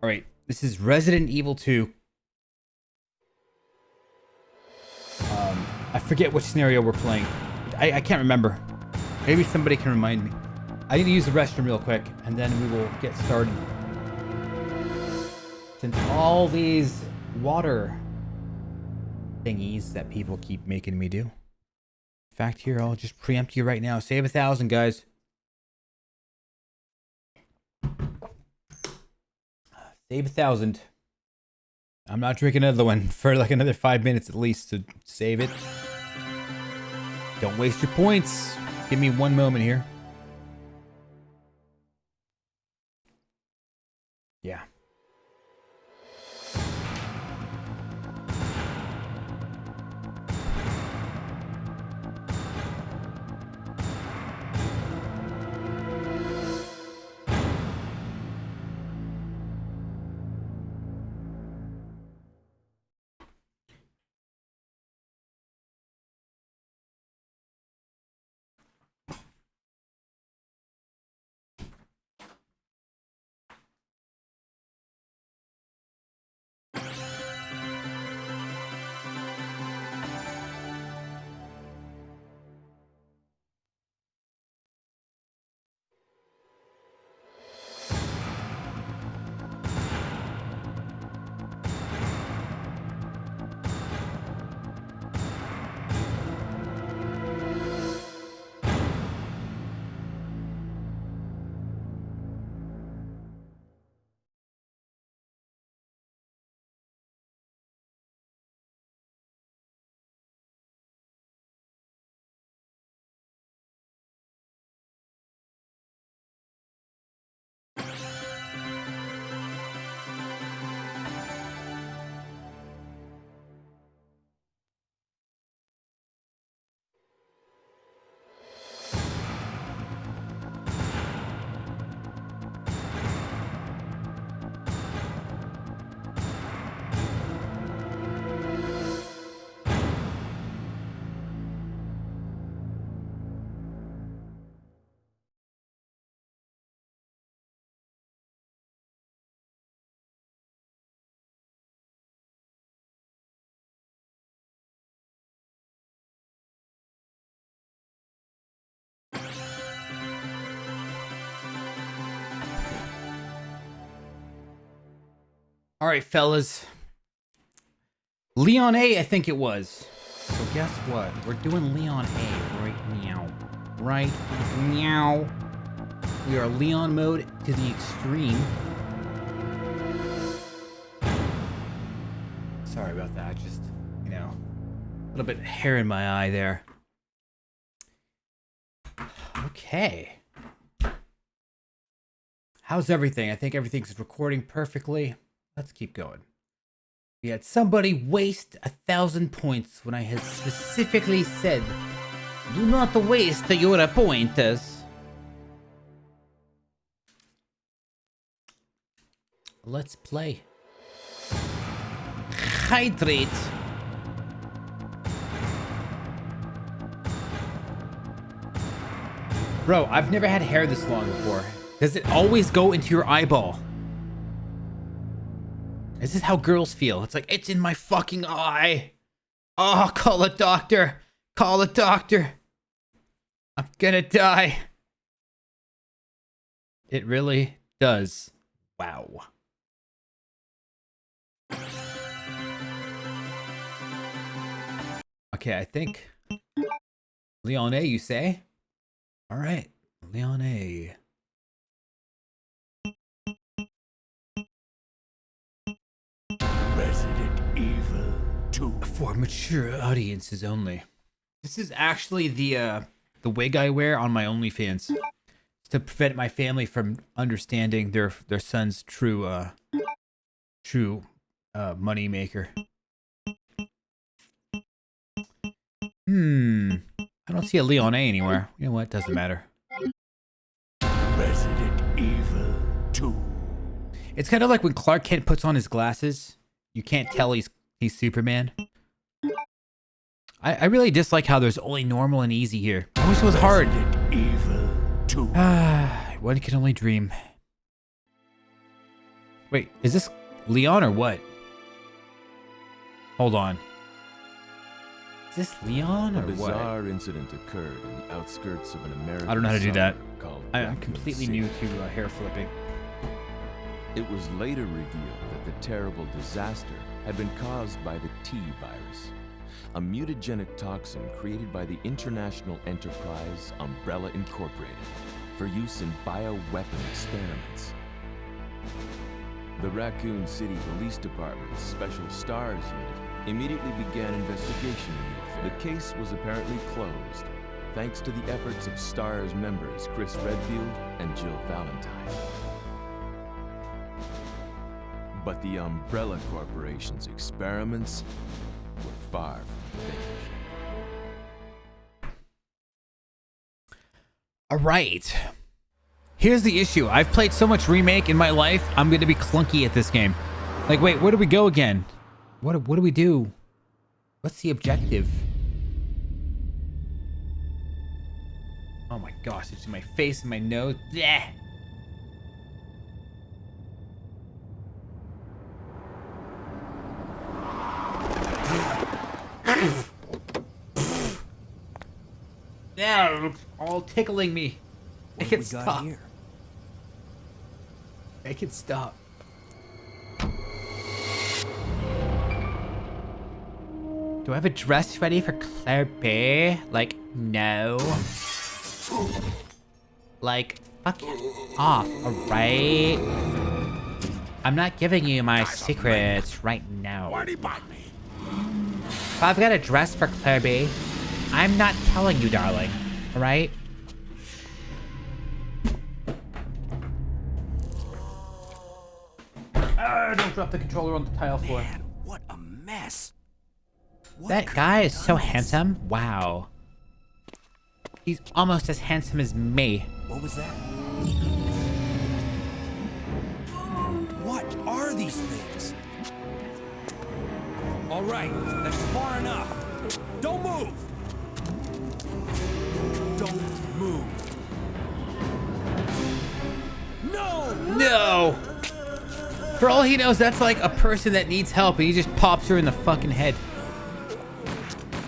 All right, this is Resident Evil 2. I forget which scenario we're playing. I can't remember. Maybe somebody can remind me. I need to use the restroom real quick, and then we will get started. Since all these water thingies that people keep making me do. In fact, here, I'll just preempt you right now. Save 1,000, guys. Save 1,000. I'm not drinking another one for like another 5 minutes at least to save it. Don't waste your points. Give me one moment here. Yeah. All right, fellas. Leon A, I think it was. So guess what? We're doing Leon A right now. Right now. We are Leon mode to the extreme. Sorry about that. Just, a little bit of hair in my eye there. Okay. How's everything? I think everything's recording perfectly. Let's keep going. We had somebody waste 1,000 points when I had specifically said, do not waste your pointers. Let's play. Hydrate. Bro, I've never had hair this long before. Does it always go into your eyeball? This is how girls feel. It's like, it's in my fucking eye. Oh, call a doctor. Call a doctor. I'm gonna die. It really does. Wow. Okay, I think Leon A, you say? All right, Leon A. Resident Evil 2. For mature audiences only. This is actually the wig I wear on my OnlyFans to prevent my family from understanding their son's true money maker. I don't see a Leon A anywhere. You know what? Doesn't matter. Resident Evil 2. It's kind of like when Clark Kent puts on his glasses. You can't tell he's Superman. I really dislike how there's only normal and easy here. I wish it was hard. Resident Evil 2. One can only dream. Wait, is this Leon or what? Hold on. Is this Leon or A bizarre what? incident occurred in the outskirts of an American I don't know how to do that. suburb called I'm Raccoon completely City. new to hair flipping. It was later revealed that the terrible disaster had been caused by the T virus, a mutagenic toxin created by the international enterprise Umbrella Incorporated for use in bioweapon experiments. The Raccoon City Police Department's Special Stars Unit immediately began investigation in the affair. The case was apparently closed, thanks to the efforts of STARS members Chris Redfield and Jill Valentine. But the Umbrella Corporation's experiments were far from finished. All right. Here's the issue. I've played so much Remake in my life, I'm going to be clunky at this game. Like, wait, where do we go again? What do we do? What's the objective? Oh my gosh, it's in my face and my nose. Blech. Yeah, it's all tickling me. Make it stop. Make it stop. Do I have a dress ready for Claire Bay? Like, no. Like, fuck off, alright? I'm not giving you my secrets right now. Why'd he bite me? If I've got a dress for Claire Bay, I'm not telling you, darling. Alright? Don't drop the controller on the tile floor. Man, what a mess. What That could guy have is done so this? handsome. Wow. He's almost as handsome as me. What was that? What are these things? All right, that's far enough. Don't move. Don't move. No! No! For all he knows, that's like a person that needs help and he just pops her in the fucking head.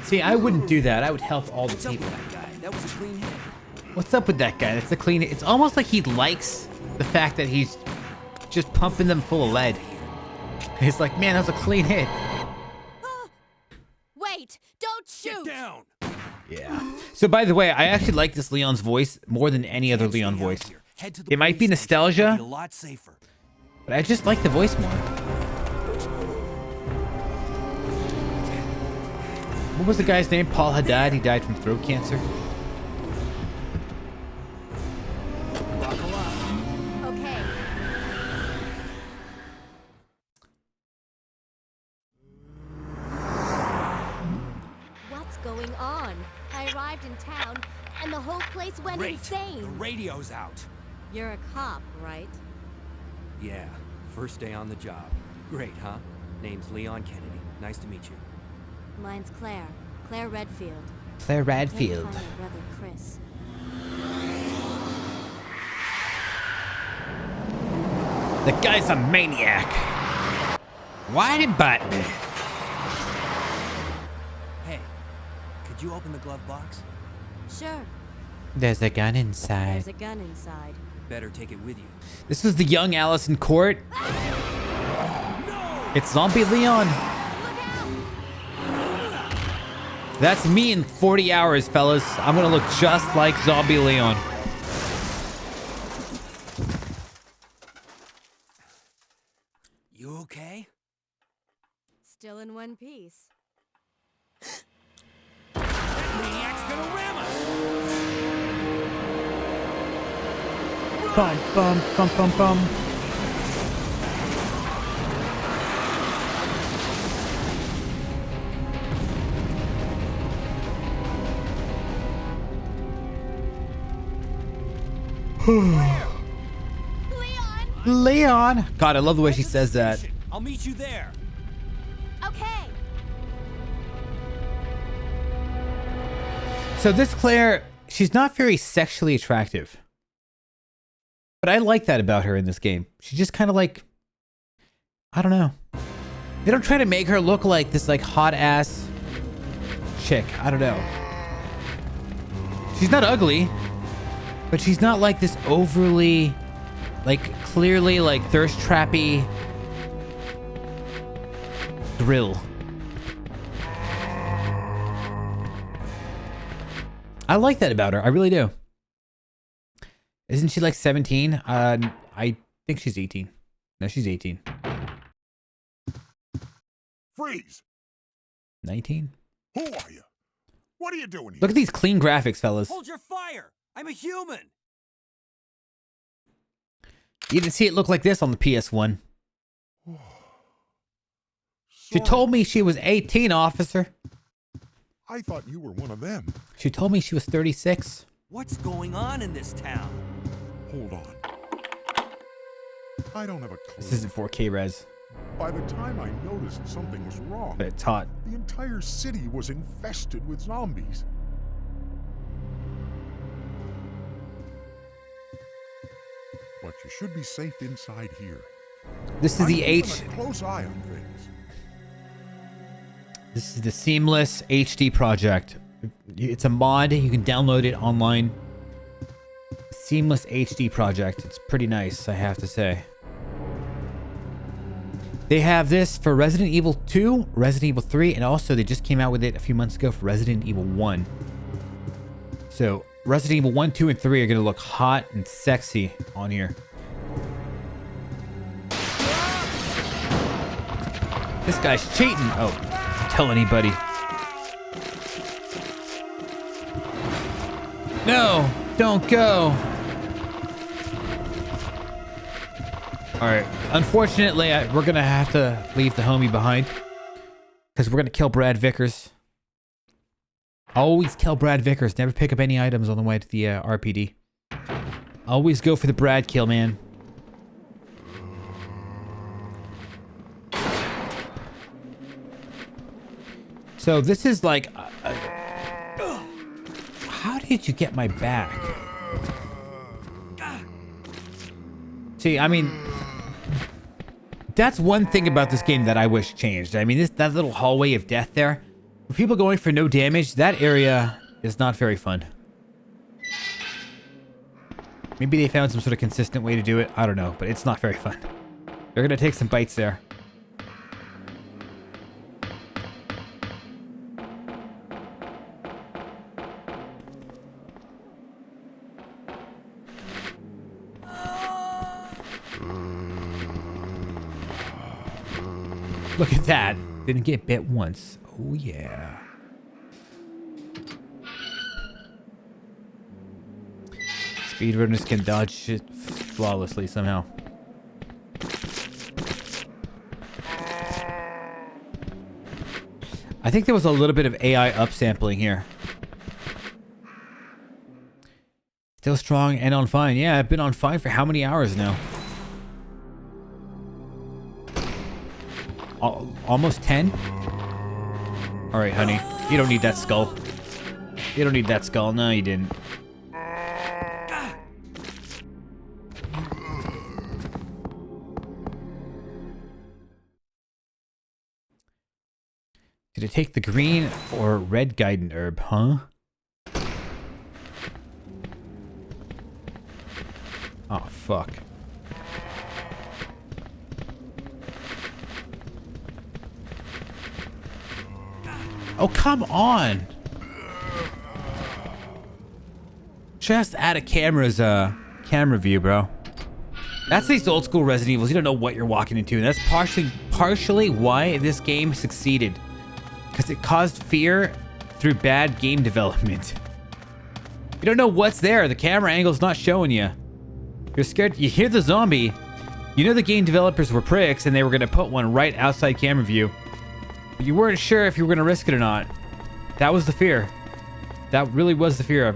See, I wouldn't do that. I would help all the What's up people. with that guy? That was a clean hit. What's up with that guy? That's a clean... It's almost like he likes the fact that he's just pumping them full of lead. He's like, man, that was a clean hit. Wait! Don't shoot! Get down. Yeah. So by the way, I actually like this Leon's voice more than any other Leon voice. Head to the It might be police station. It'll nostalgia, be a lot safer. but I just like the voice more. What was the guy's name? Paul Haddad. He died from throat cancer. Buckle up. Okay. What's going on? I arrived in town, and the whole place went Great. insane. The radio's out. You're a cop, right? Yeah, first day on the job. Great, huh? Name's Leon Kennedy. Nice to meet you. Mine's Claire. Claire Redfield. Claire And Radfield. my brother Chris. The guy's a maniac. Why did bite me? Hey, could you open the glove box? Sure. There's a gun inside. There's a gun inside. Better take it with you. This was the young Allison Court. It's Zombie Leon. Look out! That's me in 40 hours, fellas. I'm gonna look just like Zombie Leon. You okay? Still in one piece. Maniac's gonna ram us! Bum, bum, bum, bum, bum. Leon! Leon. God, I love the way she says that. I'll meet you there. Okay. So this Claire, she's not very sexually attractive. But I like that about her in this game. She's just kind of like I don't know. They don't try to make her look like this like hot ass chick. I don't know. She's not ugly, but she's not like this overly, like clearly like thirst trappy thrill. I like that about her. I really do. Isn't she like 17? I think she's 18. No, she's 18. Freeze! 19? Who are you? What are you doing here? Look at these clean graphics, fellas. Hold your fire! I'm a human! You didn't see it look like this on the PS1. She Sorry. told me she was 18, officer. I thought you were one of them. She told me she was 36. What's going on in this town? Hold on. I don't have a clue. This isn't 4K res, By the time I noticed something was wrong, but it's hot. the entire city was infested with zombies. But you should be safe inside here. This is the I'm H. keeping a close eye on things. This is the Seamless HD project. It's a mod. You can download it online. Seamless HD project. It's pretty nice, I have to say. They have this for Resident Evil 2, Resident Evil 3, and also they just came out with it a few months ago for Resident Evil 1. So Resident Evil 1, 2, and 3 are going to look hot and sexy on here. This guy's cheating. Oh, don't tell anybody. No, don't go. Alright, unfortunately, we're going to have to leave the homie behind. Because we're going to kill Brad Vickers. Always kill Brad Vickers. Never pick up any items on the way to the RPD. Always go for the Brad kill, man. So this is like... how did you get my back? See, I mean... that's one thing about this game that I wish changed. I mean, that little hallway of death there. For people going for no damage, that area is not very fun. Maybe they found some sort of consistent way to do it. I don't know, but it's not very fun. They're gonna take some bites there. Look at that. Didn't get bit once. Oh, yeah. Speedrunners can dodge shit flawlessly somehow. I think there was a little bit of AI upsampling here. Still strong and on fine. Yeah, I've been on fine for how many hours now? Almost 10? Alright, honey. You don't need that skull. You don't need that skull. No, you didn't. Did it take the green or red guidant herb, huh? Oh, fuck. Oh, come on! Just add a camera's camera view, bro. That's these old school Resident Evils. You don't know what you're walking into, and that's partially why this game succeeded. Because it caused fear through bad game development. You don't know what's there. The camera angle's not showing you. You're scared. You hear the zombie. You know the game developers were pricks, and they were going to put one right outside camera view. But you weren't sure if you were going to risk it or not. That was the fear. That really was the fear.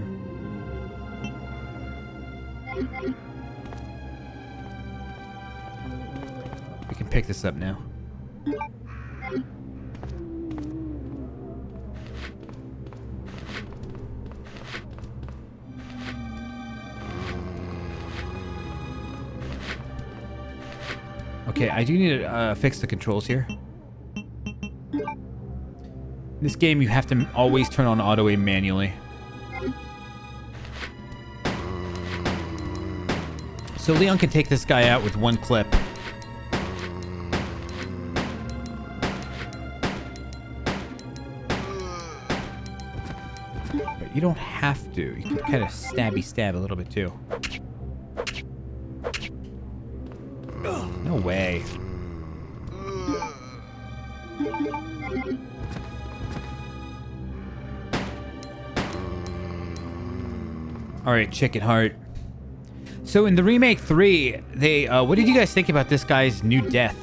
We can pick this up now. Okay, I do need to fix the controls here. In this game, you have to always turn on auto aim manually. So Leon can take this guy out with one clip. But you don't have to. You can kind of stabby stab a little bit too. No way. Alright, Chicken Heart. So in the remake 3, they what did you guys think about this guy's new death?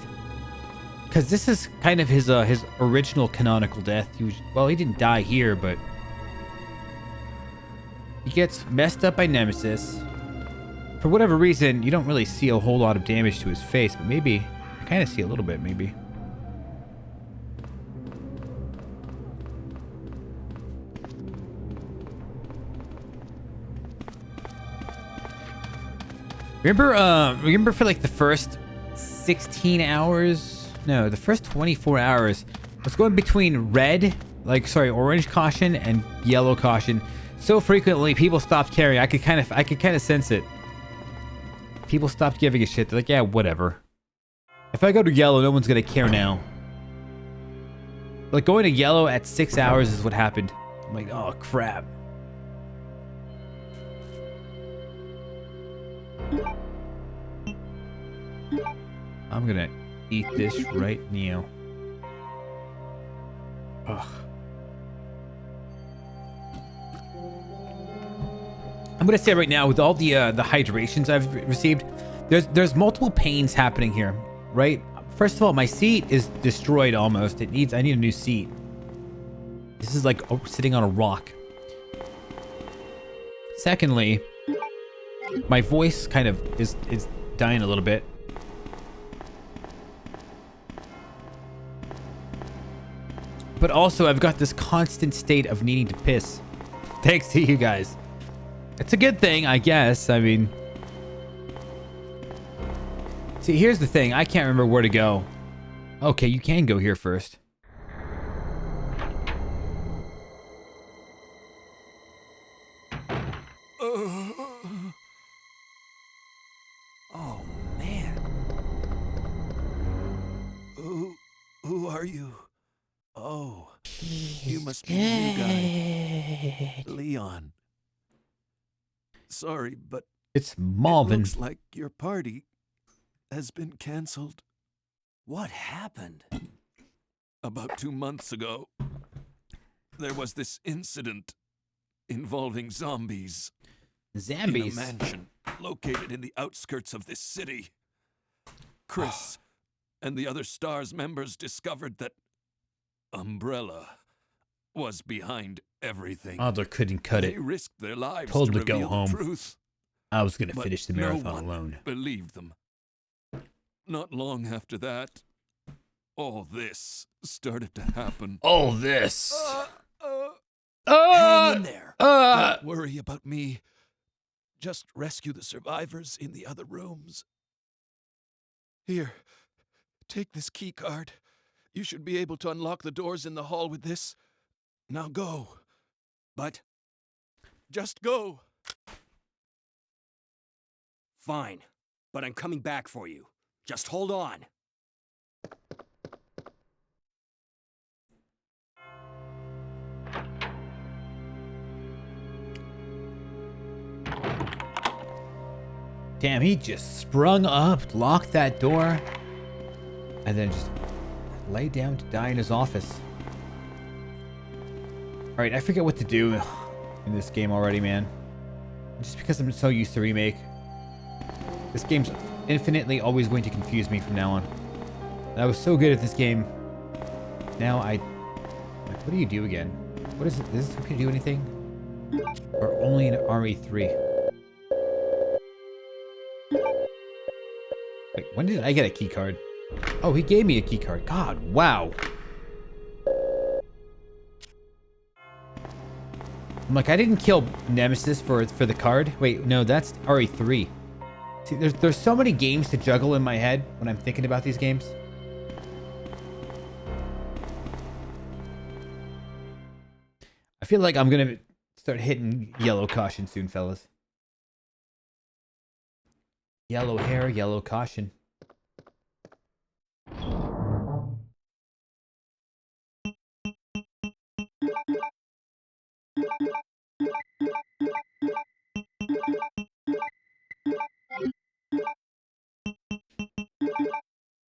Because this is kind of his original canonical death. Well, he didn't die here, but he gets messed up by Nemesis. For whatever reason, you don't really see a whole lot of damage to his face, but maybe you kind of see a little bit, maybe. Remember for like the first 16 hours? No, the first 24 hours. I was going between orange caution and yellow caution. So frequently, people stopped caring. I could kind of sense it. People stopped giving a shit. They're like, yeah, whatever. If I go to yellow, no one's gonna care now. Like going to yellow at 6 hours is what happened. I'm like, oh crap. I'm gonna eat this right now. Ugh. I'm gonna say right now, with all the hydrations I've received, there's multiple pains happening here, right? First of all, my seat is destroyed almost. I need a new seat. This is like sitting on a rock. Secondly, my voice kind of is dying a little bit. But also, I've got this constant state of needing to piss. Thanks to you guys. It's a good thing, I guess. I mean... See, here's the thing. I can't remember where to go. Okay, you can go here first. Oh, man. Who are you? Oh, you must be the new guy. Leon. Sorry, but It's Marvin. it looks like your party has been canceled. What happened? About 2 months ago, there was this incident involving zombies in a Zombies. mansion located in the outskirts of this city. Chris and the other STARS members discovered that Umbrella was behind everything. Adler couldn't cut They it. risked their lives Told to him to go reveal home. the truth, I was gonna but finish the no marathon one alone. believed them. Not long after that, all this started to happen. All this. Hang in there. Don't worry about me. Just rescue the survivors in the other rooms. Here, take this key card. You should be able to unlock the doors in the hall with this. Now go. But just go. Fine, but I'm coming back for you. Just hold on. Damn, he just sprung up, locked that door, and then just lay down to die in his office. Alright, I forget what to do in this game already, man. Just because I'm so used to remake. This game's infinitely always going to confuse me from now on. And I was so good at this game. Now what do you do again? What is it? Does this computer do anything? Or only in RE3? Wait, when did I get a key card? Oh, he gave me a key card. God, wow. I'm like, I didn't kill Nemesis for the card. Wait, no, that's RE3. See, there's so many games to juggle in my head when I'm thinking about these games. I feel like I'm gonna start hitting yellow caution soon, fellas. Yellow hair, yellow caution.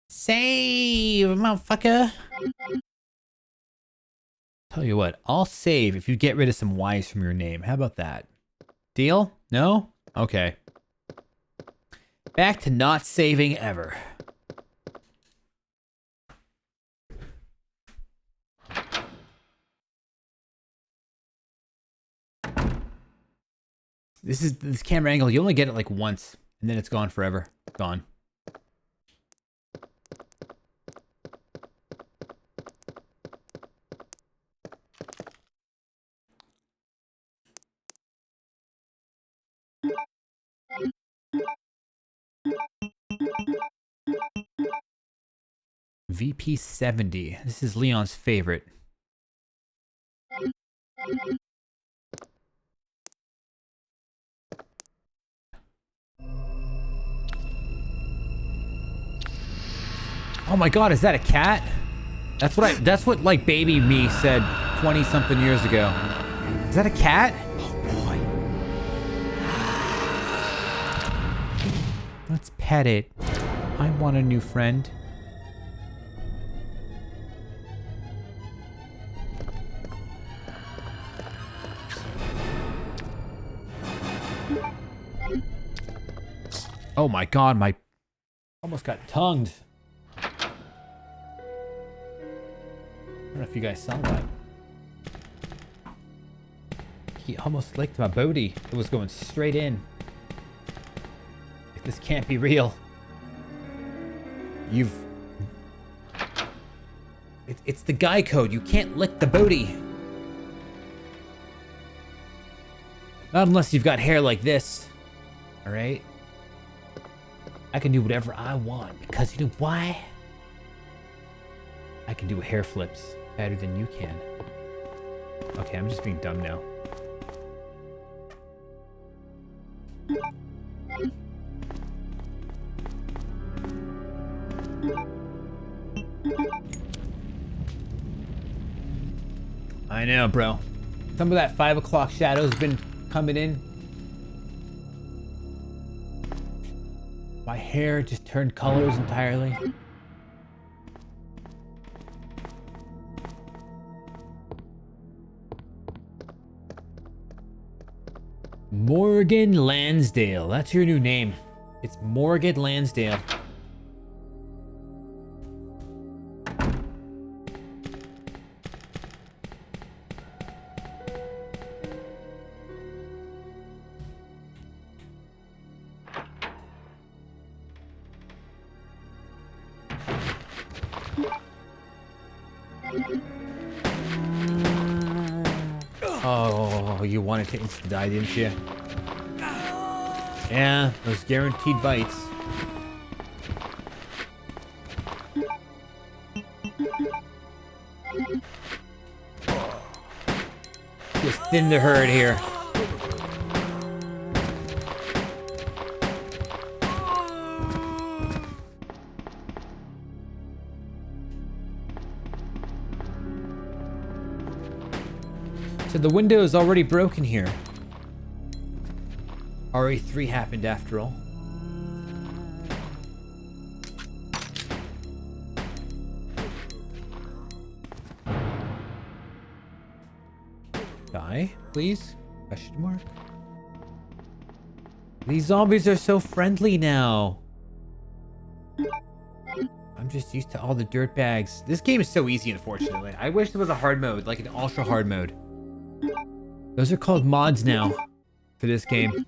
Save, motherfucker. Tell you what, I'll save if you get rid of some Y's from your name. How about that? Deal? No? Okay. Back to not saving ever. This camera angle, you only get it like once, and then it's gone forever. Gone. VP70. This is Leon's favorite. Oh my god, is that a cat? That's what like baby me said 20 something years ago. Is that a cat? Oh boy. Let's pet it. I want a new friend. Oh my god, my almost got tongued. I don't know if you guys saw that. He almost licked my booty. It was going straight in. Like, this can't be real. It's the guy code. You can't lick the booty. Not unless you've got hair like this. Alright? I can do whatever I want because you know why? I can do hair flips better than you can. Okay, I'm just being dumb now. I know, bro. Some of that 5 o'clock shadow's been coming in. My hair just turned colors entirely. Morgan Lansdale. That's your new name. It's Morgan Lansdale. Oh, you wanted to insta die, didn't you? Yeah, those guaranteed bites. Just thin the herd here. So the window is already broken here. RE3 happened after all. Die, please? Question mark. These zombies are so friendly now. I'm just used to all the dirtbags. This game is so easy, unfortunately. I wish there was a hard mode, like an ultra hard mode. Those are called mods now for this game.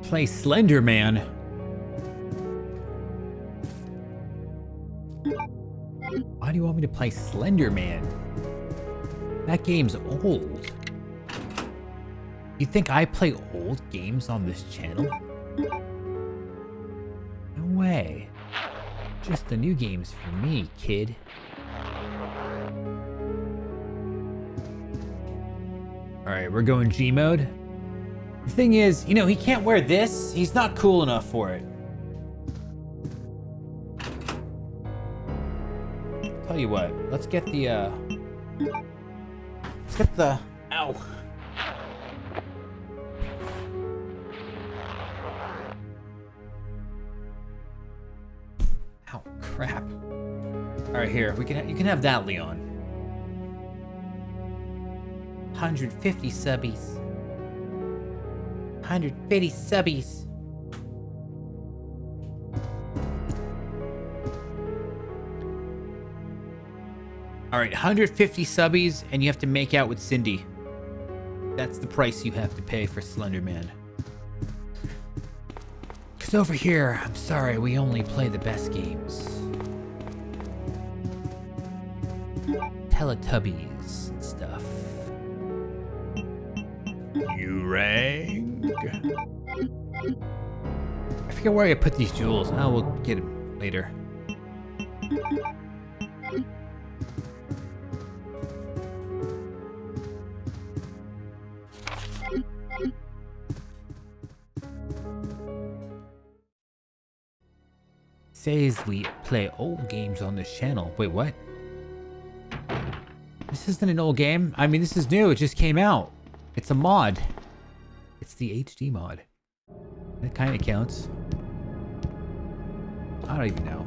Play Slender Man. Why do you want me to play Slender Man? That game's old. You think I play old games on this channel? No way. Just the new games for me, kid. Alright, we're going G mode. The thing is, you know, he can't wear this. He's not cool enough for it. Tell you what, let's get the, ow. Ow, crap. Alright, here, you can have that, Leon. 150 subbies. 150 subbies. Alright, 150 subbies, and you have to make out with Cindy. That's the price you have to pay for Slender Man. Because over here, I'm sorry, we only play the best games. Teletubbies and stuff. You rang? I forget where I put these jewels. Oh, we'll get them later. Says we play old games on this channel. Wait, what? This isn't an old game. I mean, this is new. It just came out. It's a mod. It's the HD mod. That kind of counts. I don't even know.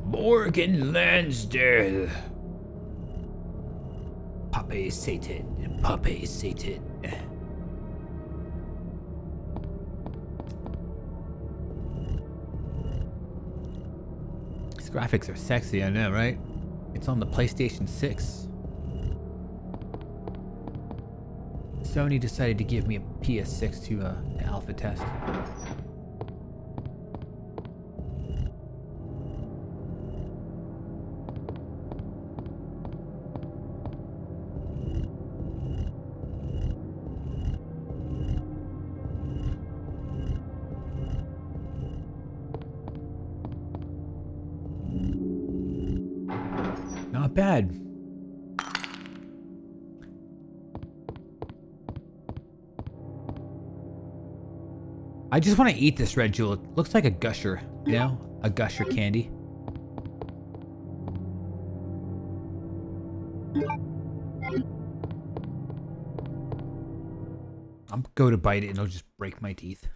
Morgan Lansdale. Pape Satan and Pape Satan. These graphics are sexy, I know, right? It's on the PlayStation 6. Sony decided to give me a PS6 to alpha test. Not bad. I just want to eat this red jewel. It looks like a gusher, you know? A gusher candy. I'm going to bite it and it'll just break my teeth.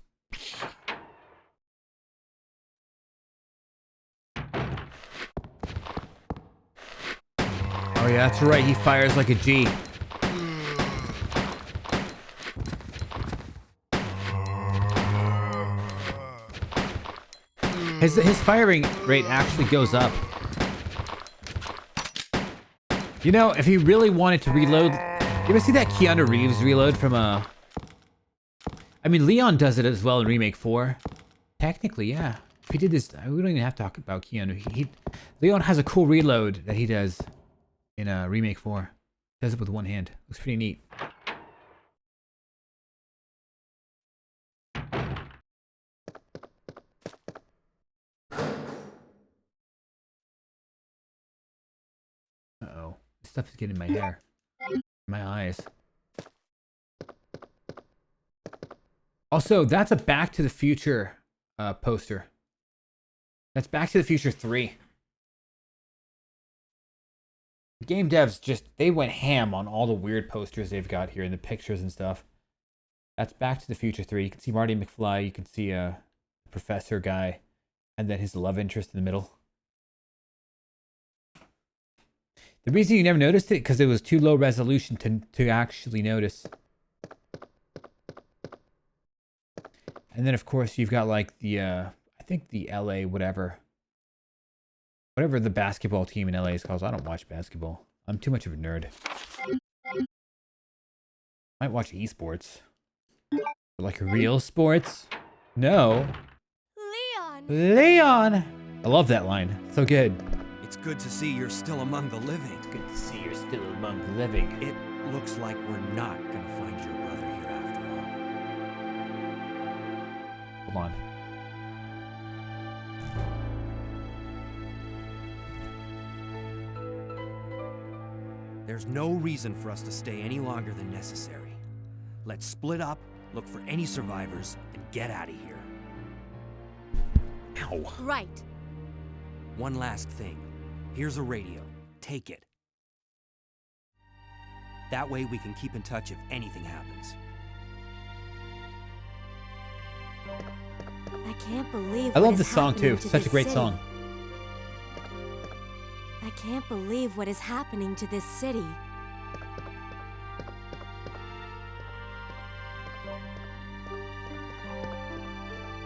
Oh yeah, that's right, he fires like a G. His firing rate actually goes up. You know, if he really wanted to reload... You ever see that Keanu Reeves reload from I mean, Leon does it as well in Remake 4. Technically, yeah. If he did this... We don't even have to talk about Keanu. Leon has a cool reload that he does in Remake 4. Does it with one hand. Looks pretty neat. Uh-oh. This stuff is getting in my hair. My eyes. Also, that's a Back to the Future poster. That's Back to the Future 3. The game devs they went ham on all the weird posters they've got here and the pictures and stuff. That's Back to the Future 3. You can see Marty McFly, you can see a professor guy, and then his love interest in the middle. The reason you never noticed it, because it was too low resolution to actually notice. And then, of course, you've got like the, I think the LA whatever. Whatever the basketball team in LA is called. I don't watch basketball. I'm too much of a nerd. Might watch esports. Like real sports. No. Leon! Leon! I love that line. So good. It's good to see you're still among the living. Good to see you're still among the living. It looks like we're not gonna find your brother here after all. Hold on. There's no reason for us to stay any longer than necessary. Let's split up, look for any survivors, and get out of here. Ow. Right. One last thing. Here's a radio. Take it. That way we can keep in touch if anything happens. I can't believe I what love is this song too. happening to Such a this great city. song. I can't believe what is happening to this city.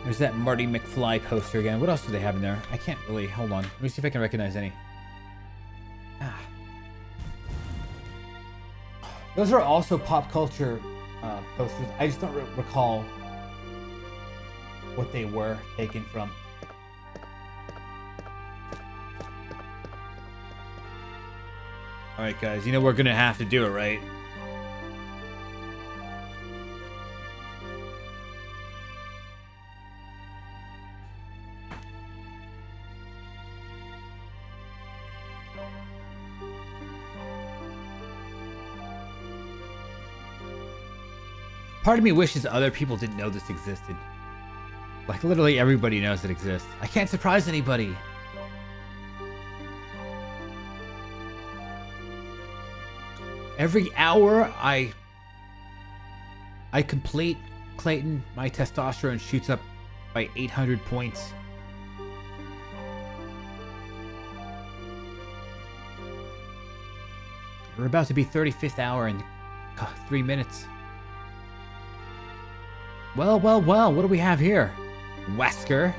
There's that Marty McFly poster again. What else do they have in there? I can't really. Hold on. Let me see if I can recognize any. Ah. Those are also pop culture posters. I just don't recall what they were taken from. Alright guys, you know we're gonna have to do it, right? Part of me wishes other people didn't know this existed. Like literally everybody knows it exists. I can't surprise anybody. Every hour I complete Clayton, my testosterone shoots up by 800 points. We're about to be 35th hour in 3 minutes. Well, well, well, what do we have here? Wesker?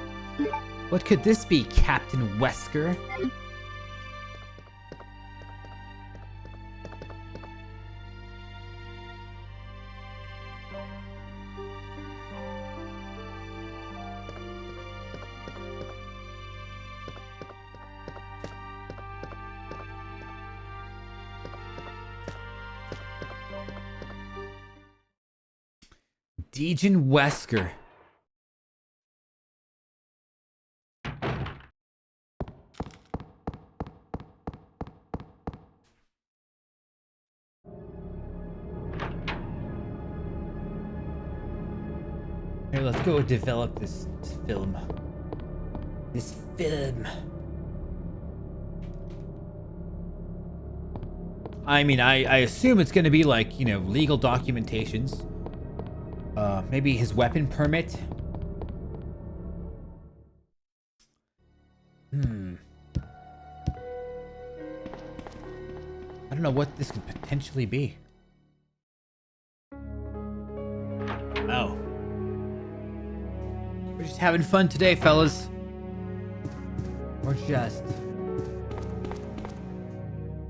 What could this be, Captain Wesker? Dejan Wesker. Here, let's go develop this film. This film. I mean, I assume it's going to be like, you know, legal documentations. Maybe his weapon permit. I don't know what this could potentially be. Oh. We're just having fun today, fellas. We're just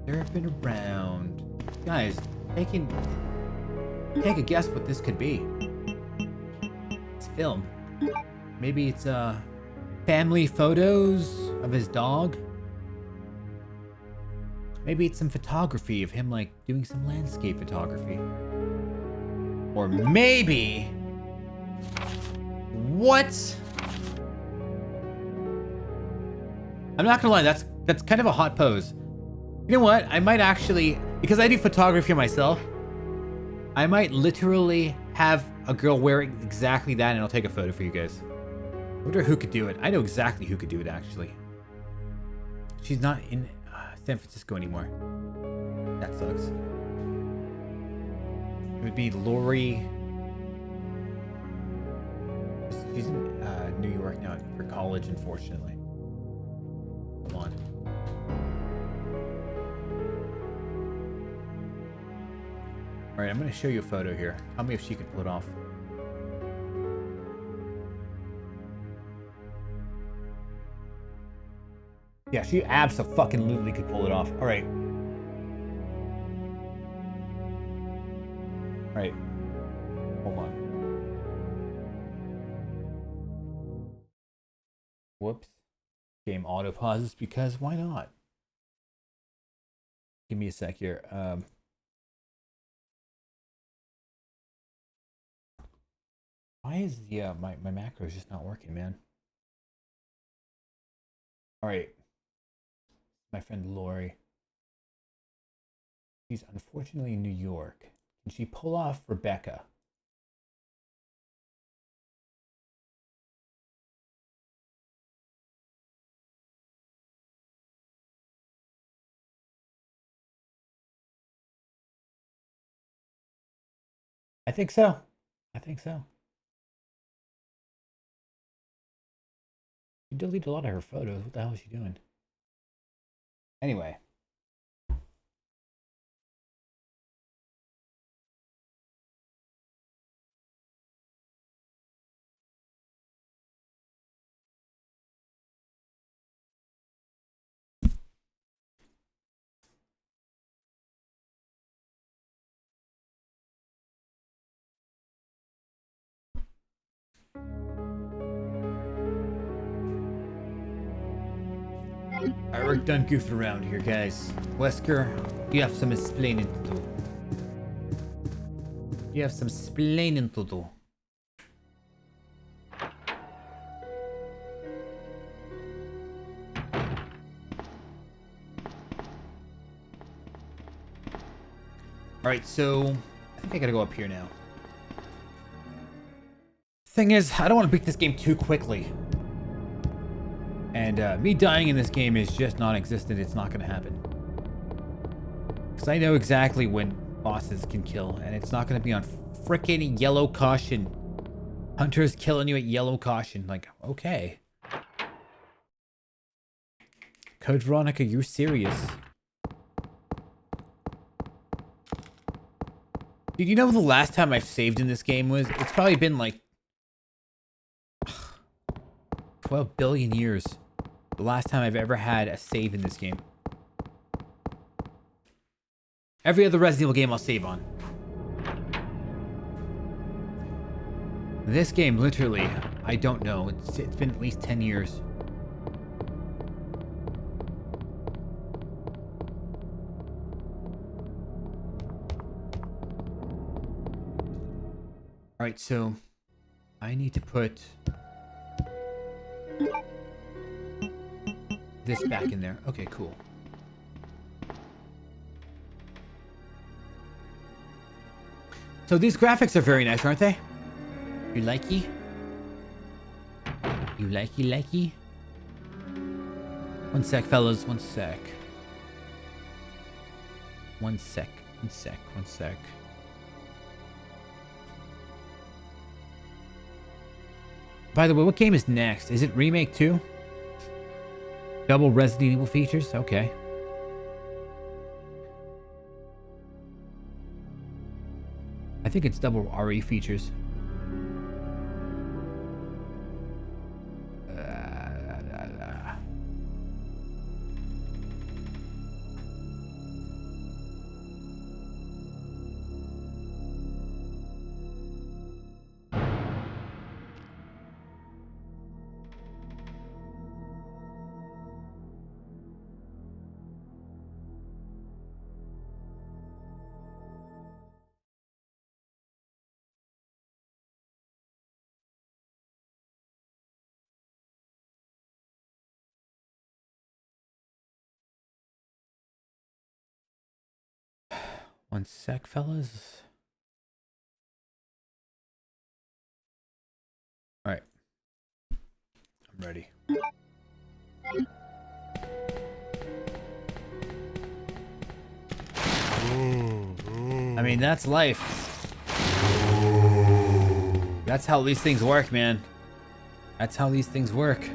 derping around. Guys, take a guess what this could be. It's film. Maybe it's family photos of his dog. Maybe it's some photography of him like doing some landscape photography. Or maybe what? I'm not gonna lie, that's kind of a hot pose. You know what? I might actually, because I do photography myself, I might literally have a girl wearing exactly that and I'll take a photo for you guys. I wonder who could do it. I know exactly who could do it actually. She's not in San Francisco anymore. That sucks. It would be Lori. She's in New York now for college, unfortunately. Come on. All right, I'm going to show you a photo here. Tell me if she could pull it off. Yeah, she abso-fucking-lutely could pull it off. All right. All right. Hold on. Whoops. Game auto pauses because why not? Give me a sec here. Why is the my macro is just not working, man? All right. My friend Lori. She's unfortunately in New York. Can she pull off Rebecca? I think so. I think so. She deleted a lot of her photos. What the hell is she doing? Anyway. Alright, we're done goofing around here, guys. Wesker, you have some explaining to do. You have some explaining to do. Alright, so I think I gotta go up here now. Thing is, I don't want to beat this game too quickly. And me dying in this game is just non-existent. It's not going to happen. Because I know exactly when bosses can kill. And it's not going to be on frickin' yellow caution. Hunter's killing you at yellow caution. Like, okay. Code Veronica, you're serious. Dude, you know the last time I've saved in this game was? It's probably been like 12 billion years. The last time I've ever had a save in this game. Every other Resident Evil game I'll save on. This game, literally, I don't know. It's been at least 10 years. Alright, so I need to put this back in there. Okay, cool. So these graphics are very nice, aren't they? You likey? You likey? One sec, fellas. One sec. One sec. By the way, what game is next? Is it Remake 2? Double Resident Evil features? Okay. I think it's double RE features. One sec, fellas. All right. I'm ready. I mean, that's life. That's how these things work, man. That's how these things work.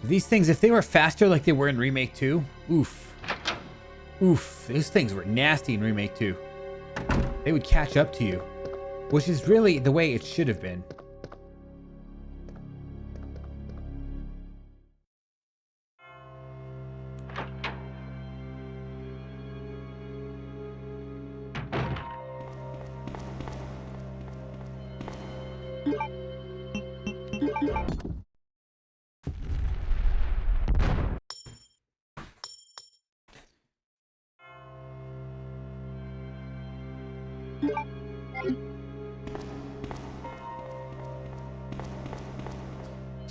These things, if they were faster like they were in Remake 2, oof. Oof, those things were nasty in Remake 2. They would catch up to you, which is really the way it should have been. So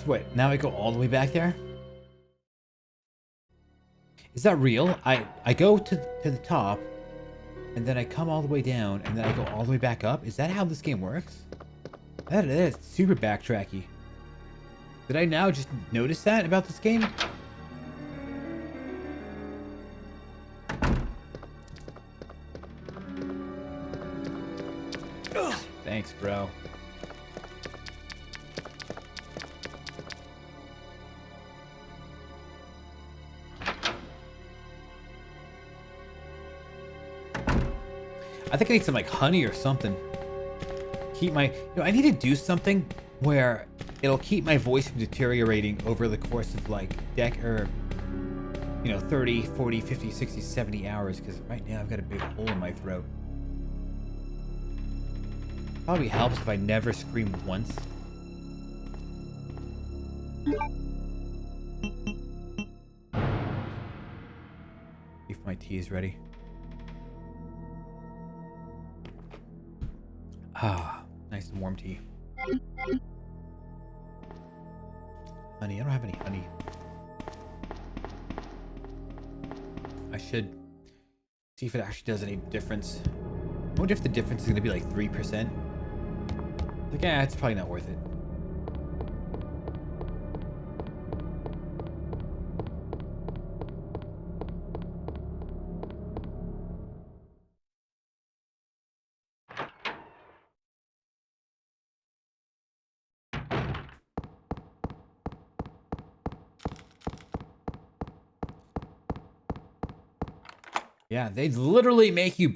wait, now I go all the way back there? Is that real? I go to the top, and then I come all the way down, and then I go all the way back up? Is that how this game works? That is super backtracky. Did I now just notice that about this game? Thanks, bro. I think I need some like honey or something. Keep my, I need to do something where it'll keep my voice from deteriorating over the course of like 30, 40, 50, 60, 70 hours, because right now I've got a big hole in my throat. Probably helps if I never scream once. If my tea is ready. Ah, nice and warm tea. Honey, I don't have any honey. I should see if it actually does any difference. I wonder if the difference is going to be like 3%. Like, yeah, it's probably not worth it. Yeah, they literally make you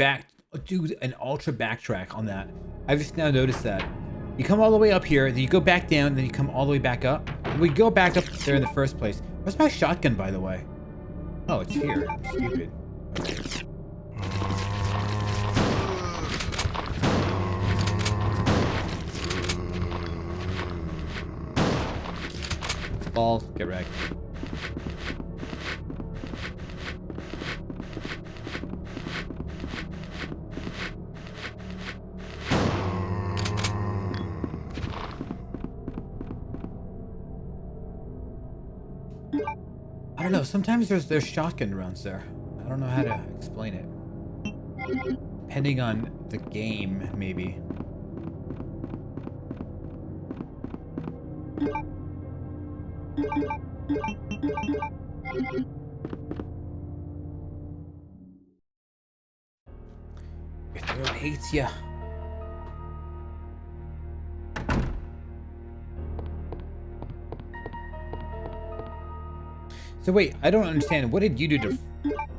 do an ultra backtrack on that. I've just now noticed that. You come all the way up here, then you go back down, then you come all the way back up. And we go back up there in the first place. Where's my shotgun, by the way? Oh, it's here. I'm stupid. Okay. Ball, get wrecked. I don't know, sometimes there's shotgun runs there. I don't know how to explain it. Depending on the game, maybe. Your throat hates ya. So wait, I don't understand. What did you do to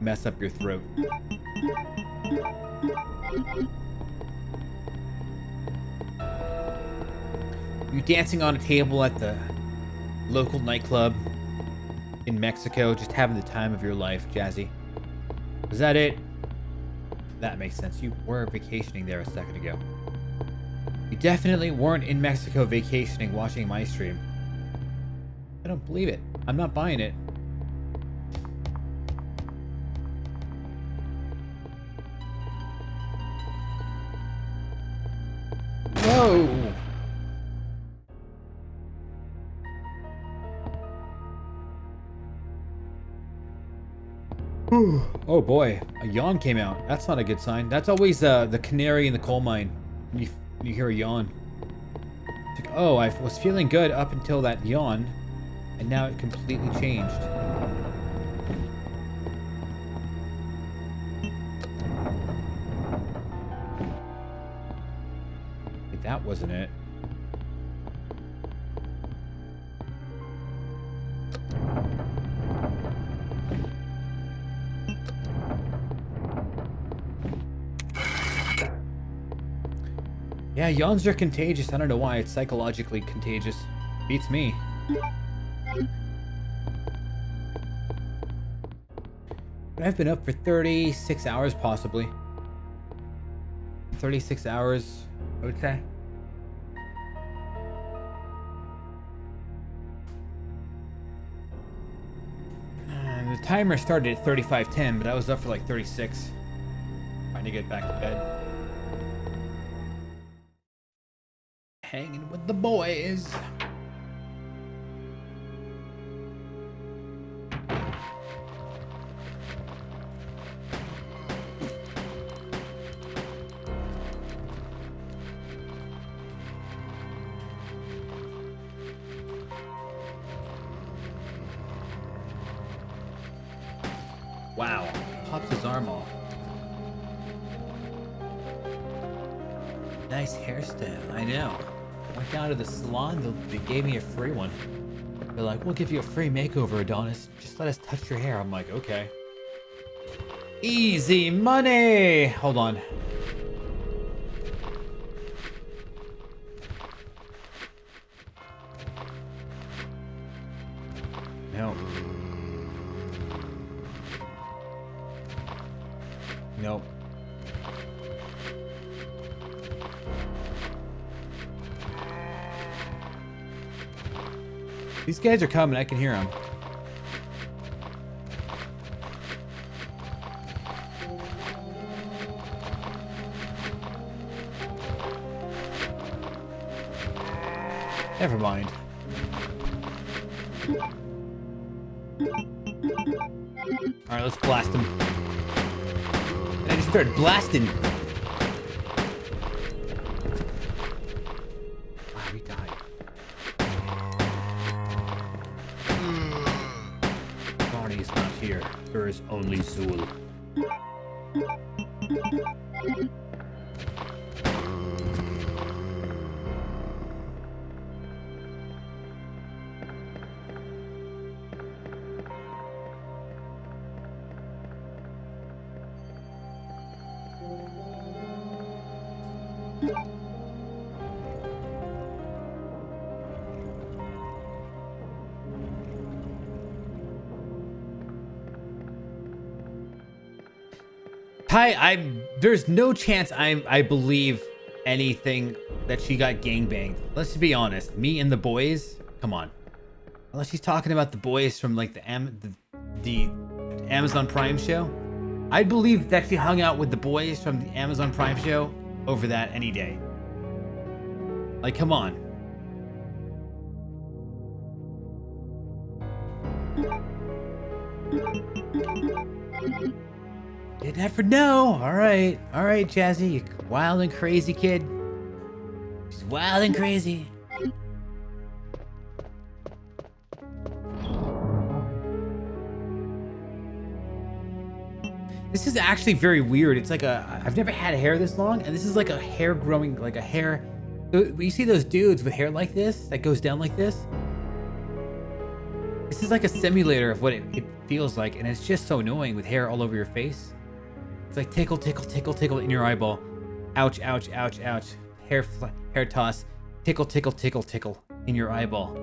mess up your throat? You dancing on a table at the local nightclub in Mexico, just having the time of your life, Jazzy. Was that it? That makes sense. You were vacationing there a second ago. You definitely weren't in Mexico vacationing watching my stream. I don't believe it. I'm not buying it. Whoa! Oh boy, a yawn came out. That's not a good sign. That's always the canary in the coal mine. When you hear a yawn. It's like, oh, I was feeling good up until that yawn, and now it completely changed. Wait, that wasn't it. Yeah, yawns are contagious. I don't know why. It's psychologically contagious. Beats me. I've been up for 36 hours, possibly. 36 hours, I would say. timer started at 35:10, but I was up for like 36. Trying to get back to bed. Hanging with the boys. Wow, pops his arm off. Nice hairstyle, I know. Went down to the salon, they gave me a free one. They're like, we'll give you a free makeover, Adonis. Just let us touch your hair. I'm like, okay. Easy money! Hold on. No. Nope. These guys are coming, I can hear them. Never mind. Alright, let's blast them. And I just started blasting. Wow, we died. Barney is not here. There is only Zool. There's no chance I believe anything that she got gangbanged. Let's just be honest. Me and the boys, come on. Unless she's talking about the boys from like the Amazon Prime show, I'd believe that she hung out with the boys from the Amazon Prime show over that any day. Like, come on. You never know. All right, Jazzy, you wild and crazy kid. She's wild and crazy. This is actually very weird. It's like I've never had hair this long, and this is like a hair growing, like a hair. You see those dudes with hair like this that goes down like this? This is like a simulator of what it feels like, and it's just so annoying with hair all over your face. It's like tickle, tickle, tickle, tickle in your eyeball. Ouch, ouch, ouch, ouch. Hair toss. Tickle, tickle, tickle, tickle in your eyeball.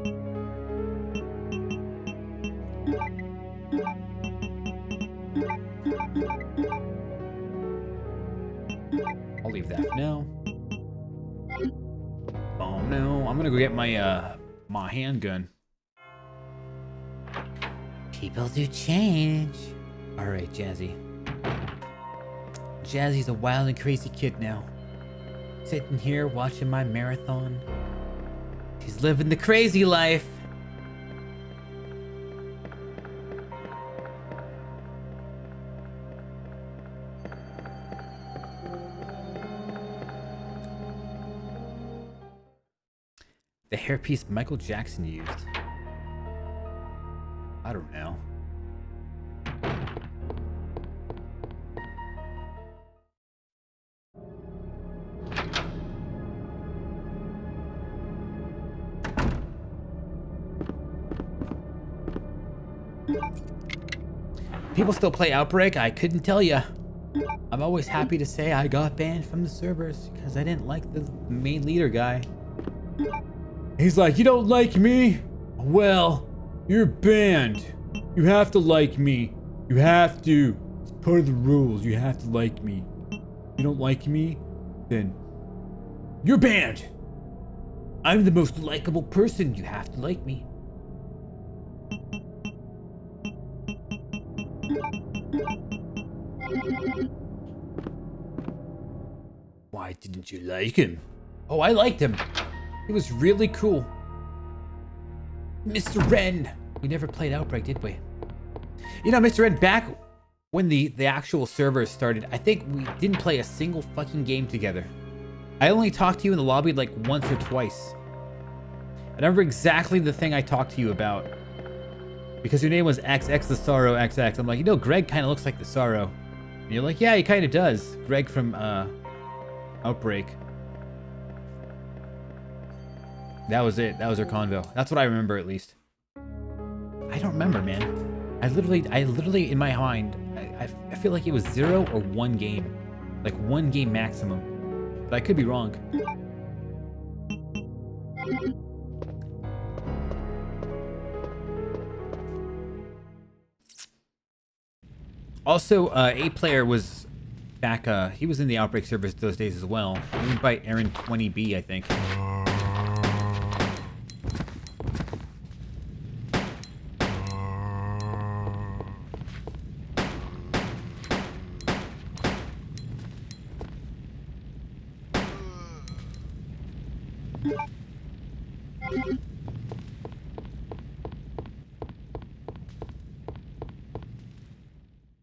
I'll leave that for now. Oh no, I'm gonna go get my my handgun. People do change. All right, Jazzy. Jazzy's a wild and crazy kid now. Sitting here watching my marathon. She's living the crazy life. The hairpiece Michael Jackson used. I don't know. People still play Outbreak? I couldn't tell you. I'm always happy to say I got banned from the servers because I didn't like the main leader guy. He's like, you don't like me? Well, you're banned. You have to like me. You have to. It's part of the rules. You have to like me. You don't like me? Then you're banned. I'm the most likable person. You have to like me. Why didn't you like him? Oh, I liked him. He was really cool. Mr. Wren. We never played Outbreak, did we? You know, Mr. Wren, back when the actual servers started, I think we didn't play a single fucking game together. I only talked to you in the lobby like once or twice. I remember exactly the thing I talked to you about. Because your name was XX the Sorrow XX. I'm like, you know, Greg kind of looks like the Sorrow. And you're like, yeah, he kind of does. Greg from Outbreak. That was it. That was our convo. That's what I remember, at least. I don't remember, man. I literally in my mind, I feel like it was 0 or 1 game. Like 1 game maximum. But I could be wrong. Also, A-Player was back, he was in the Outbreak servers those days as well. He went by Aaron20B, I think.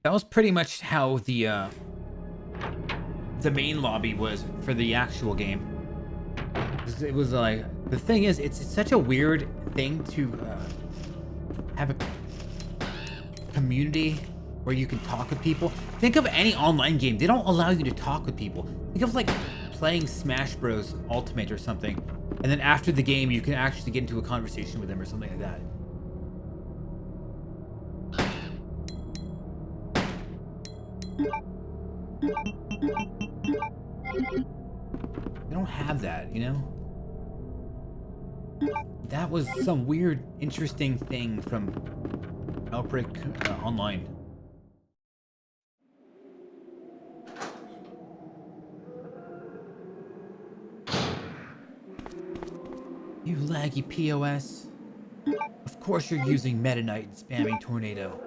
That was pretty much how the main lobby was for the actual game. It was like, the thing is, it's such a weird thing to have a community where you can talk with people. Think of any online game. They don't allow you to talk with people. Think of like playing Smash Bros. Ultimate or something. And then after the game, you can actually get into a conversation with them or something like that. They don't have that, you know? That was some weird, interesting thing from Outbreak Online. You laggy POS. Of course you're using Meta Knight and spamming Tornado.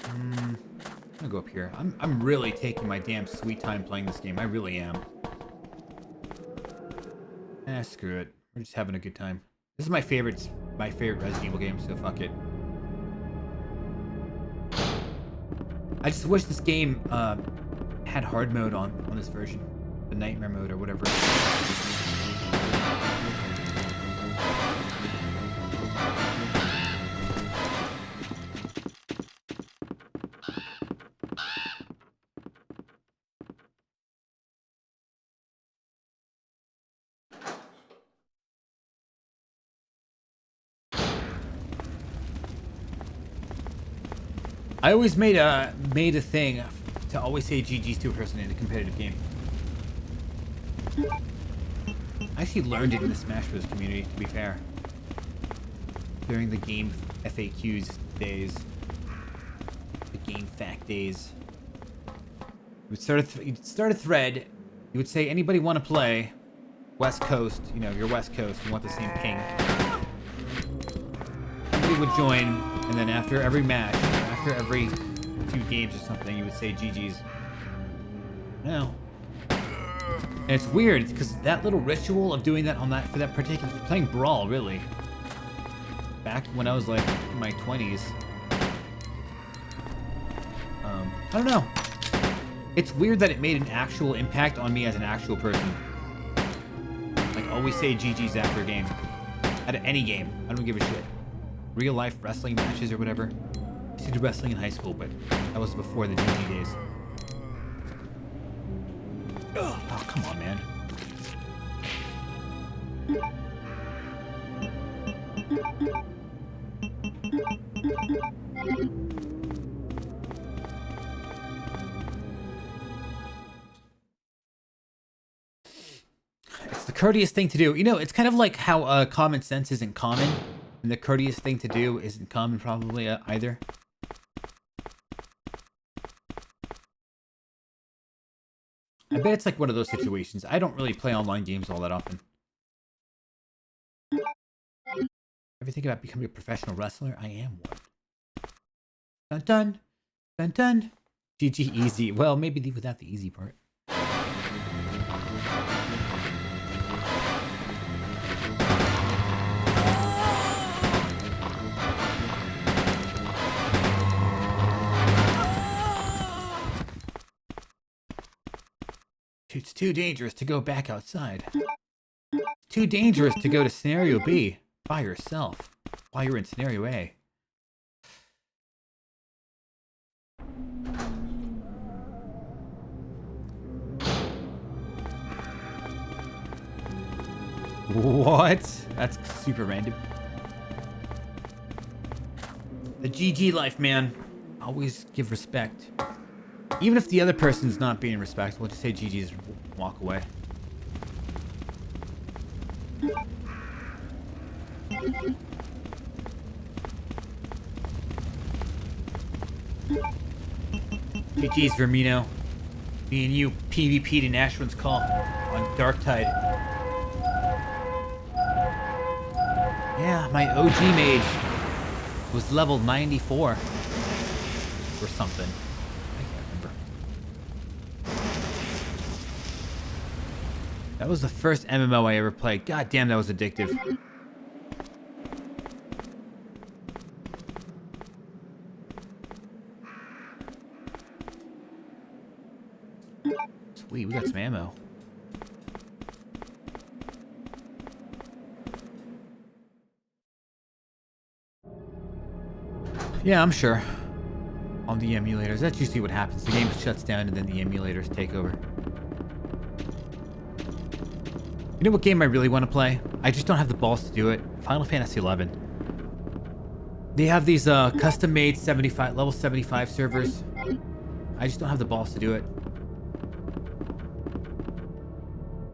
I'm gonna go up here. I'm really taking my damn sweet time playing this game. I really am. Screw it. We're just having a good time. This is my favorite Resident Evil game, so fuck it. I just wish this game had hard mode on this version. The nightmare mode or whatever. I always made a thing to always say GG's to a person in a competitive game. I actually learned it in the Smash Bros. Community, to be fair. During the game FAQs days. The game fact days. You'd start a thread. You would say, anybody want to play? West Coast, you know, you're West Coast, you want the same ping. Somebody would join, and then after every match, after every 2 games or something, you would say GG's. No. And it's weird, because that little ritual of doing that for that particular, playing Brawl, really. Back when I was like in my 20s. I don't know. It's weird that it made an actual impact on me as an actual person. Like, always say GG's after a game. At any game. I don't give a shit. Real life wrestling matches or whatever. I used to do wrestling in high school, but that was before the GG days. Oh, come on, man. It's the courteous thing to do. You know, it's kind of like how common sense isn't common. And the courteous thing to do isn't common probably either. I bet it's like one of those situations. I don't really play online games all that often. Ever think about becoming a professional wrestler? I am one. Dun dun. Dun dun. GG easy. Well, maybe without the easy part. It's too dangerous to go back outside. It's too dangerous to go to scenario B by yourself while you're in scenario A. What? That's super random. The GG life, man. Always give respect. Even if the other person's not being respectful, just say GG's and walk away. GG's, Vermino. Me and you PvP'd in Ashwin's Call on Dark Tide. Yeah, my OG mage was level 94 or something. I can't remember. That was the first MMO I ever played. God damn, that was addictive. Sweet, we got some ammo. Yeah, I'm sure. On the emulators. That's usually what happens. The game shuts down and then the emulators take over. You know what game I really want to play? I just don't have the balls to do it. Final Fantasy XI. They have these custom-made level 75 servers. I just don't have the balls to do it.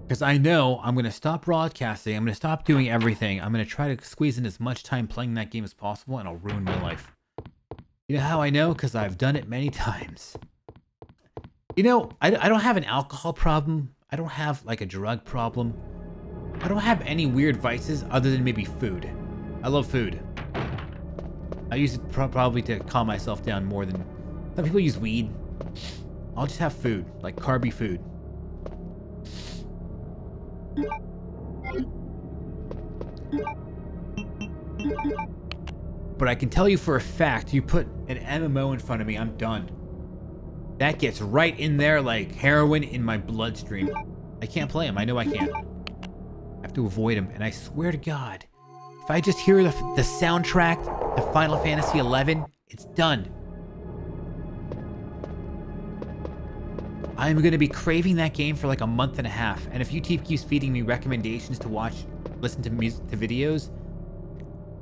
Because I know I'm going to stop broadcasting. I'm going to stop doing everything. I'm going to try to squeeze in as much time playing that game as possible, and I'll ruin my life. You know how I know? Because I've done it many times. You know, I don't have an alcohol problem. I don't have, like, a drug problem. I don't have any weird vices other than maybe food. I love food. I use it probably to calm myself down more than... Some people use weed. I'll just have food, like carby food. But I can tell you for a fact, you put an MMO in front of me, I'm done. That gets right in there like heroin in my bloodstream. I can't play him. I know I can't. I have to avoid him. And I swear to God, if I just hear the soundtrack to Final Fantasy XI, it's done. I'm going to be craving that game for like a month and a half. And if YouTube keeps feeding me recommendations to listen to videos,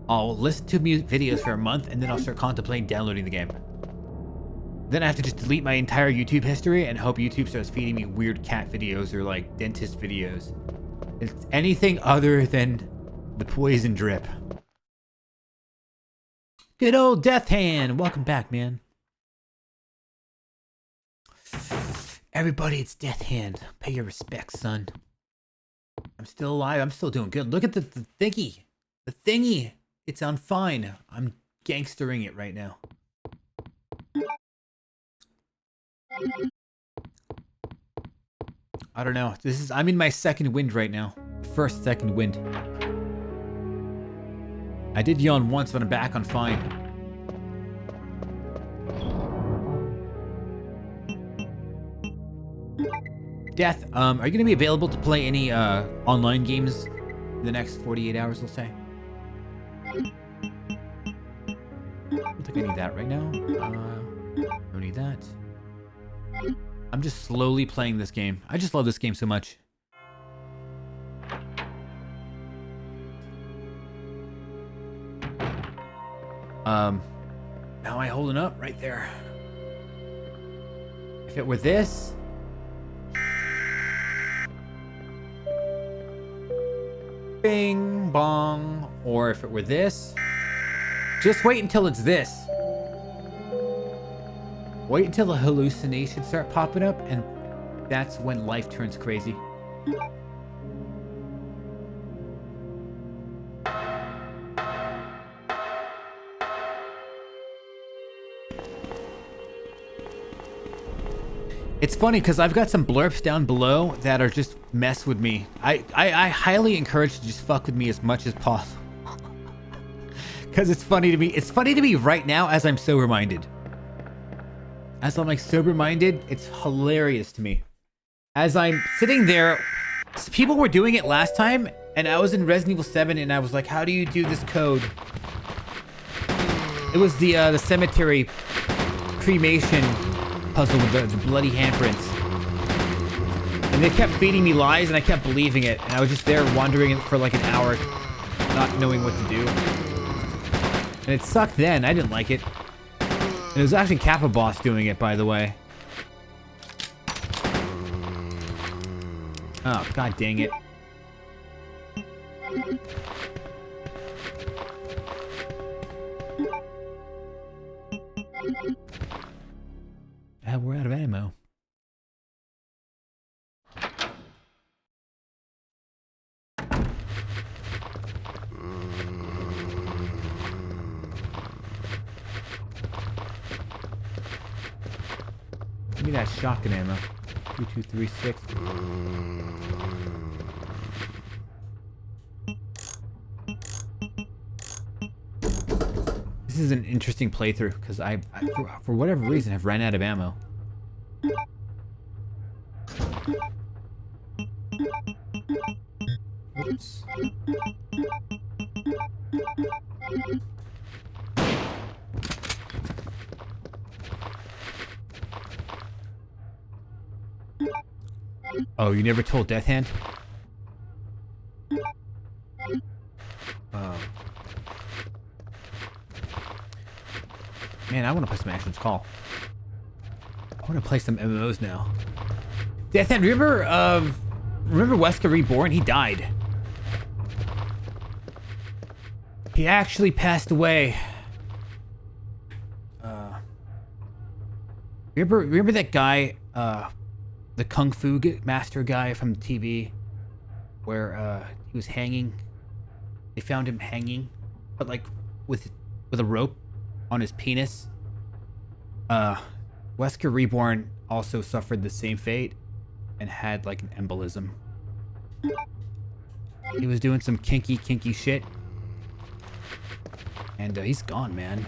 I'll listen to videos for a month and then I'll start contemplating downloading the game. Then I have to just delete my entire YouTube history and hope YouTube starts feeding me weird cat videos or like dentist videos. It's anything other than the poison drip. Good old Death Hand. Welcome back, man. Everybody, it's Death Hand. Pay your respects, son. I'm still alive. I'm still doing good. Look at the thingy. The thingy. It's on fine. I'm gangstering it right now. I don't know. I'm in my second wind right now. Second wind. I did yawn once, but I'm back on fine. Death, are you gonna be available to play any online games in the next 48 hours, let's say? I don't think I need that right now. Don't need that. I'm just slowly playing this game. I just love this game so much. How am I holding up? Right there. If it were this... Bing bong. Or if it were this. Just wait until it's this. Wait until the hallucinations start popping up, and that's when life turns crazy. It's funny because I've got some blurps down below that are just mess with me. I highly encourage you to just fuck with me as much as possible. Because it's funny to me. It's funny to me right now as I'm sober-minded. As I'm like sober-minded, it's hilarious to me. As I'm sitting there, people were doing it last time, and I was in Resident Evil 7, and I was like, how do you do this code? It was the cemetery cremation puzzle with the bloody handprints. And they kept feeding me lies, and I kept believing it. And I was just there wandering for like an hour, not knowing what to do. And it sucked then. I didn't like it. And it was actually Kappa Boss doing it, by the way. Oh, god dang it. We're out of ammo. Give me that shotgun ammo. 2236. This is an interesting playthrough because I for whatever reason, have ran out of ammo. Oops. Oh, you never told Death Hand? Man, I want to play some Ashton's Call. I want to play some MMOs now. Death Hand, remember Wesker Reborn? He died. He actually passed away. Remember that guy, the Kung Fu master guy from TV, where he was hanging? They found him hanging, but like with a rope on his penis. Wesker Reborn also suffered the same fate and had like an embolism. He was doing some kinky shit. And he's gone, man.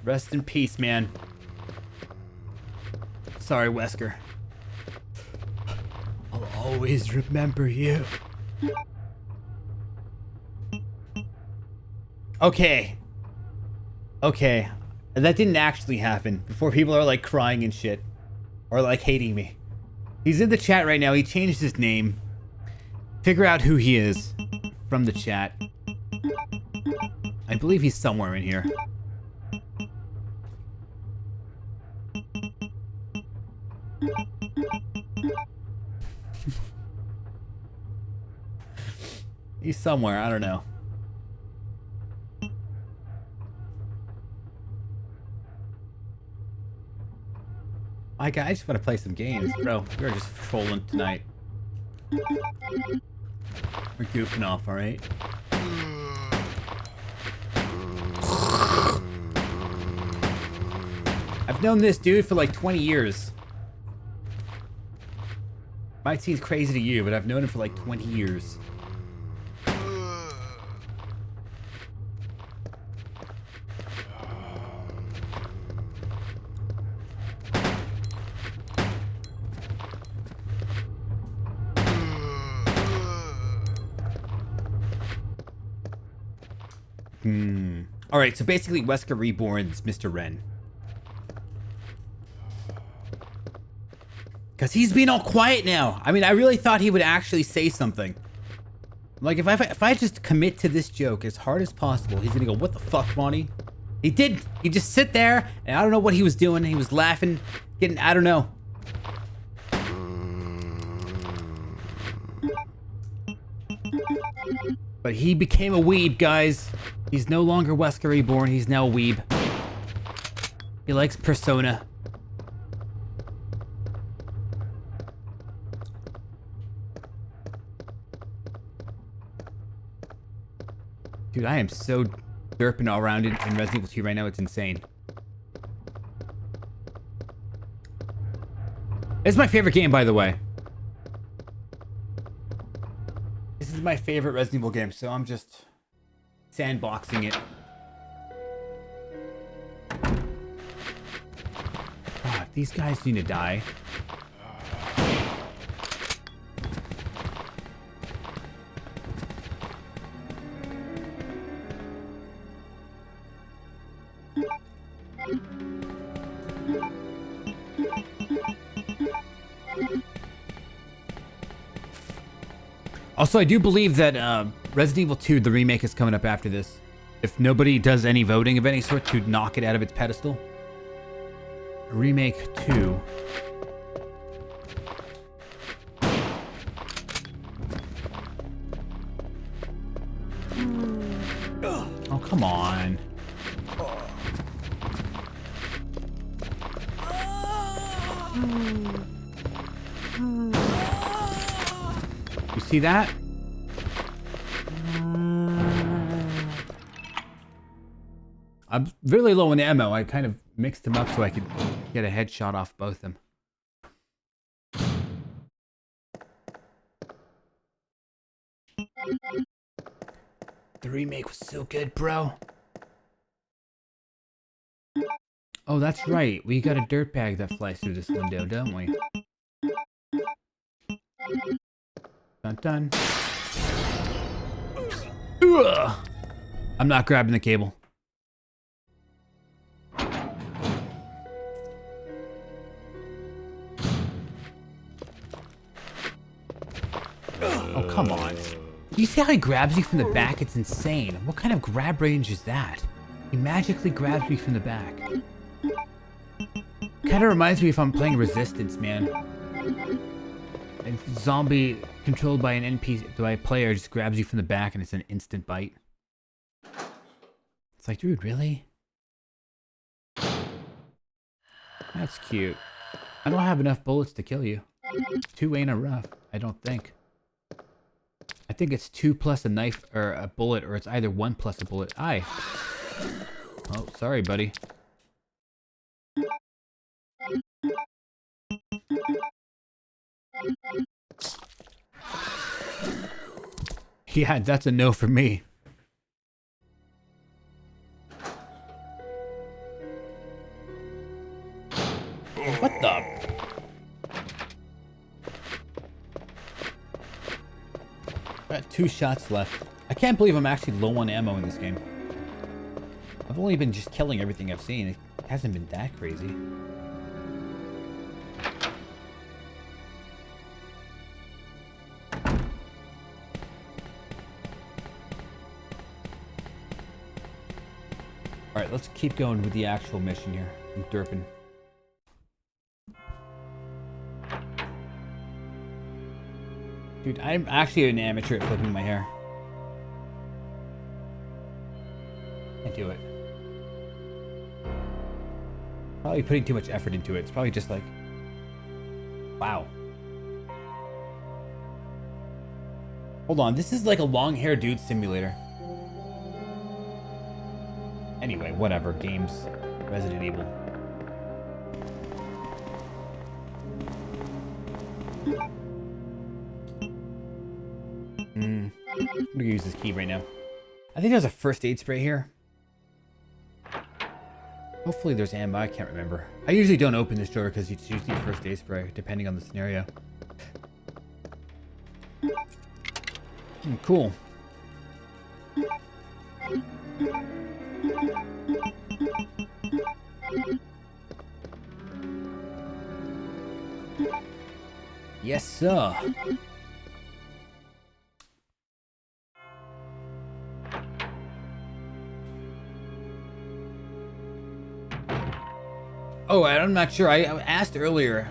Rest in peace, man. Sorry, Wesker. I'll always remember you. Okay. Okay. That didn't actually happen. Before people are like crying and shit. Or like hating me. He's in the chat right now. He changed his name. Figure out who he is from the chat. I believe he's somewhere in here. He's somewhere, I don't know. My guy, I just want to play some games, bro. We're just trolling tonight. We're goofing off, alright? I've known this dude for like 20 years. Might seem crazy to you, but I've known him for like 20 years. Alright, so basically Wesker Reborn's Mr. Wren. Because he's being all quiet now. I mean, I really thought he would actually say something. Like, if I just commit to this joke as hard as possible, he's gonna go, what the fuck, Ronnie? He did. He just sit there, and I don't know what he was doing. He was laughing, getting, I don't know. But he became a weeb, guys. He's no longer Wesker Reborn. He's now a weeb. He likes Persona. Dude, I am so derping all around in Resident Evil 2 right now. It's insane. It's my favorite game, by the way. This is my favorite Resident Evil game, so I'm just sandboxing it. God, these guys need to die. Also, I do believe that Resident Evil 2, the remake, is coming up after this. If nobody does any voting of any sort to knock it out of its pedestal. Remake 2. Oh, come on. You see that? I'm really low in ammo. I kind of mixed them up so I could get a headshot off both of them. The remake was so good, bro. Oh, that's right. We got a dirtbag that flies through this window, don't we? Dun dun. Ugh. I'm not grabbing the cable. Oh, come on. You see how he grabs you from the back? It's insane. What kind of grab range is that? He magically grabs me from the back. Kind of reminds me if I'm playing Resistance, man. And zombie controlled by an NPC, by a player, just grabs you from the back and it's an instant bite. It's like, dude, really? That's cute. I don't have enough bullets to kill you. 2 ain't enough, I don't think. I think it's 2 plus a knife or a bullet, or it's either 1 plus a bullet. Aye. Oh, sorry, buddy. Yeah, that's a no for me. What the? Got 2 shots left. I can't believe I'm actually low on ammo in this game. I've only been just killing everything I've seen. It hasn't been that crazy. Alright, let's keep going with the actual mission here. I'm derping. Dude, I'm actually an amateur at flipping my hair. I do it. Probably putting too much effort into it. It's probably just like... Wow. Hold on, this is like a long-haired dude simulator. Anyway, whatever. Games. Resident Evil. I'm gonna use this key right now. I think there's a first aid spray here. Hopefully there's ammo. I can't remember. I usually don't open this door because it's usually a first aid spray, depending on the scenario. Cool. Yes, sir. Oh, I'm not sure. I asked earlier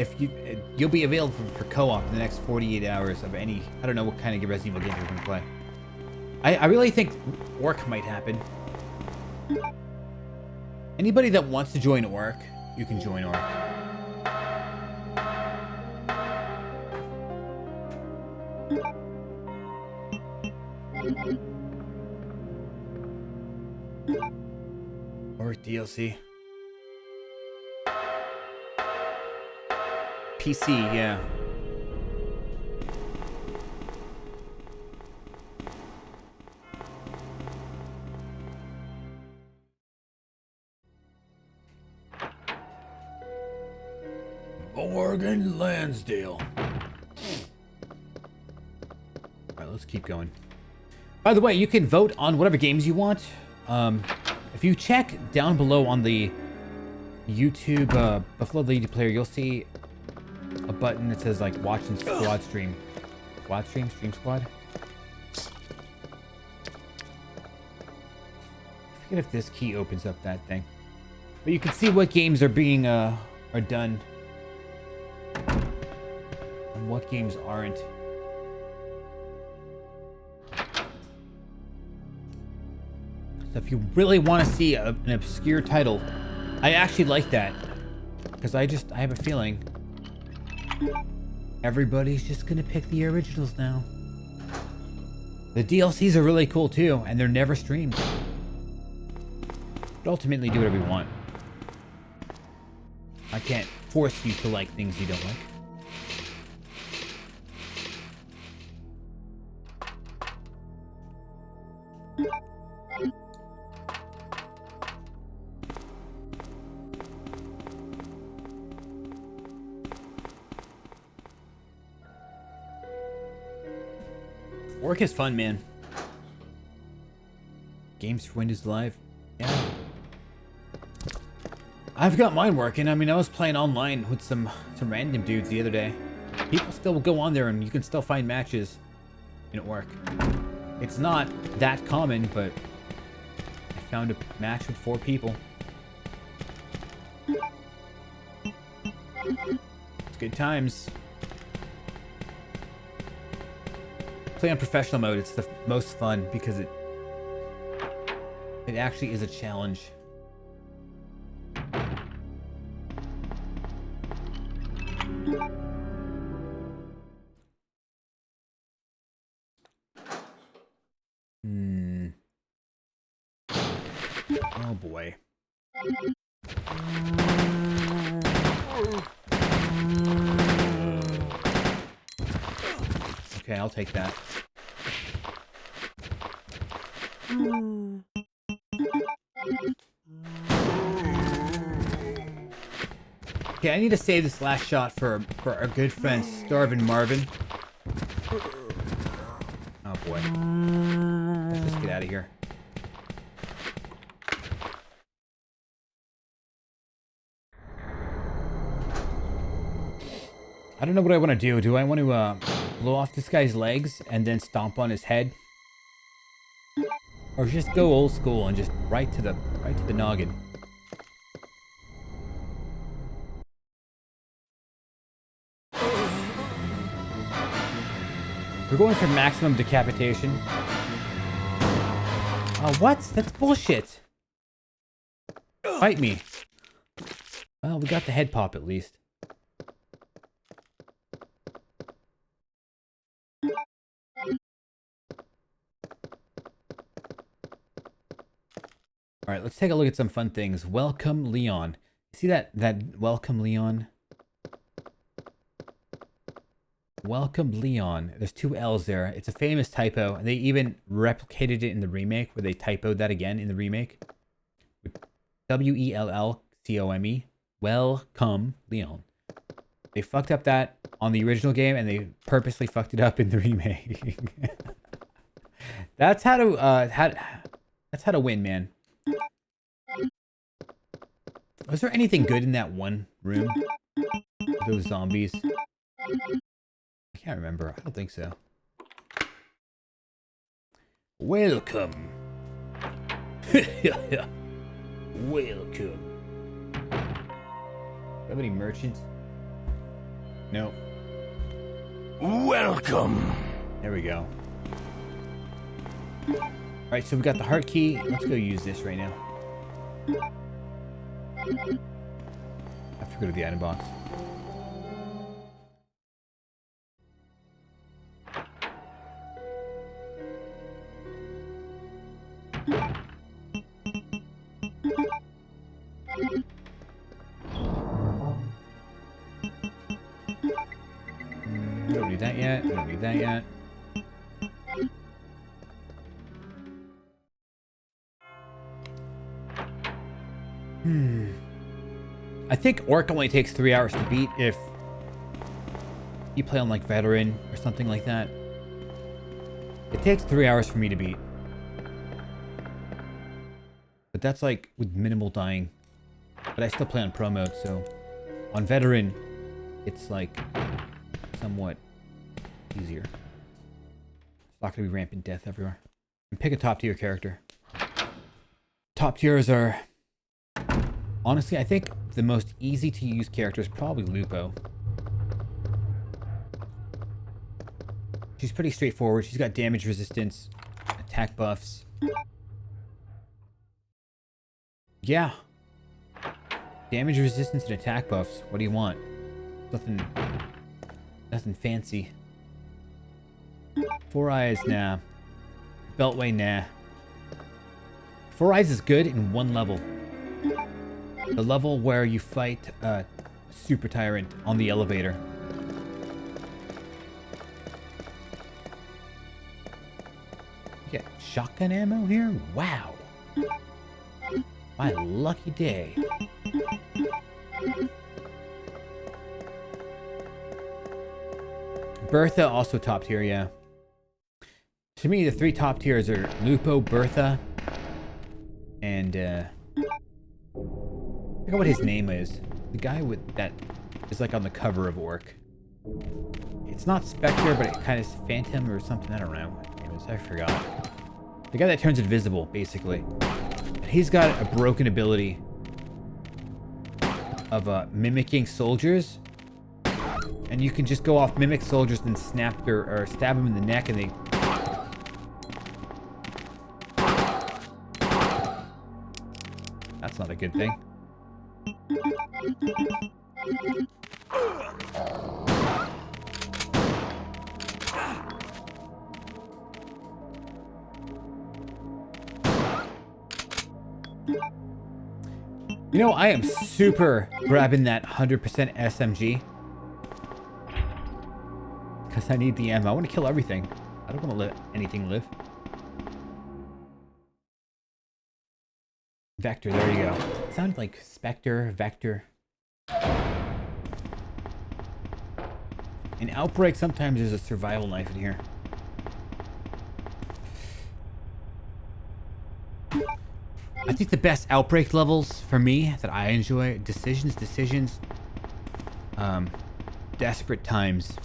if you'll be available for co-op in the next 48 hours of any. I don't know what kind of Resident Evil games you're gonna play. I really think work might happen. Anybody that wants to join Orc, you can join Orc. Orc DLC. PC, yeah. Morgan Lansdale. Alright, let's keep going. By the way, you can vote on whatever games you want. If you check down below on the YouTube Buffalo Lady Player, you'll see a button that says like watch and squad stream. Squad stream? Stream squad? I forget if this key opens up that thing. But you can see what games are being are done. And what games aren't. So if you really want to see an obscure title, I actually like that. Because I have a feeling everybody's just gonna pick the originals now. The DLCs are really cool too, and they're never streamed. But ultimately, do whatever you want. I can't force you to like things you don't like. Work is fun, man. Games for Windows Live. Yeah. I've got mine working. I mean, I was playing online with some random dudes the other day. People still go on there and you can still find matches in work. It's not that common, but I found a match with 4 people. It's good times. Play on professional mode, it's the most fun because it actually is a challenge. Oh boy. Okay, I'll take that. Okay, I need to save this last shot for our good friend Starvin Marvin. Oh boy. Let's just get out of here. I don't know what I want to do. Do I want to blow off this guy's legs and then stomp on his head? Or just go old school and just right to the noggin? We're going for maximum decapitation. What? That's bullshit. Fight me. Well, we got the head pop at least. Alright, let's take a look at some fun things. Welcome, Leon. See that welcome, Leon? Welcome, Leon. There's 2 L's there. It's a famous typo, and they even replicated it in the remake, where they typoed that again in the remake. W-E-L-L-C-O-M-E. Welcome, Leon. They fucked up that on the original game, and they purposely fucked it up in the remake. That's how to win, man. Was there anything good in that one room? Those zombies? I can't remember. I don't think so. Welcome. Welcome. have any merchants? No. Welcome. There we go. Alright, so we got the heart key. Let's go use this right now. I have to go to the item box. We don't need that yet. We don't need that yet. I think Orc only takes 3 hours to beat if you play on like Veteran or something like that. It takes 3 hours for me to beat. But that's like with minimal dying. But I still play on Pro mode, so on Veteran, it's like somewhat easier. It's not going to be rampant death everywhere. And pick a top tier character. Top tiers are... Honestly, I think the most easy to use character is probably Lupo. She's pretty straightforward. She's got damage resistance, attack buffs. Yeah. Damage resistance and attack buffs. What do you want? Nothing fancy. 4 Eyes, nah. Beltway, nah. 4 Eyes is good in one level. The level where you fight Super Tyrant on the elevator. You get shotgun ammo here? Wow. My lucky day. Bertha also top tier, yeah. To me, the 3 top tiers are Lupo, Bertha, and I forgot what his name is. The guy with that is like on the cover of Orc. It's not Spectre, but it kind of is Phantom or something. I don't know. Anyways, I forgot. The guy that turns invisible, basically. He's got a broken ability of mimicking soldiers. And you can just go off mimic soldiers and snap or stab them in the neck and they... That's not a good thing. You know, I am super grabbing that 100% SMG. Because I need the ammo. I want to kill everything. I don't want to let anything live. Vector, there you go. It sounded like Spectre, Vector. In Outbreak, sometimes there's a survival knife in here. I think the best Outbreak levels for me that I enjoy, Decisions, Desperate Times.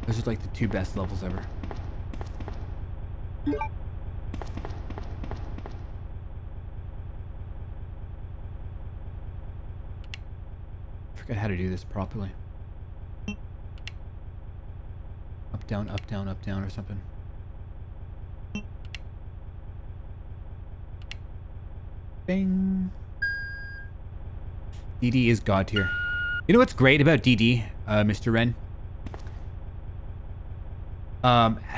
Those are like the 2 best levels ever. I forgot how to do this properly. Up, down, up, down, up, down, or something. Bing. DD is god tier. You know what's great about DD, Mr. Ren?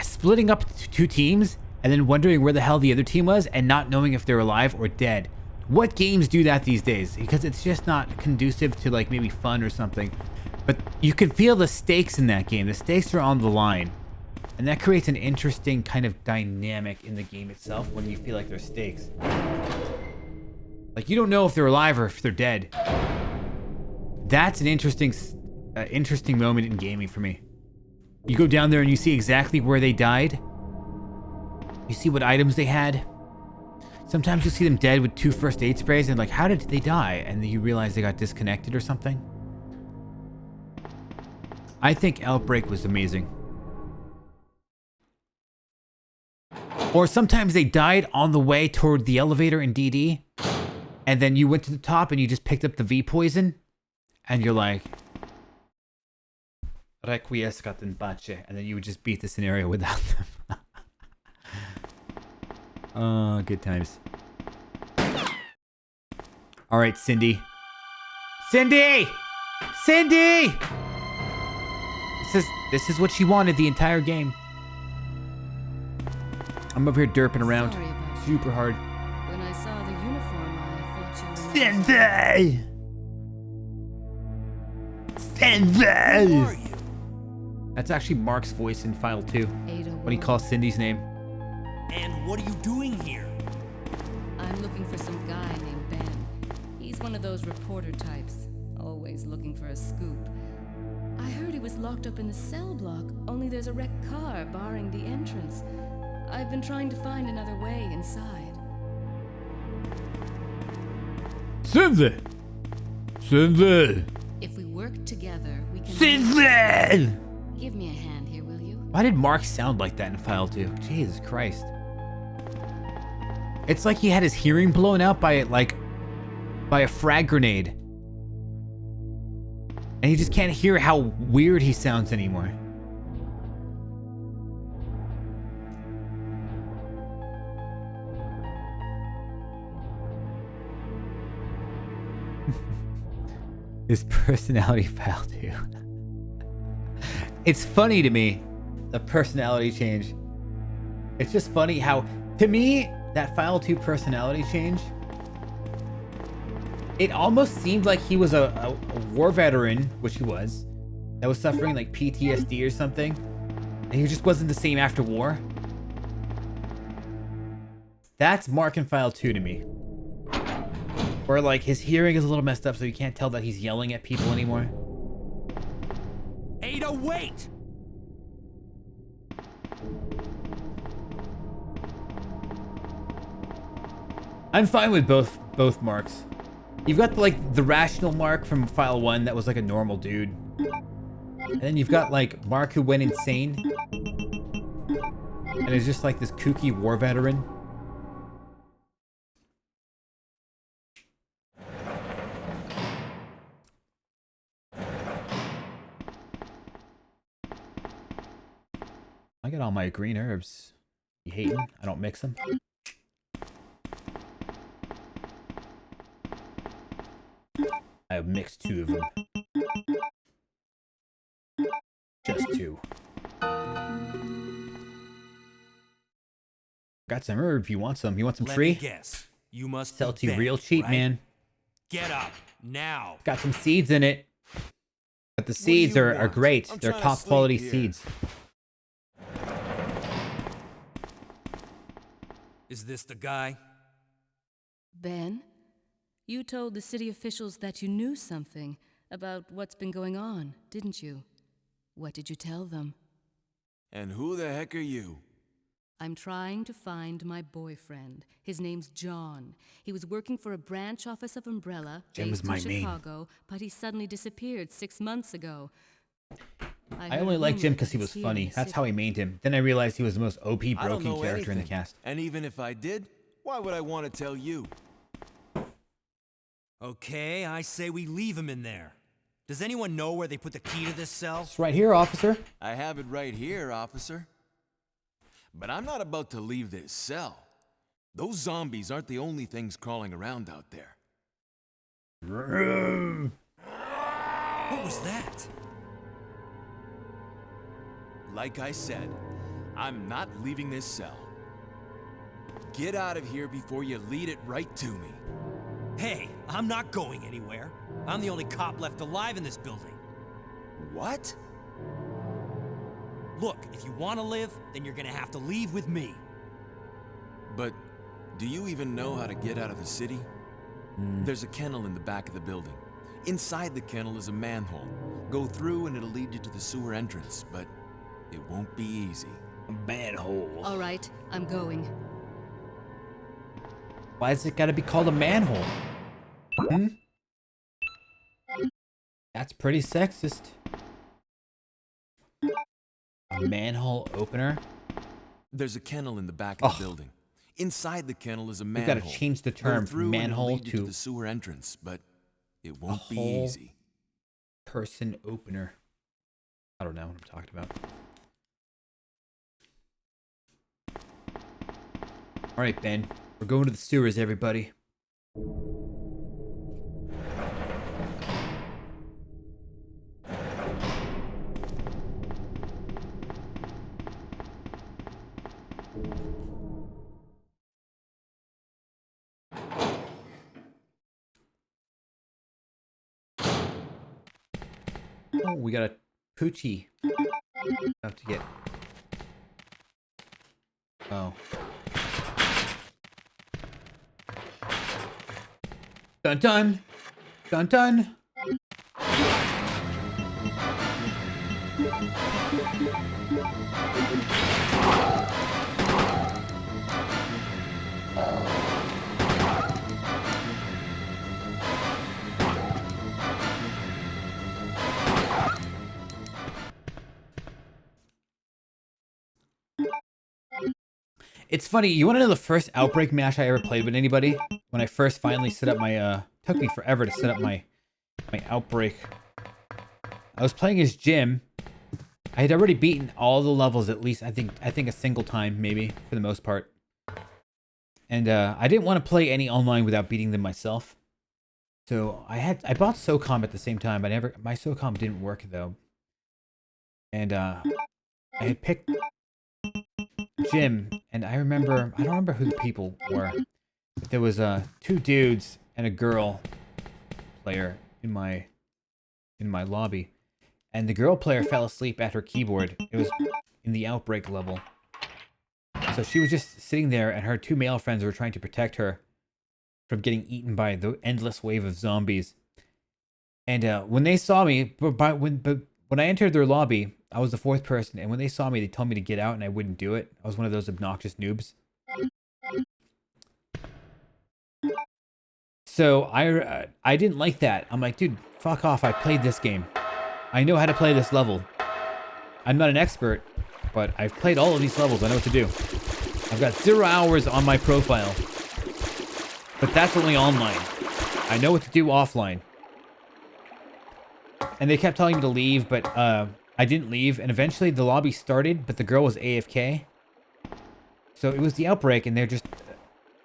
Splitting up 2 teams and then wondering where the hell the other team was and not knowing if they're alive or dead. What games do that these days? Because it's just not conducive to like maybe fun or something. But you can feel the stakes in that game. The stakes are on the line. And that creates an interesting kind of dynamic in the game itself when you feel like there's stakes. Like you don't know if they're alive or if they're dead. That's an interesting moment in gaming for me. You go down there and you see exactly where they died. You see what items they had. Sometimes you see them dead with 2 first aid sprays and like, how did they die? And then you realize they got disconnected or something. I think Outbreak was amazing. Or sometimes they died on the way toward the elevator in DD, and then you went to the top and you just picked up the V poison, and you're like, Requiescat in pace, and then you would just beat the scenario without them. Oh, good times. All right, Cindy. Cindy! Cindy! This is what she wanted the entire game. I'm over here derping around Sorry about that. super hard. When I saw the uniform, I thought you were... Cindy! Who are you? That's actually Mark's voice in File 2 Ada when he Wolf. calls Cindy's name. And what are you doing here? I'm looking for some guy named Ben. He's one of those reporter types, always looking for a scoop. I heard he was locked up in the cell block, only there's a wrecked car barring the entrance. I've been trying to find another way inside. Cindy! Cindy! If we work together, we can... Cindy! Give me a hand here, will you? Why did Mark sound like that in File 2? Jesus Christ. It's like he had his hearing blown out by a frag grenade. And he just can't hear how weird he sounds anymore. His personality File 2. It's funny to me, the personality change. It's just funny how, to me, that File 2 personality change, it almost seemed like he was a war veteran, which he was, that was suffering like PTSD or something, and he just wasn't the same after war. That's Mark in File 2 to me. Or like his hearing is a little messed up so you can't tell that he's yelling at people anymore. Ada, wait! I'm fine with both Marks. You've got the rational Mark from File 1 that was like a normal dude. And then you've got like Mark who went insane. And is just like this kooky war veteran. I got all my green herbs. You hating? I don't mix them. I have mixed 2 of them. Just 2. Got some herb if you want some. You want some Let tree? me guess. You must Sell be to you Ben, real cheap, right? man. Get up now. Got some seeds in it. But the do seeds you are want? great. I'm They're trying to top sleep quality here. seeds. Is this the guy? Ben, you told the city officials that you knew something about what's been going on, didn't you? What did you tell them? And who the heck are you? I'm trying to find my boyfriend. His name's John. He was working for a branch office of Umbrella Jim is based my in name. Chicago, but he suddenly disappeared 6 months ago. I only liked Jim because he was funny. That's how I named him. Then I realized he was the most OP I don't broken know character in the anything. cast. And even if I did, why would I want to tell you? Okay, I say we leave him in there. Does anyone know where they put the key to this cell? It's right here, officer. I have it right here, officer. But I'm not about to leave this cell. Those zombies aren't the only things crawling around out there. What was that? Like I said, I'm not leaving this cell. Get out of here before you lead it right to me. Hey, I'm not going anywhere. I'm the only cop left alive in this building. What? Look, if you want to live, then you're gonna have to leave with me. But do you even know how to get out of the city? There's a kennel in the back of the building. Inside the kennel is a manhole. Go through and it'll lead you to the sewer entrance, but it won't be easy. Manhole. All right, I'm going. Why is it gotta be called a manhole? Hmm? That's pretty sexist. A manhole opener? There's a kennel in the back of the Ugh. building. Inside the kennel is a We've manhole. got to change the Go term through from and it'll manhole lead you to the sewer entrance, but it a won't be whole easy. person opener. I don't know what I'm talking about. All right, Ben. We're going to the sewers, everybody. Oh, we got a Poochie. Have to get. Oh. Dun dun! Dun dun! It's funny, you want to know the first Outbreak match I ever played with anybody? When I first finally set up my, took me forever to set up my Outbreak. I was playing as Jim. I had already beaten all the levels at least, I think a single time, maybe, for the most part. And, I didn't want to play any online without beating them myself. So, I bought SOCOM at the same time, but my SOCOM didn't work, though. And, I had picked Jim, and I don't remember who the people were. But there was two dudes and a girl player in my lobby, and the girl player fell asleep at her keyboard. It was in the Outbreak level, so she was just sitting there, and her two male friends were trying to protect her from getting eaten by the endless wave of zombies. And when they saw me, when I entered their lobby, I was the fourth person, and when they saw me, they told me to get out, and I wouldn't do it. I was one of those obnoxious noobs. So I didn't like that. I'm like, dude, fuck off. I played this game. I know how to play this level. I'm not an expert, but I've played all of these levels. I know what to do. I've got 0 hours on my profile, but that's only online. I know what to do offline. And they kept telling me to leave, but I didn't leave, and eventually the lobby started, but the girl was AFK. So it was the Outbreak, and they're just...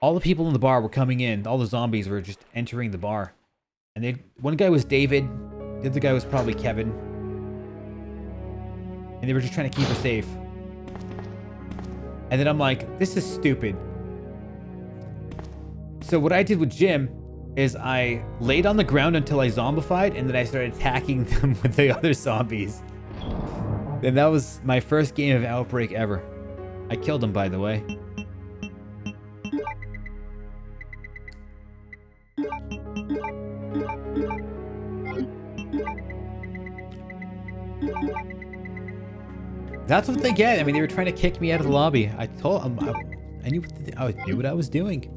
all the people in the bar were coming in. All the zombies were just entering the bar. And one guy was David. The other guy was probably Kevin. And they were just trying to keep her safe. And then I'm like, this is stupid. So what I did with Jim is I laid on the ground until I zombified, and then I started attacking them with the other zombies. And that was my first game of Outbreak ever. I killed him, by the way. That's what they get. I mean, they were trying to kick me out of the lobby. I told them I knew what I was doing.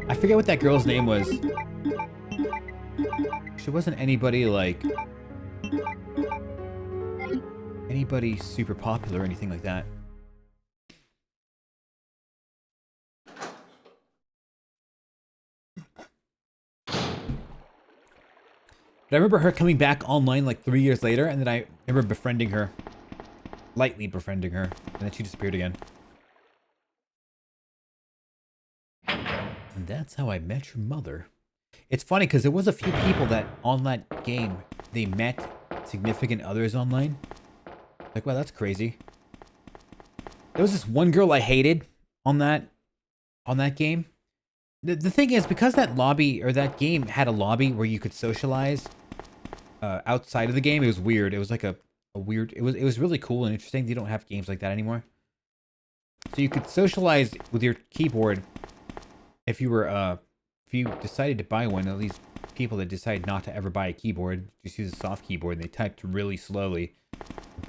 I forget what that girl's name was. She wasn't anybody like super popular or anything like that. But I remember her coming back online like 3 years later, and then I remember befriending her. Lightly befriending her, and then she disappeared again. And that's how I met your mother. It's funny, because there was a few people that, on that game, they met significant others online. Like, wow, that's crazy. There was this one girl I hated on that game. The thing is, because that lobby, or that game had a lobby where you could socialize outside of the game, it was weird. It was like a weird... It was really cool and interesting. They don't have games like that anymore. So you could socialize with your keyboard if you were... if you decided to buy one. At least people that decide not to ever buy a keyboard just use a soft keyboard, and they typed really slowly.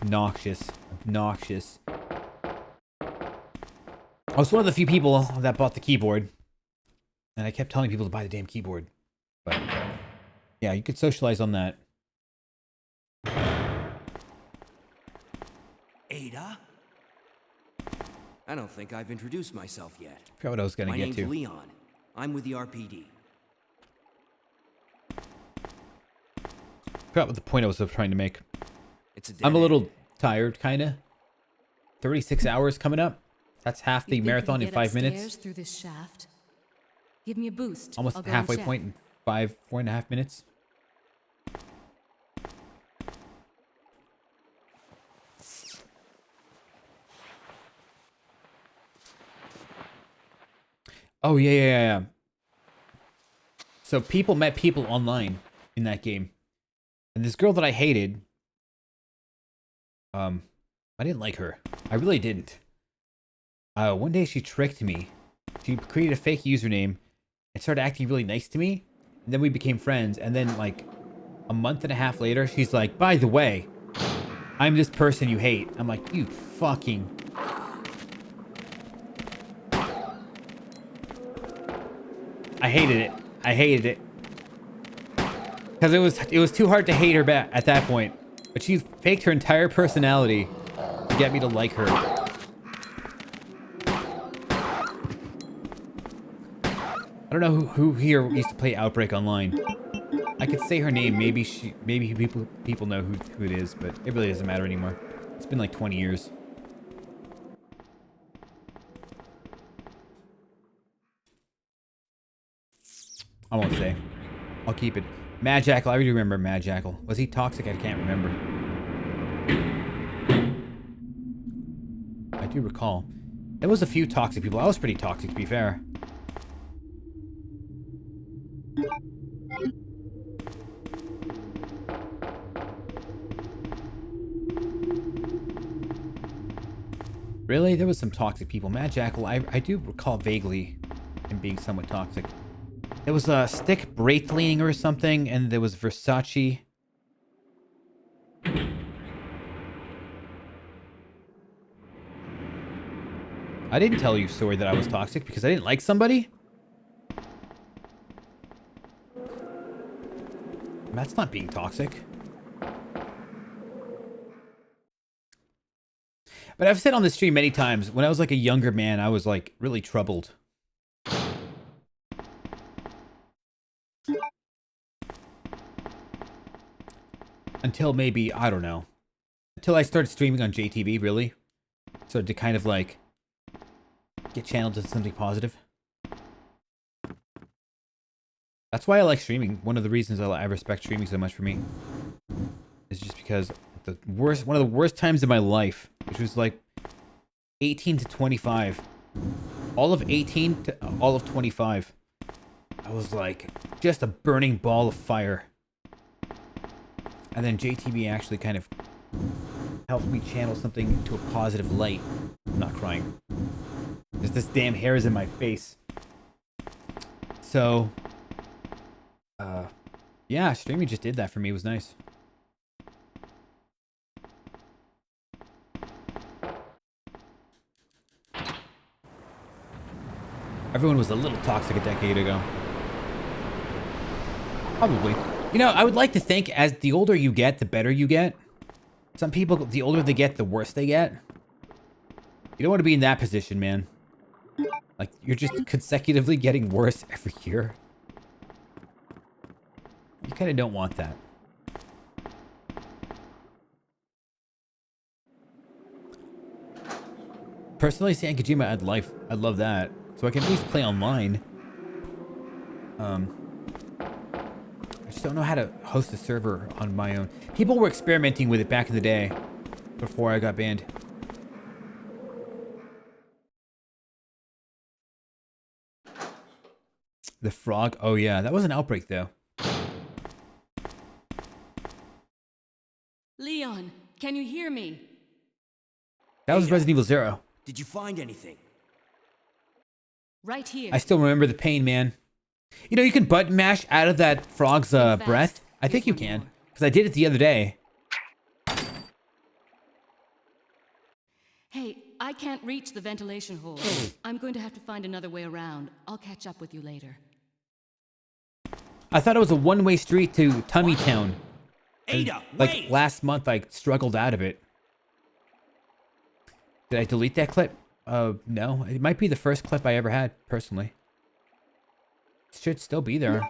Obnoxious. Obnoxious. I was one of the few people that bought the keyboard. And I kept telling people to buy the damn keyboard. But, yeah, you could socialize on that. Ada? I don't think I've introduced myself yet. Forgot what I was gonna My get name's to. Leon. I'm with the RPD. Forgot what the point I was trying to make. It's a I'm a dead little end. tired, kinda. 36 hours coming up. That's half You the think we marathon can in get 5 minutes. upstairs through this shaft? Give me a boost. Almost I'll the go and halfway check. point in 4.5 minutes. Oh, yeah. So people met people online in that game. And this girl that I hated, I didn't like her. I really didn't. One day she tricked me. She created a fake username and started acting really nice to me. And then we became friends. And then like a month and a half later, she's like, by the way, I'm this person you hate. I'm like, you fucking... I hated it. Because it was too hard to hate her back at that point. But she faked her entire personality to get me to like her. I don't know who here used to play Outbreak online. I could say her name. Maybe people know who it is, but it really doesn't matter anymore. It's been like 20 years. I won't say. I'll keep it. Mad Jackal. I really remember Mad Jackal. Was he toxic? I can't remember. I do recall. There was a few toxic people. I was pretty toxic, to be fair. Really? There was some toxic people. Mad Jackal, I do recall vaguely him being somewhat toxic. There was a Stick Braithling or something, and there was Versace. I didn't tell you, Story, that I was toxic because I didn't like somebody. That's not being toxic. But I've said on the stream many times, when I was like a younger man, I was like really troubled. Until maybe, I don't know. Until I started streaming on JTV, really. Started to kind of like get channeled to something positive. That's why I like streaming. One of the reasons I respect streaming so much for me is just because one of the worst times in my life, which was like 18 to 25. All of 18 to all of 25. I was like just a burning ball of fire. And then JTB actually kind of helped me channel something into a positive light. I'm not crying. Just this damn hair is in my face. So, yeah, streaming just did that for me. It was nice. Everyone was a little toxic a decade ago. Probably. You know, I would like to think as the older you get, the better you get. Some people, the older they get, the worse they get. You don't want to be in that position, man. Like, you're just consecutively getting worse every year. You kind of don't want that. Personally, San Kojima, I'd love that. So I can at least play online. I just don't know how to host a server on my own. People were experimenting with it back in the day before I got banned. The frog? Oh yeah, that was an outbreak though. Leon, can you hear me? That was Resident Evil 0. Did you find anything? Right here. I still remember the pain, man. You know, you can button mash out of that frog's breath. I think you can. Because I did it the other day. Hey, I can't reach the ventilation hole. I'm going to have to find another way around. I'll catch up with you later. I thought it was a one-way street to Tummy Town. Ada, Like, wait! last month I struggled out of it. Did I delete that clip? No. It might be the first clip I ever had, personally. It should still be there.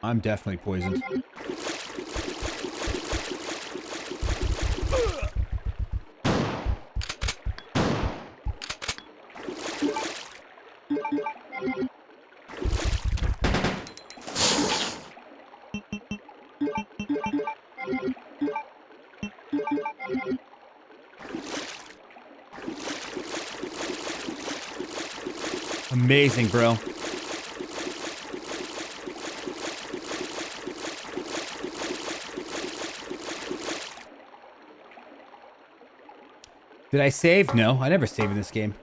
I'm definitely poisoned. Amazing, bro. Did I save? No, I never save in this game.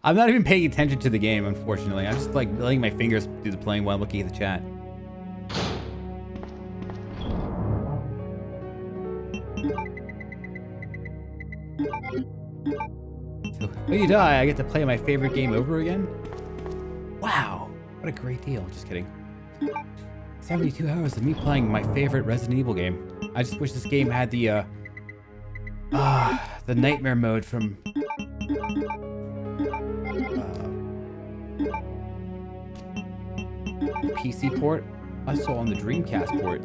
I'm not even paying attention to the game, unfortunately. I'm just like letting my fingers do the playing while looking at the chat. So when you die, I get to play my favorite game over again? Wow, what a great deal. Just kidding. 72 hours of me playing my favorite Resident Evil game. I just wish this game had the nightmare mode from the PC port. I saw on the Dreamcast port.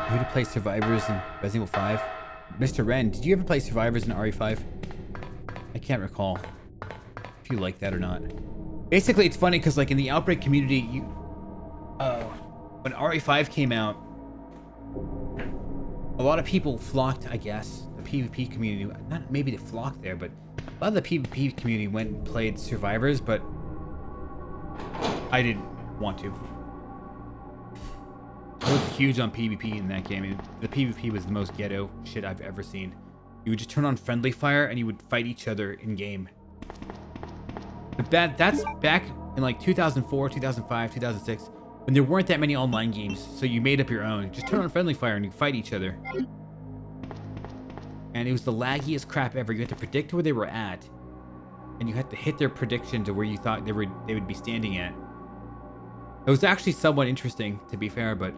Who to play Survivors in Resident Evil 5? Mr. Ren, did you ever play Survivors in RE5? I can't recall if you like that or not. Basically, it's funny because like in the Outbreak community, when RE5 came out, a lot of people flocked, I guess, the PvP community. Not maybe they flocked there, but a lot of the PvP community went and played Survivors, but I didn't want to. I was huge on PvP in that game. I mean, the PvP was the most ghetto shit I've ever seen. You would just turn on friendly fire and you would fight each other in game. But that's back in like 2004, 2005, 2006, when there weren't that many online games, so you made up your own. Just turn on friendly fire and you fight each other. And it was the laggiest crap ever. You had to predict where they were at, and you had to hit their prediction to where you thought they would be standing at. It was actually somewhat interesting, to be fair, but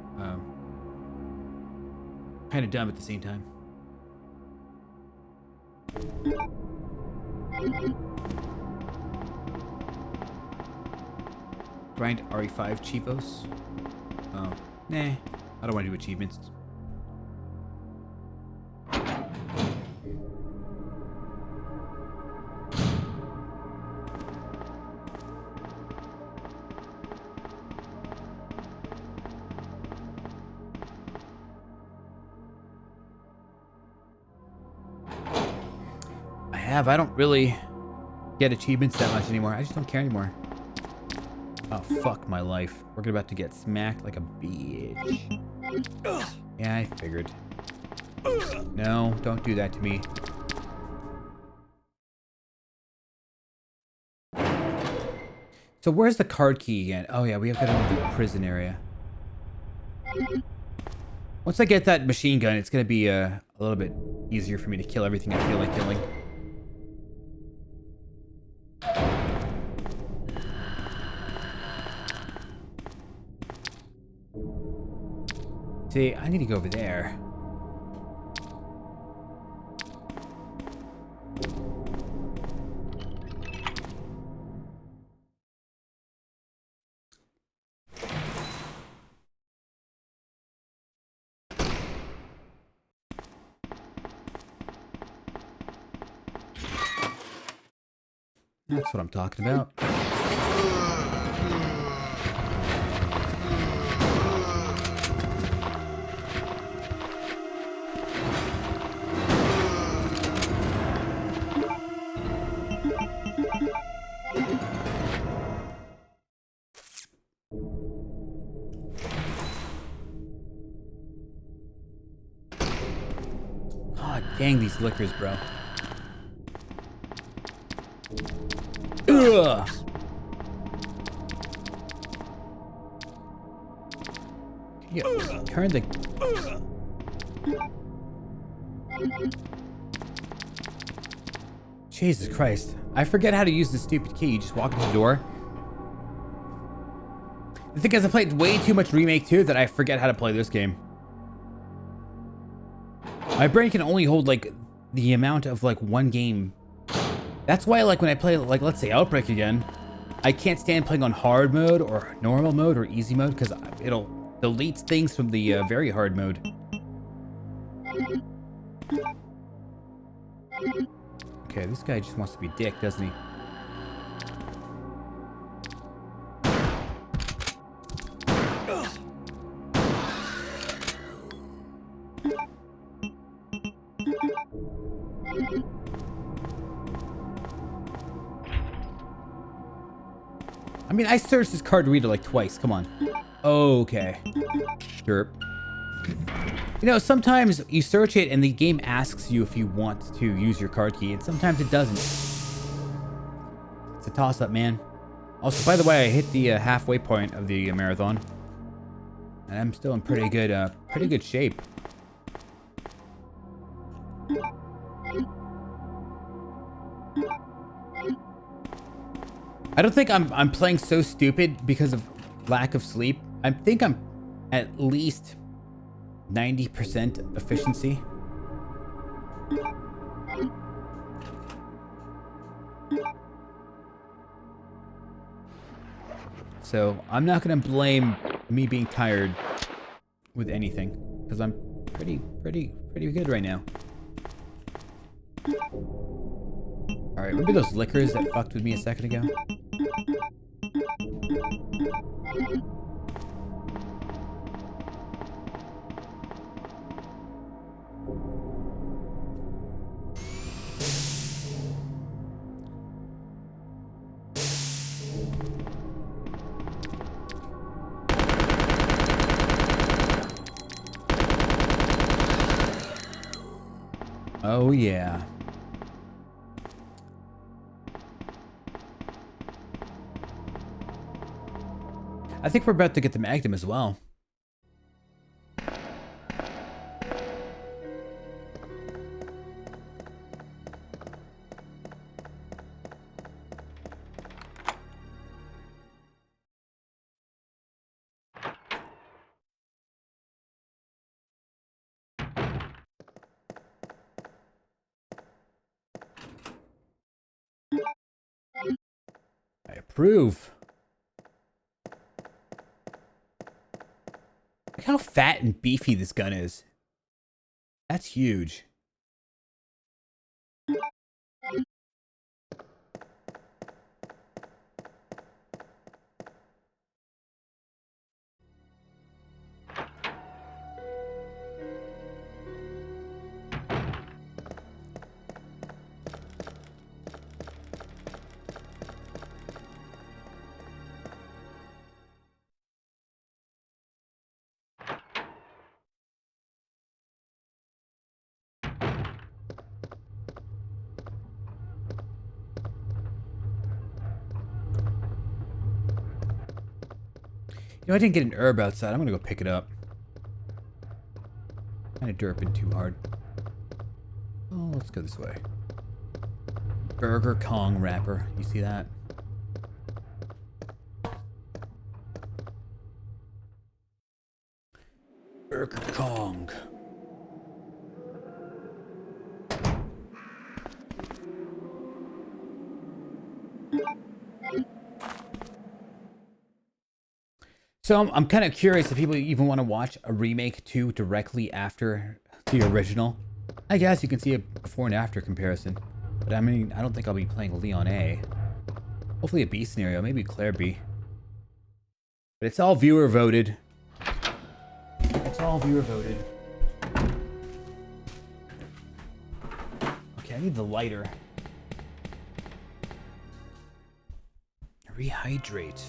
kind of dumb at the same time. Grind RE5 Chivos? Oh, nah. I don't want to do achievements. I don't really get achievements that much anymore. I just don't care anymore. Oh, fuck my life. We're about to get smacked like a bitch. Yeah, I figured. No, don't do that to me. So where's the card key again? Oh yeah, we have to go to the prison area. Once I get that machine gun, it's gonna be a little bit easier for me to kill everything I feel like killing. See, I need to go over there. That's what I'm talking about. God dang these liquors, bro. Ugh. Yeah, turn the... Jesus Christ. I forget how to use this stupid key. You just walk into the door. The thing is, I played way too much Remake 2 that I forget how to play this game. My brain can only hold, like, the amount of, like, one game. That's why, like, when I play, like, let's say Outbreak again, I can't stand playing on hard mode or normal mode or easy mode because it'll delete things from the very hard mode. Okay, this guy just wants to be dick, doesn't he? I mean, I searched this card reader like twice. Come on. Okay. Sure. You know, sometimes you search it and the game asks you if you want to use your card key, and sometimes it doesn't. It's a toss-up, man. Also, by the way, I hit the halfway point of the marathon, and I'm still in pretty good shape. I don't think I'm playing so stupid because of lack of sleep. I think I'm at least 90% efficiency. So I'm not gonna blame me being tired with anything because I'm pretty good right now. All right, remember those liquors that fucked with me a second ago? Oh yeah. I think we're about to get the Magnum as well. I approve. Look how fat and beefy this gun is. That's huge. You know, I didn't get an herb outside. I'm gonna go pick it up. Kind of derping too hard. Oh, let's go this way. Burger Kong wrapper. You see that? Burger Kong. So I'm kind of curious if people even want to watch a remake 2 directly after the original. I guess you can see a before and after comparison. But I mean, I don't think I'll be playing Leon A. Hopefully a B scenario, maybe Claire B. But it's all viewer voted. It's all viewer voted. Okay, I need the lighter. Rehydrate.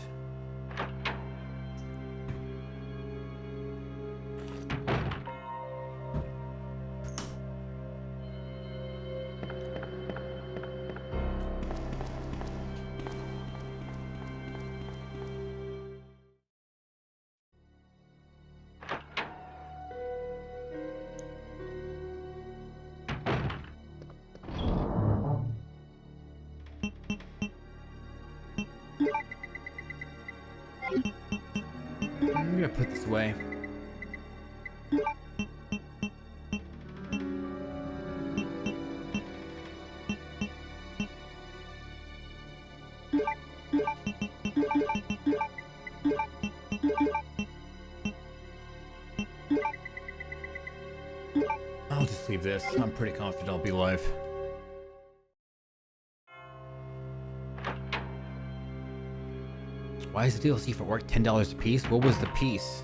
I'm gonna put this away. I'll just leave this. I'm pretty confident I'll be live. Why is the DLC for work $10 a piece? What was the piece?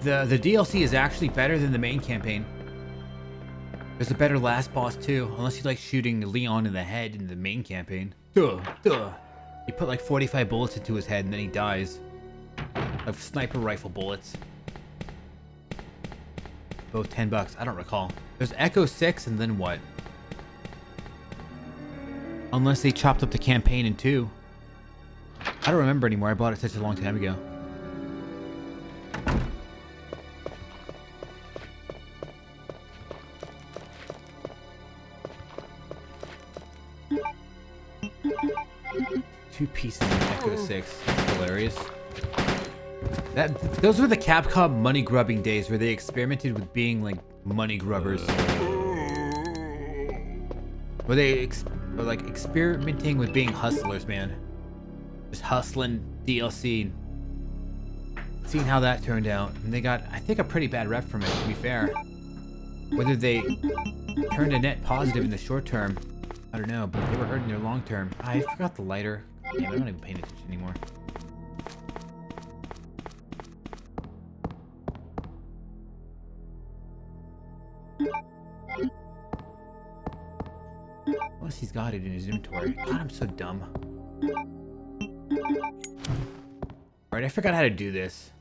The DLC is actually better than the main campaign. There's a better last boss too, unless you like shooting Leon in the head in the main campaign. Duh. You put like 45 bullets into his head and then he dies. Of sniper rifle bullets. Both $10. I don't recall. There's Echo 6 and then what? Unless they chopped up the campaign in two. I don't remember anymore. I bought it such a long time ago. Two pieces of Echo 6. That's hilarious. Those were the Capcom money grubbing days where they experimented with being like money grubbers. Where they were like experimenting with being hustlers, man. Just hustling DLC. Seeing how that turned out. And they got, I think, a pretty bad rep from it, to be fair. Whether they turned a net positive in the short term, I don't know, but they were hurt in their long term. I forgot the lighter. Damn, I'm not even paying attention anymore. Unless he's got it in his inventory. God, I'm so dumb. Alright, I forgot how to do this.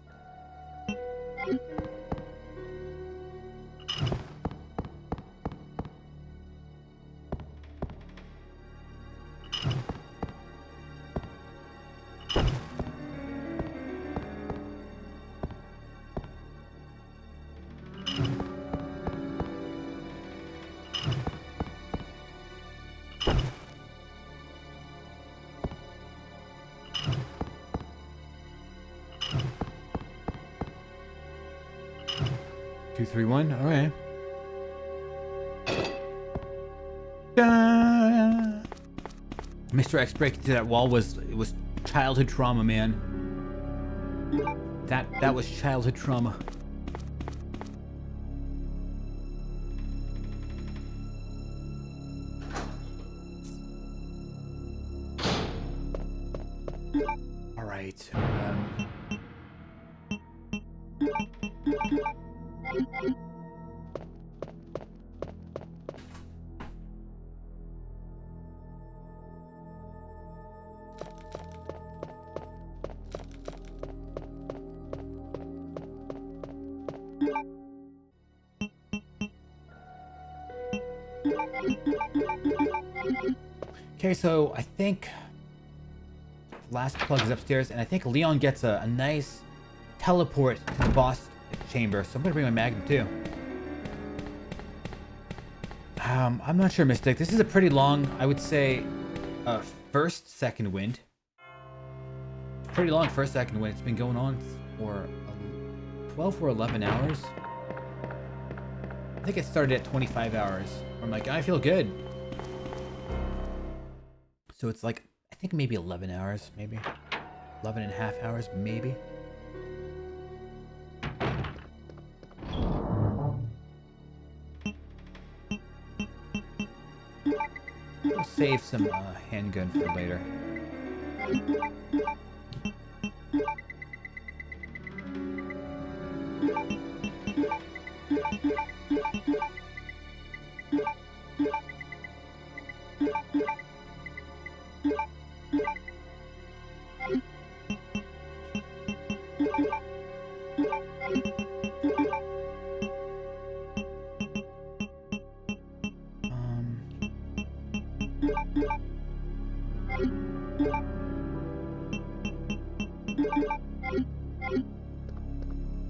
Two, three, one. All right. Mr. X breaking through that wall was childhood trauma, man. That was childhood trauma. All right. Okay, so I think last plug is upstairs, and I think Leon gets a nice teleport to the boss chamber, so I'm gonna bring my Magnum too. I'm not sure, Mystic. This is a pretty long, I would say, first, second wind. Pretty long first, second wind. It's been going on for 12 or 11 hours. I think it started at 25 hours. I'm like, I feel good. So it's like, I think maybe 11 hours, maybe. 11 and a half hours, maybe. We'll save some handgun for later.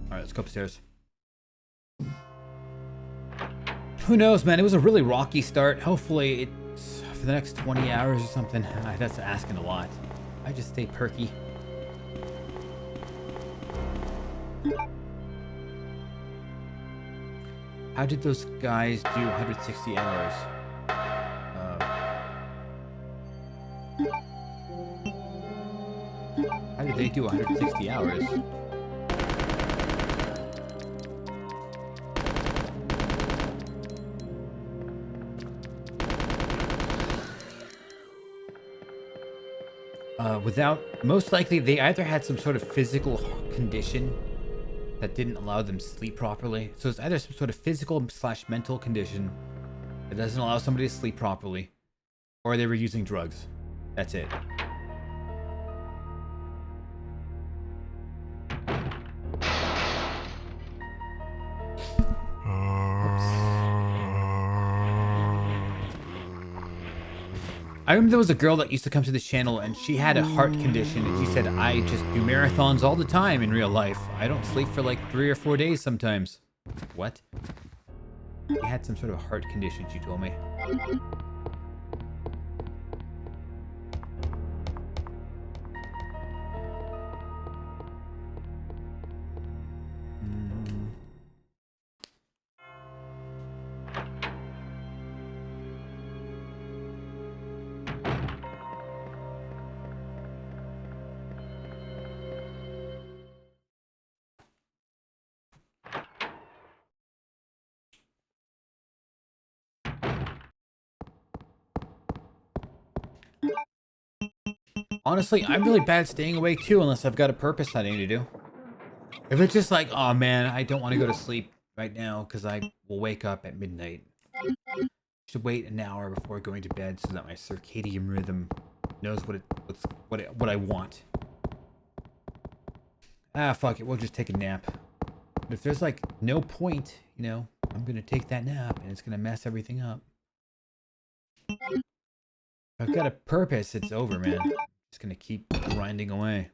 Alright, let's go upstairs. Who knows, man? It was a really rocky start. Hopefully it's for the next 20 hours or something. That's asking a lot. I just stay perky. How did those guys do 160 hours? How did they do 160 hours? Most likely they either had some sort of physical condition that didn't allow them to sleep properly. So it's either some sort of physical / mental condition that doesn't allow somebody to sleep properly, or they were using drugs. That's it. I remember there was a girl that used to come to this channel and she had a heart condition and she said, I just do marathons all the time in real life. I don't sleep for like 3 or 4 days sometimes. What? She had some sort of heart condition, she told me. Honestly, I'm really bad at staying awake too, unless I've got a purpose I need to do. If it's just like, oh man, I don't want to go to sleep right now because I will wake up at midnight. I should wait an hour before going to bed so that my circadian rhythm knows what I want. Ah, fuck it, we'll just take a nap. But if there's like no point, you know, I'm gonna take that nap and it's gonna mess everything up. If I've got a purpose, it's over, man. Just gonna keep grinding away.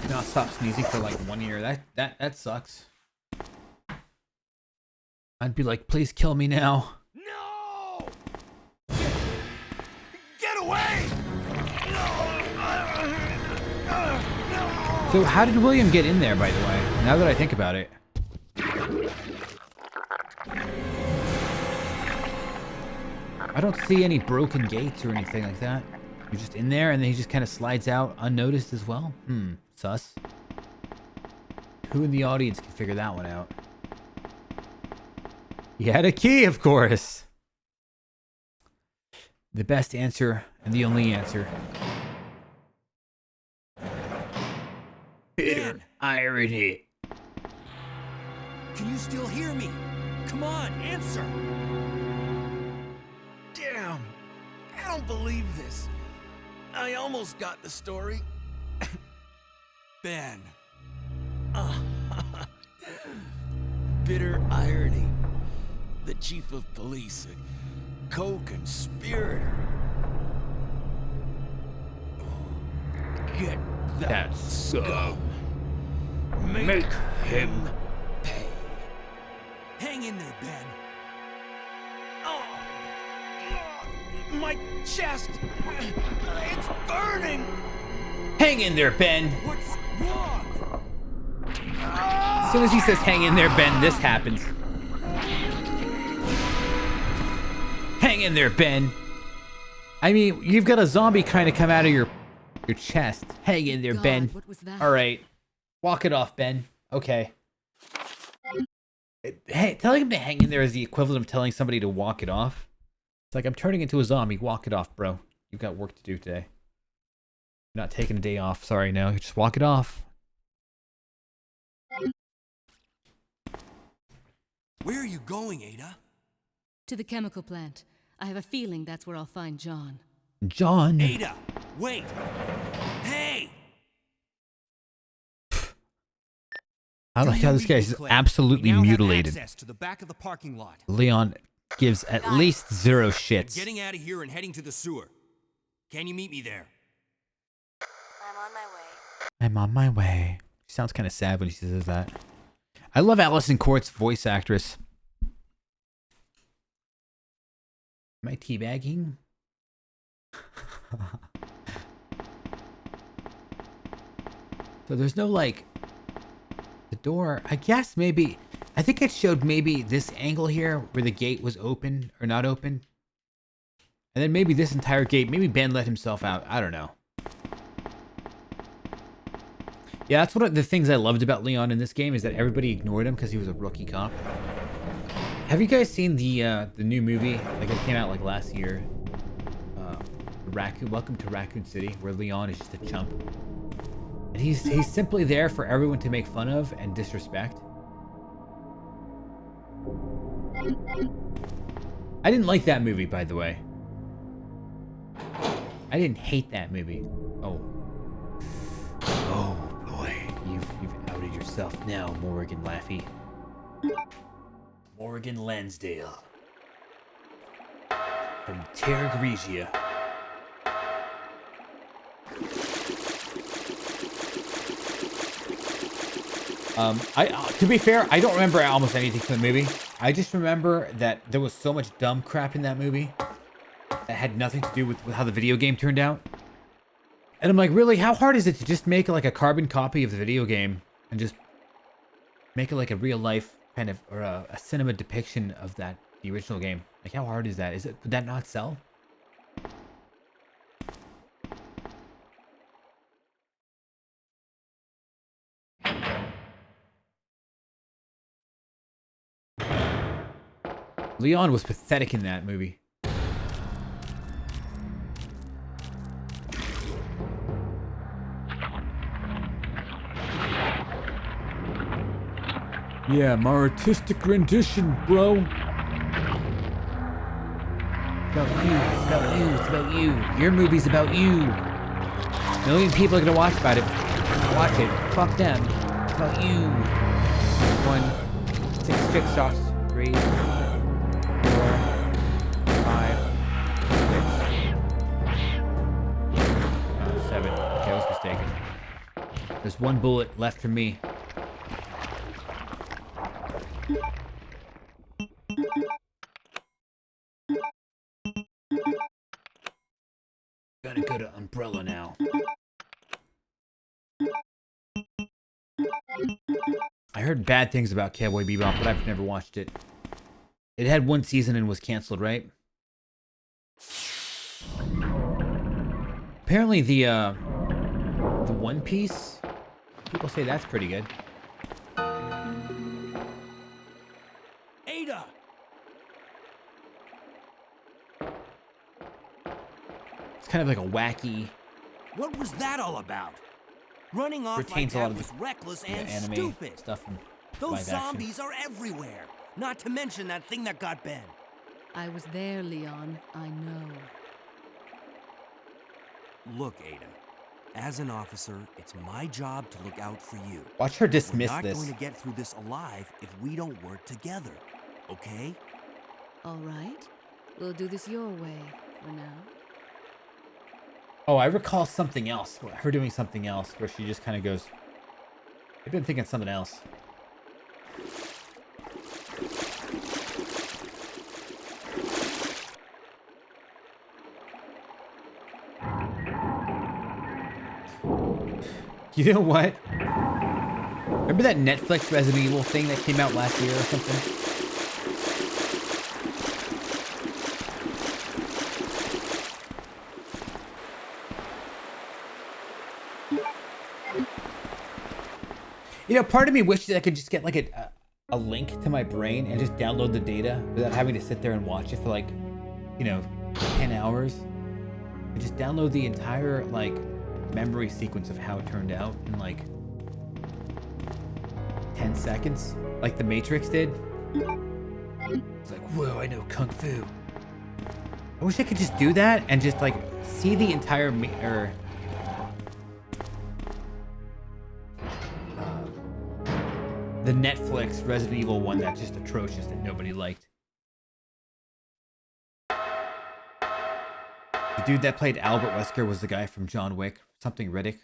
Not stop sneezing for like 1 year. That sucks. I'd be like, please kill me now. No! Get away! So how did William get in there, by the way? Now that I think about it. I don't see any broken gates or anything like that. You're just in there and then he just kind of slides out unnoticed as well? Sus. Who in the audience can figure that one out? He had a key, of course. The best answer and the only answer. Bitter irony. Can you still hear me? Come on, answer! Damn! I don't believe this. I almost got the story. Ben. Bitter irony. The chief of police, a co-conspirator. Get that scum. Make him pay. Hang in there, Ben. Oh, my chest. It's burning. Hang in there, Ben. What's wrong? Ah! As soon as he says hang in there, Ben, this happens. Hang in there, Ben. I mean, you've got a zombie trying to come out of your chest. Hang in there, God, Ben. what was that? All right. Walk it off, Ben. Okay. Hey, telling him to hang in there is the equivalent of telling somebody to walk it off. It's like, I'm turning into a zombie. Walk it off, bro. You've got work to do today. You're not taking a day off. Sorry, no. Just walk it off. Where are you going, Ada? To the chemical plant. I have a feeling that's where I'll find John. John. Ada, wait! Hey! I like how this guy's absolutely mutilated. Access to the back of the parking lot. Leon gives at least 0 I'm shits. getting out of here and heading to the sewer. Can you meet me there? I'm on my way. I'm on my way. She sounds kind of sad when she says that. I love Allison Court's voice actress. Am I teabagging? So there's no, like, the door. I guess maybe, I think it showed maybe this angle here where the gate was open or not open. And then maybe this entire gate, maybe Ben let himself out. I don't know. Yeah, that's one of the things I loved about Leon in this game, is that everybody ignored him because he was a rookie cop. Have you guys seen the new movie? Like, it came out like last year. Welcome to Raccoon City, where Leon is just a chump. And he's simply there for everyone to make fun of and disrespect. I didn't like that movie, by the way. I didn't hate that movie. Oh boy, you've outed yourself now, Morgan Laffey. Morgan Lansdale from Terra Grigia. To be fair, I don't remember almost anything from the movie. I just remember that there was so much dumb crap in that movie that had nothing to do with how the video game turned out. And I'm like, really, how hard is it to just make like a carbon copy of the video game and just make it like a real life kind of, or a cinema depiction of the original game? Like, how hard is that? Would that not sell? Leon was pathetic in that movie. Yeah, my artistic rendition, bro. It's about you, it's about you, it's about you. Your movie's about you. A million people are gonna watch about it. Watch it. Fuck them. It's about you. 1, 6 trick shots. 3, 4, 5, 6. 7. Okay, I was mistaken. There's 1 bullet left for me. Gotta go to Umbrella now. I heard bad things about Cowboy Bebop, but I've never watched it. It had 1 season and was canceled, right? Apparently the One Piece, people say that's pretty good. Ada! It's kind of like a wacky, What was that all about? Running off like retains a lot that of was the reckless and anime stupid. stuff from Those live action. zombies are everywhere. Not to mention that thing that got Ben. I was there, Leon. I know. Look, Ada. As an officer, it's my job to look out for you. Watch her We're dismiss not this. going to get through this alive if we don't work together. Okay? All right. We'll do this your way for now. Oh, I recall something else. Her doing something else where she just kind of goes, I've been thinking something else. You know what? Remember that Netflix Resident Evil thing that came out last year or something? You know, part of me wishes I could just get like a link to my brain and just download the data without having to sit there and watch it for like, you know, 10 hours. I just download the entire like memory sequence of how it turned out in like 10 seconds, like the Matrix did. It's like, whoa, I know Kung Fu. I wish I could just do that and just like see the entire the Netflix Resident Evil one that's just atrocious that nobody liked. The dude that played Albert Wesker was the guy from John Wick, something Riddick.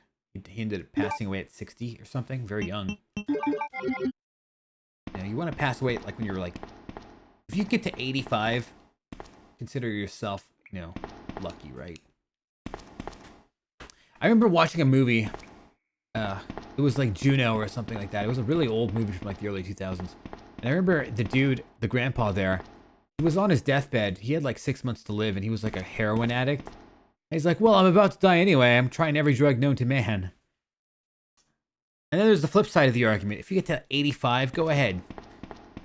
He ended up passing away at 60 or something, very young. You know, you want to pass away like when you're like, if you get to 85, consider yourself, you know, lucky, right? I remember watching a movie. It was like Juno or something like that. It was a really old movie from like the early 2000s. And I remember the dude, the grandpa there, he was on his deathbed. He had like 6 months to live and he was like a heroin addict. And he's like, well, I'm about to die anyway. I'm trying every drug known to man. And then there's the flip side of the argument. If you get to 85, go ahead.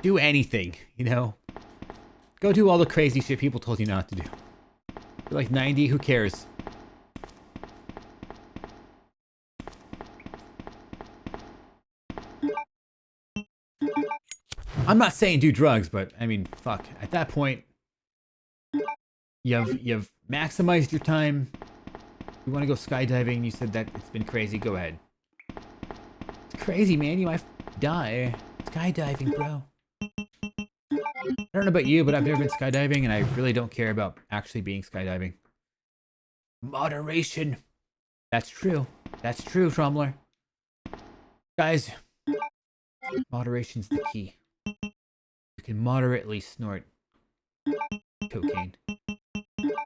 Do anything, you know? Go do all the crazy shit people told you not to do. You're like 90, who cares? I'm not saying do drugs, but I mean, fuck. At that point, you've maximized your time. You want to go skydiving? You said that it's been crazy. Go ahead. It's crazy, man. You might die. Skydiving, bro. I don't know about you, but I've never been skydiving, and I really don't care about actually being skydiving. Moderation. That's true. That's true, Trommler. Guys, moderation's the key. You can moderately snort cocaine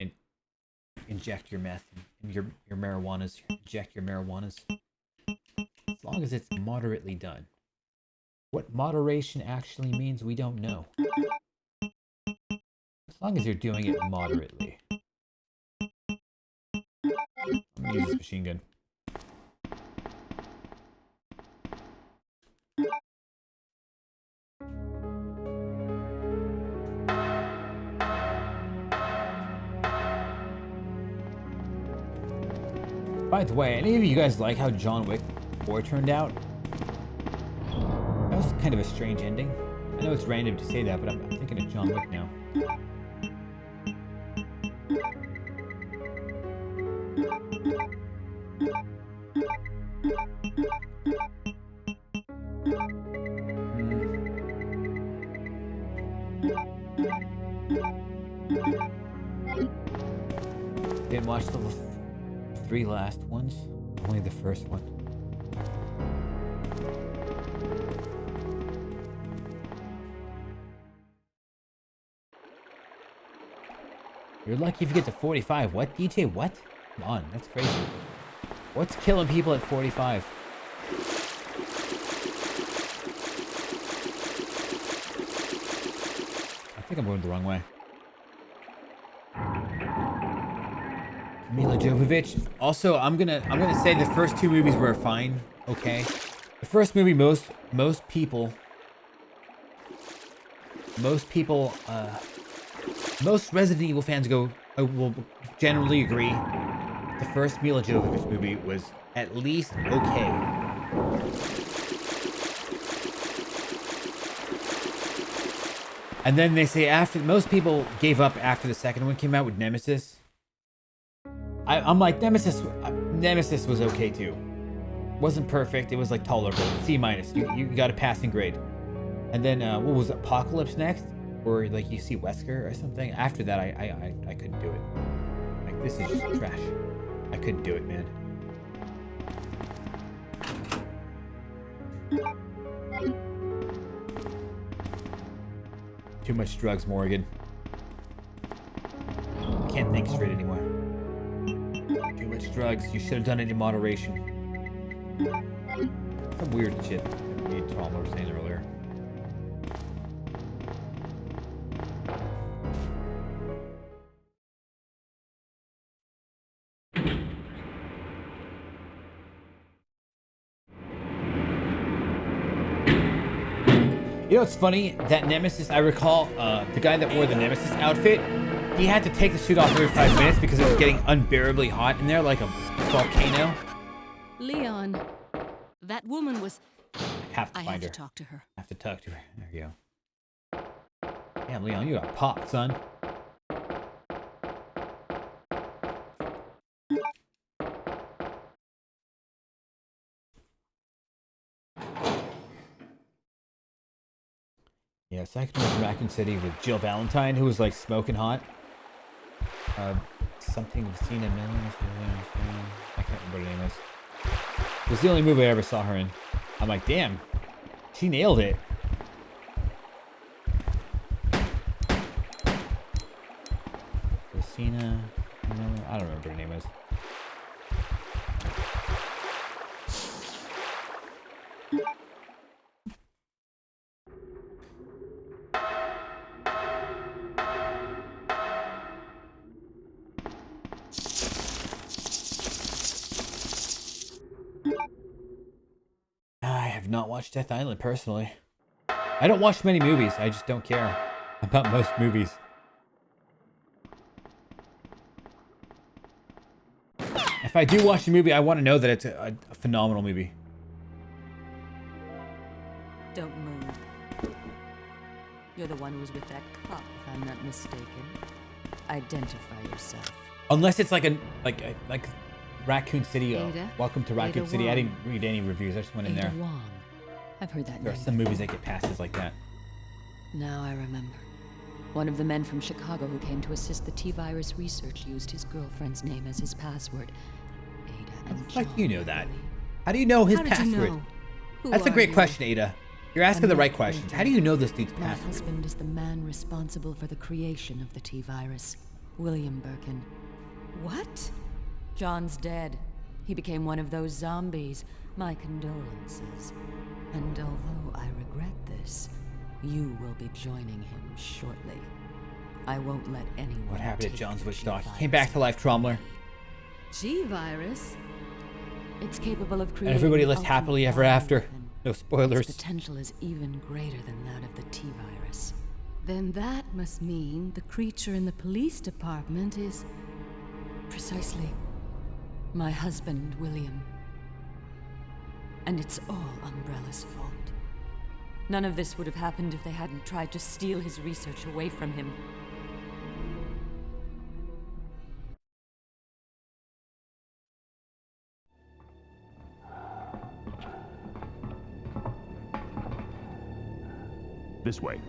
and inject your meth and your marijuanas. Inject your marijuanas. As long as it's moderately done. What moderation actually means, we don't know. As long as you're doing it moderately. I'm gonna use this machine gun. By the way, any of you guys like how John Wick 4 turned out? That was kind of a strange ending. I know it's random to say that, but I'm thinking of John Wick now. Didn't watch the 3 last ones, only the first one. You're lucky if you get to 45. What, DJ? What? Come on, that's crazy. What's killing people at 45? I think I'm going the wrong way. Mila Jovovich. Also, I'm gonna say the first 2 movies were fine. Okay, the first movie, most people, most Resident Evil fans will generally agree. The first Mila Jovovich movie was at least okay. And then they say after most people gave up after the second one came out with Nemesis. I'm like, Nemesis was okay too. Wasn't perfect. It was like tolerable. C-. You got a passing grade. And then what was Apocalypse next? Or like you see Wesker or something. After that, I couldn't do it. Like, this is just trash. I couldn't do it, man. Too much drugs, Morgan. Can't think straight anymore. Too much drugs. You should have done it in moderation. Some weird shit. me and Tom were saying earlier. You know what's funny? That Nemesis, I recall the guy that wore the Nemesis outfit, he had to take the suit off every 5 minutes because it was getting unbearably hot in there like a volcano. Leon, that woman was... Have to I find have her. to talk to her. Have to talk to her. There you go. Damn, Leon, you got popped, son. Yeah, second was Raccoon City with Jill Valentine, who was like smoking hot. Something with Cena Millions. I can't remember what her name is. It was the only movie I ever saw her in. I'm like, damn, she nailed it. Cena, I don't remember what her name is. I have not watched Death Island personally. I don't watch many movies. I just don't care about most movies. If I do watch a movie, I want to know that it's a phenomenal movie. Don't move. You're the one who was with that cop, if I'm not mistaken. Identify yourself. Unless it's like Raccoon City. Ada? Welcome to Raccoon Ada City. I Wong. didn't read any reviews. I just went in there. Ada Wong. I've heard that There are name. some movies that get passes like that. Now I remember. One of the men from Chicago who came to assist the T-virus research used his girlfriend's name as his password. Ada and Like John. you know that. How do you know his How did password? you know? Who That's a are great you? question, Ada. You're asking the I'm right not questions. Ada. How do you know this dude's My password? husband is the man responsible for the creation of the T-virus, William Birkin. What? John's dead. He became one of those zombies. My condolences. And although I regret this, you will be joining him shortly. I won't let anyone. What happened to take John's the witch doc? He G-virus came back to life, Trommler. G-virus? It's capable of And creating everybody the lived happily ultimate ever after. bioweapon. No Its spoilers. potential is even greater than that of the T-virus. Then that must mean the creature in the police department is... Precisely. My husband, William. And it's all Umbrella's fault. None of this would have happened if they hadn't tried to steal his research away from him. This way.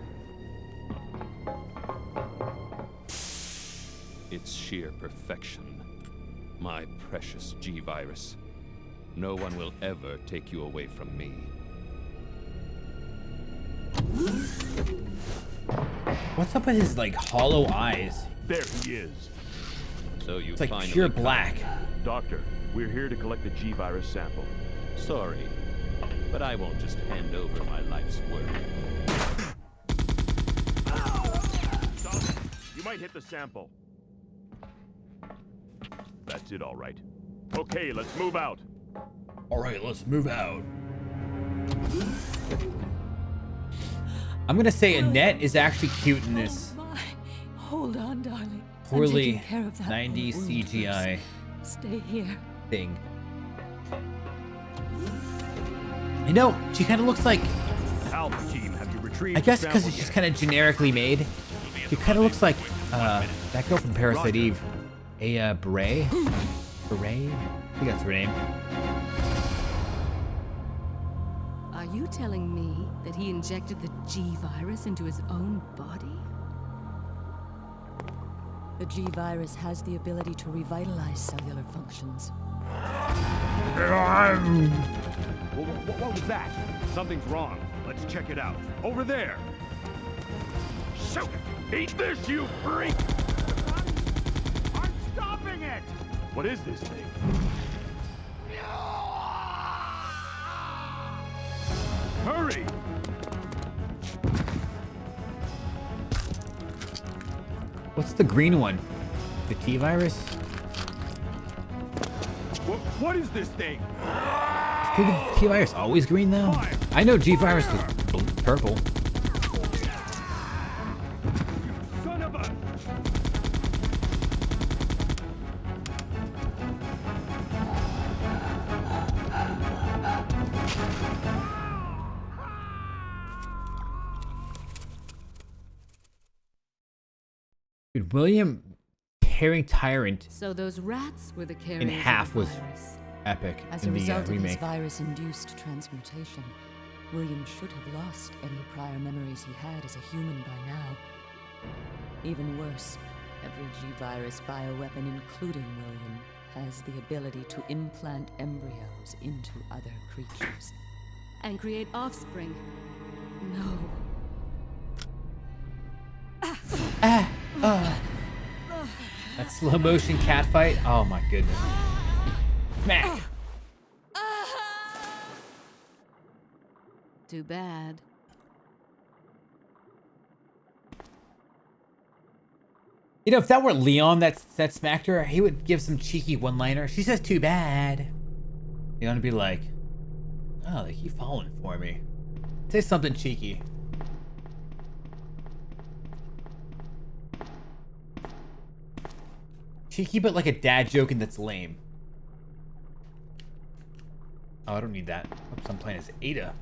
It's sheer perfection. My precious G-virus. No one will ever take you away from me. What's up with his like hollow eyes? There he is. So you It's like finally pure come. black. Doctor, we're here to collect the G-virus sample. Sorry, but I won't just hand over my life's work. Stop it. You might hit the sample. That's it, all right. Okay, let's move out. All right, let's move out. I'm gonna say Annette is actually cute in this Oh my. Hold on, darling. I'm poorly taking care of that 90s wound CGI first. Stay here. thing. You know, she kind of looks like, Alpha team, have you retrieved I guess the because sample it's just yet? kind of generically made. She kind of looks like that girl from Parasite Eve, Beret. Beret? I think that's her name. Are you telling me that he injected the G-virus into his own body? The G-virus has the ability to revitalize cellular functions. What was that? Something's wrong. Let's check it out. Over there. Shoot it! Eat this, you freak! I'm stopping it! What is this thing? What's the green one? The T virus? What is this thing? Is the T virus always green though? I know G virus was purple. Son of a... Dude, William tearing Tyrant So those rats were the carriers in half of the was virus. epic As a in the result of his remake. virus-induced transmutation, William should have lost any prior memories he had as a human by now. Even worse, every G-virus bioweapon, including William, has the ability to implant embryos into other creatures. And create offspring. No. That slow motion cat fight. Oh my goodness. Smack. Too bad. You know, if that were Leon that smacked her, he would give some cheeky one-liner. She says too bad. You want to be like, oh, they keep falling for me. Say something cheeky. Cheeky, but like a dad joke and that's lame. Oh, I don't need that. Oops, I'm playing as Ada.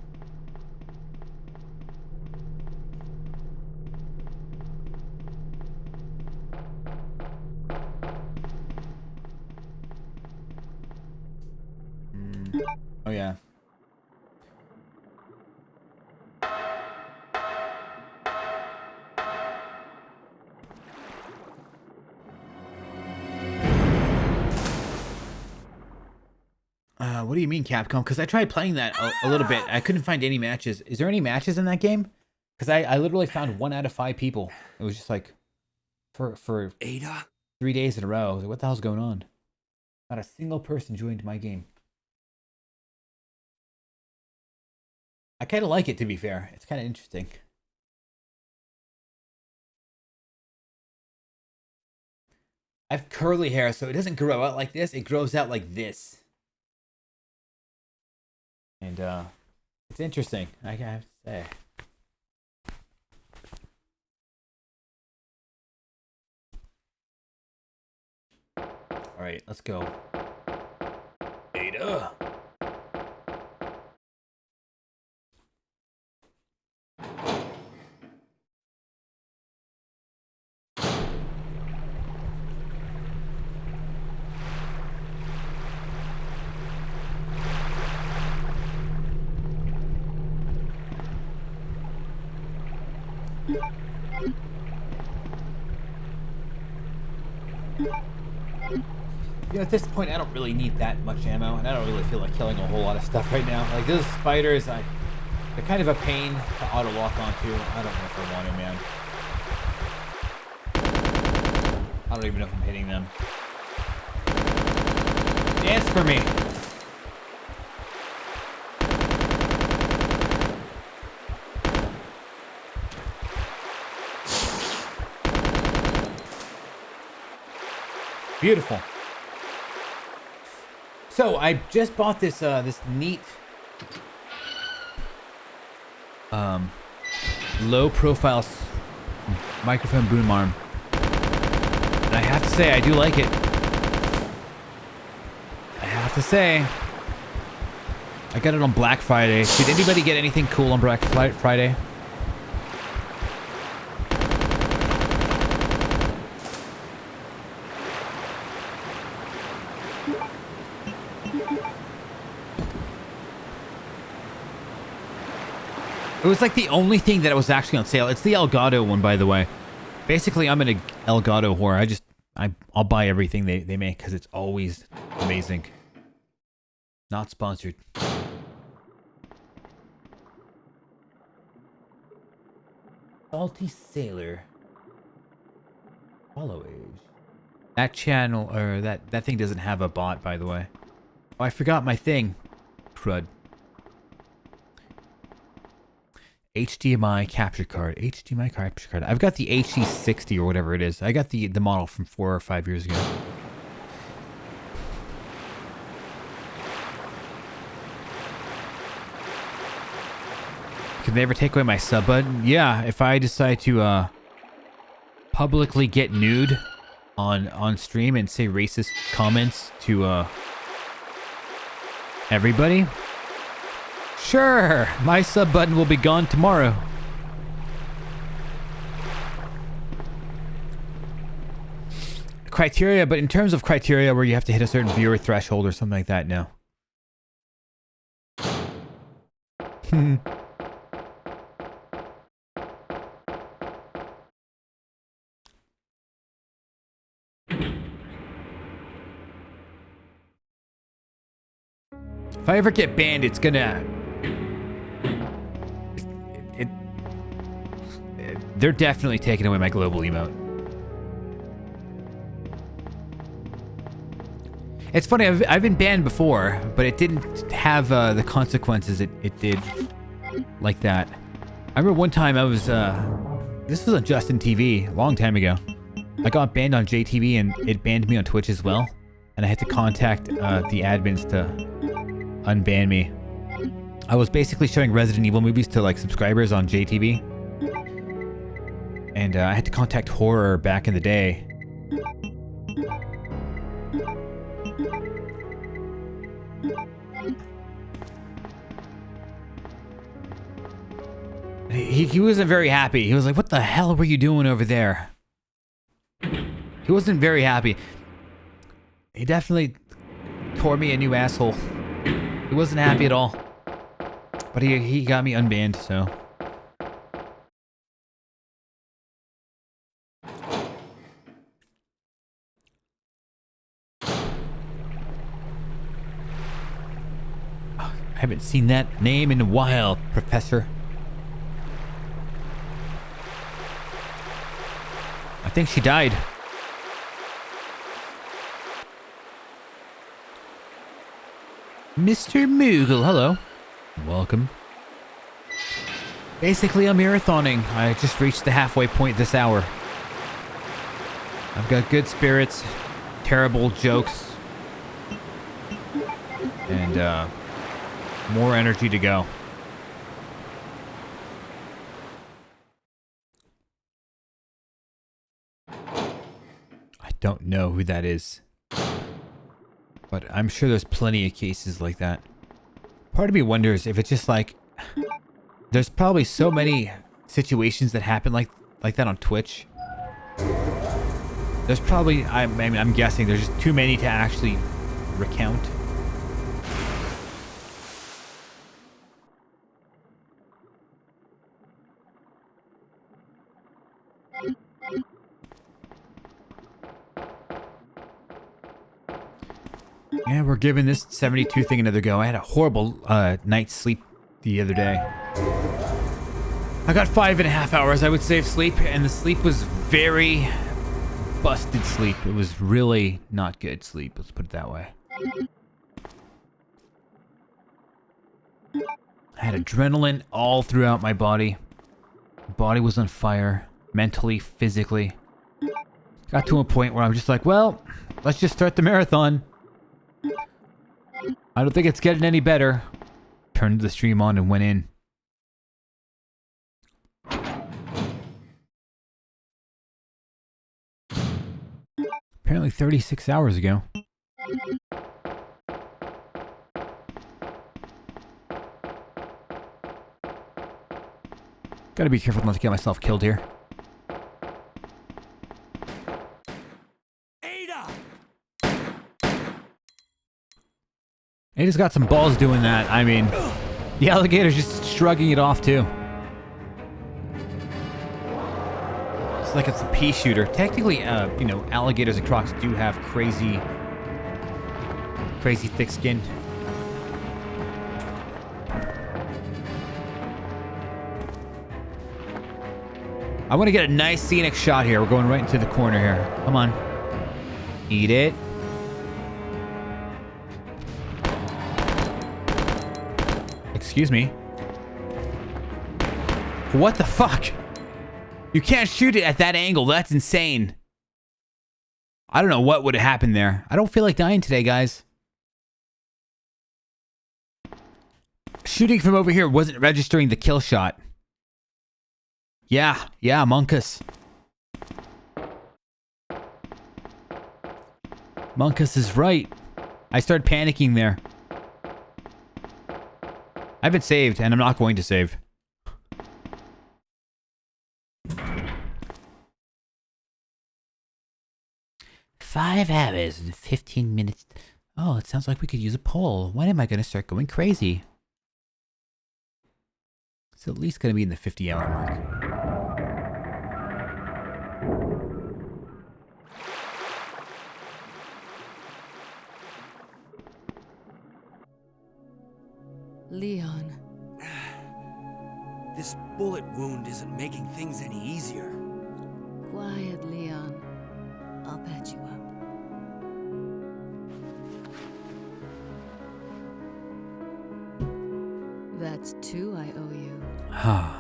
Oh yeah. What do you mean, Capcom? Because I tried playing that a little bit. I couldn't find any matches. Is there any matches in that game? Because I literally found 1 out of 5 people. It was just like for Ada? 3 days in a row. I was like, what the hell's going on? Not a single person joined my game. I kind of like it, to be fair. It's kind of interesting. I have curly hair, so it doesn't grow out like this. It grows out like this. And it's interesting, I have to say. All right, let's go. Ada. You know, at this point, I don't really need that much ammo, and I don't really feel like killing a whole lot of stuff right now. Like, those spiders, they're kind of a pain to auto-lock onto. I don't know if I want to, man. I don't even know if I'm hitting them. Dance for me! Beautiful. So I just bought this this neat low profile microphone boom arm, and I have to say I do like it. I have to say I got it on Black Friday. Did anybody get anything cool on Black Friday? It was like the only thing that was actually on sale. It's the Elgato one, by the way. Basically, I'm an Elgato whore. I'll buy everything they make because it's always amazing. Not sponsored. Salty Sailor. Follow age. That channel, or that thing doesn't have a bot, by the way. Oh, I forgot my thing. Crud. HDMI capture card. HDMI capture card. I've got the HE60 or whatever it is. I got the model from 4 or 5 years ago. Can they ever take away my sub button? Yeah, if I decide to publicly get nude on stream and say racist comments to everybody, sure, my sub button will be gone tomorrow. Criteria, but in terms of criteria where you have to hit a certain viewer threshold or something like that, no. If I ever get banned, it's gonna... They're definitely taking away my global emote. It's funny, I've been banned before, but it didn't have the consequences it did like that. I remember one time I was... this was on Justin TV, a long time ago. I got banned on JTV and it banned me on Twitch as well. And I had to contact the admins to unban me. I was basically showing Resident Evil movies to like subscribers on JTV. And I had to contact Horror back in the day. He wasn't very happy. He was like, what the hell were you doing over there? He wasn't very happy. He definitely tore me a new asshole. He wasn't happy at all. But he got me unbanned, so... I haven't seen that name in a while, Professor. I think she died. Mr. Moogle, hello. Welcome. Basically, I'm marathoning. I just reached the halfway point this hour. I've got good spirits, terrible jokes, and more energy to go. I don't know who that is. But I'm sure there's plenty of cases like that. Part of me wonders if it's just like... There's probably so many situations that happen like that on Twitch. There's probably... I'm guessing there's just too many to actually recount. Yeah, we're giving this 72 thing another go. I had a horrible night's sleep the other day. I got 5.5 hours, I would say, of sleep, and the sleep was very busted sleep. It was really not good sleep, let's put it that way. I had adrenaline all throughout my body. Body was on fire, mentally, physically. Got to a point where I'm just like, well, let's just start the marathon. I don't think it's getting any better. Turned the stream on and went in. Apparently 36 hours ago. Gotta be careful not to get myself killed here. Ada's got some balls doing that. I mean, the alligator's just shrugging it off too. It's like it's a pea shooter. Technically, you know, alligators and crocs do have crazy thick skin. I want to get a nice scenic shot here. We're going right into the corner here. Come on. Eat it. Excuse me. What the fuck? You can't shoot it at that angle. That's insane. I don't know what would have happened there. I don't feel like dying today, guys. Shooting from over here wasn't registering the kill shot. Yeah, Monkus. Monkus is right. I started panicking there. I haven't saved, and I'm not going to save. "5 hours and 15 minutes. Oh, it sounds like we could use a poll. When am I going to start going crazy? It's at least going to be in the 50-hour mark. Leon. This bullet wound isn't making things any easier. Quiet, Leon. I'll patch you up. That's 2 I owe you.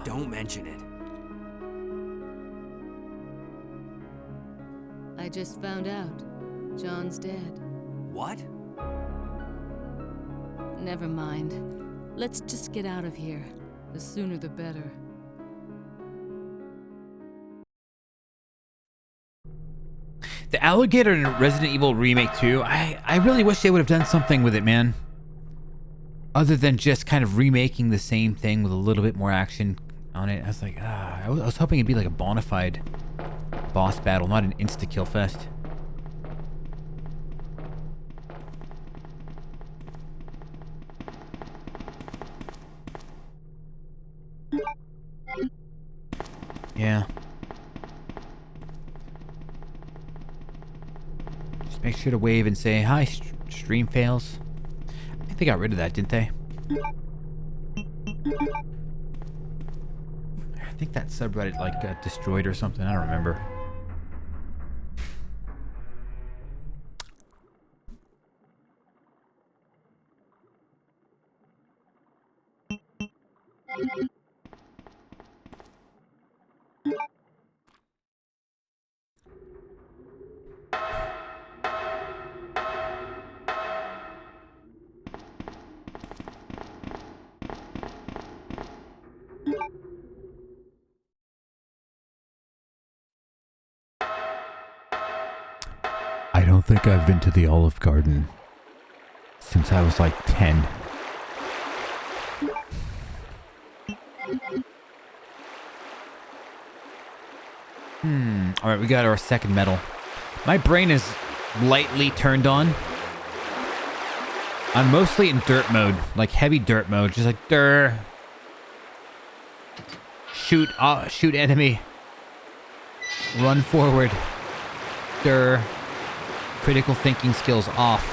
Don't mention it. I just found out. John's dead. What? Never mind. Let's just get out of here. The sooner the better. The alligator in Resident Evil Remake 2, I really wish they would have done something with it, man. Other than just kind of remaking the same thing with a little bit more action on it. I was like, I was hoping it'd be like a bona fide boss battle, not an insta-kill fest. Yeah. Just make sure to wave and say, "Hi, stream fails." I think they got rid of that, didn't they? I think that subreddit like got destroyed or something. I don't remember. I don't think I've been to the Olive Garden since I was like 10. Alright, we got our second medal. My brain is lightly turned on. I'm mostly in dirt mode, like heavy dirt mode, just like durr. Shoot enemy. Run forward. Durr. Critical thinking skills off.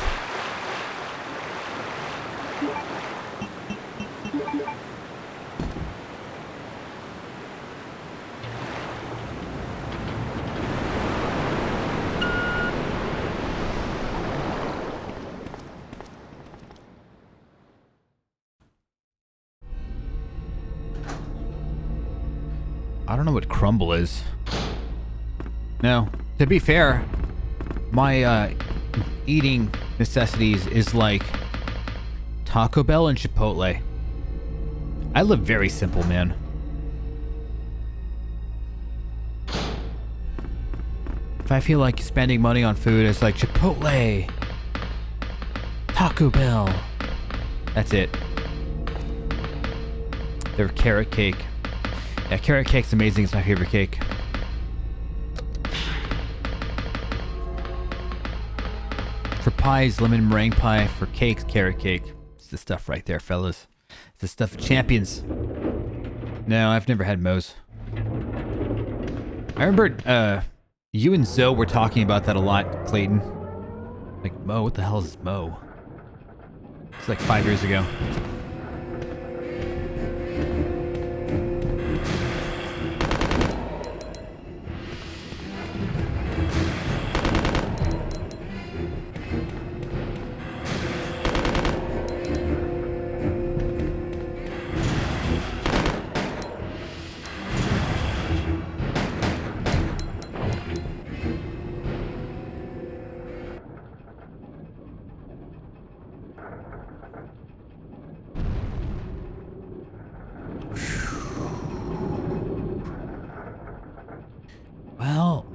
I don't know what crumble is. No, to be fair, my eating necessities is like Taco Bell and Chipotle. I live very simple, man. If I feel like spending money on food, it's like Chipotle, Taco Bell. That's it. Their carrot cake. Yeah, carrot cake's amazing. It's my favorite cake. For pies, lemon meringue pie. For cakes, carrot cake. It's the stuff right there, fellas. It's the stuff of champions. No, I've never had Moe's. I remember you and Zoe were talking about that a lot, Clayton. Like, Mo, what the hell is Mo? It's like 5 years ago.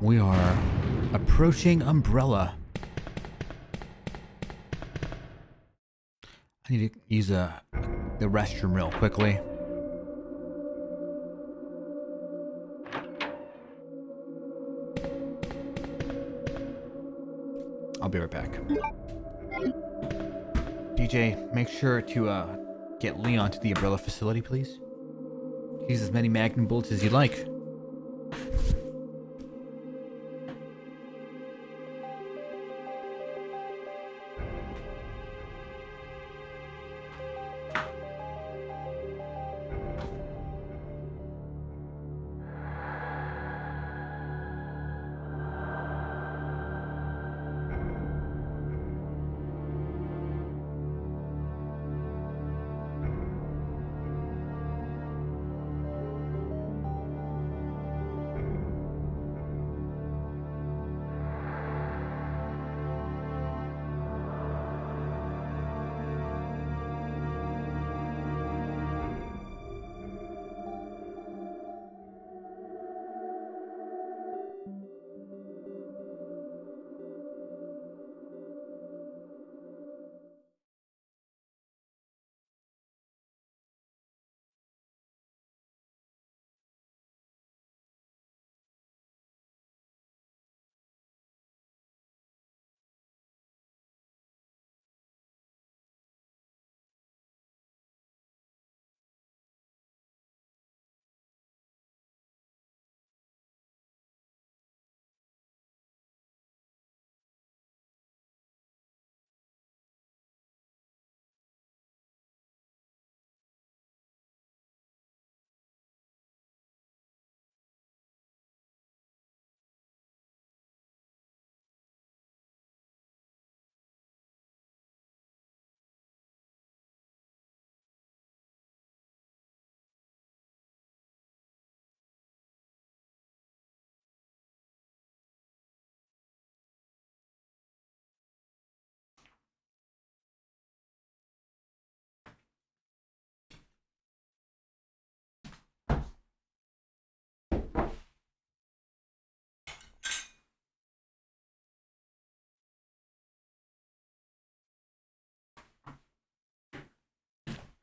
We are approaching Umbrella. I need to use the restroom real quickly. I'll be right back. DJ, make sure to get Leon to the Umbrella facility, please. Use as many magnum bullets as you'd like.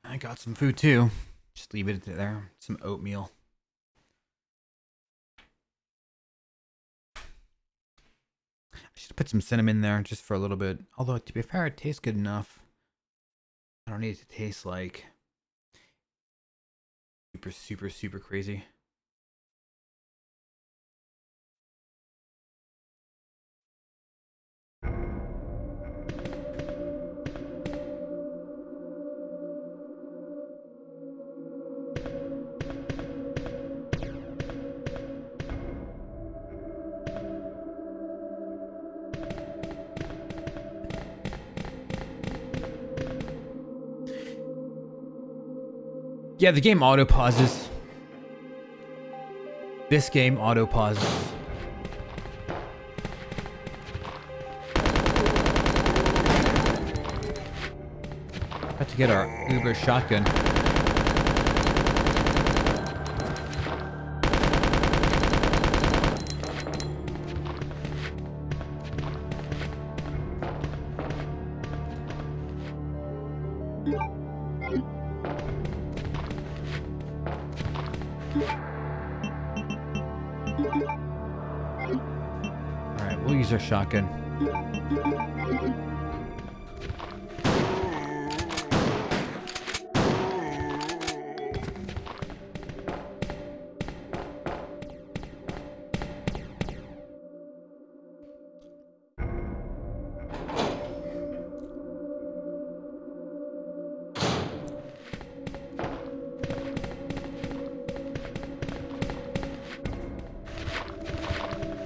I got some food too. Just leave it there. Some oatmeal. I should put some cinnamon there just for a little bit. Although, to be fair, it tastes good enough. I don't need it to taste like super crazy. Yeah, the game auto pauses. This game auto pauses. Have to get our Uber shotgun. Alright, we'll use our shotgun.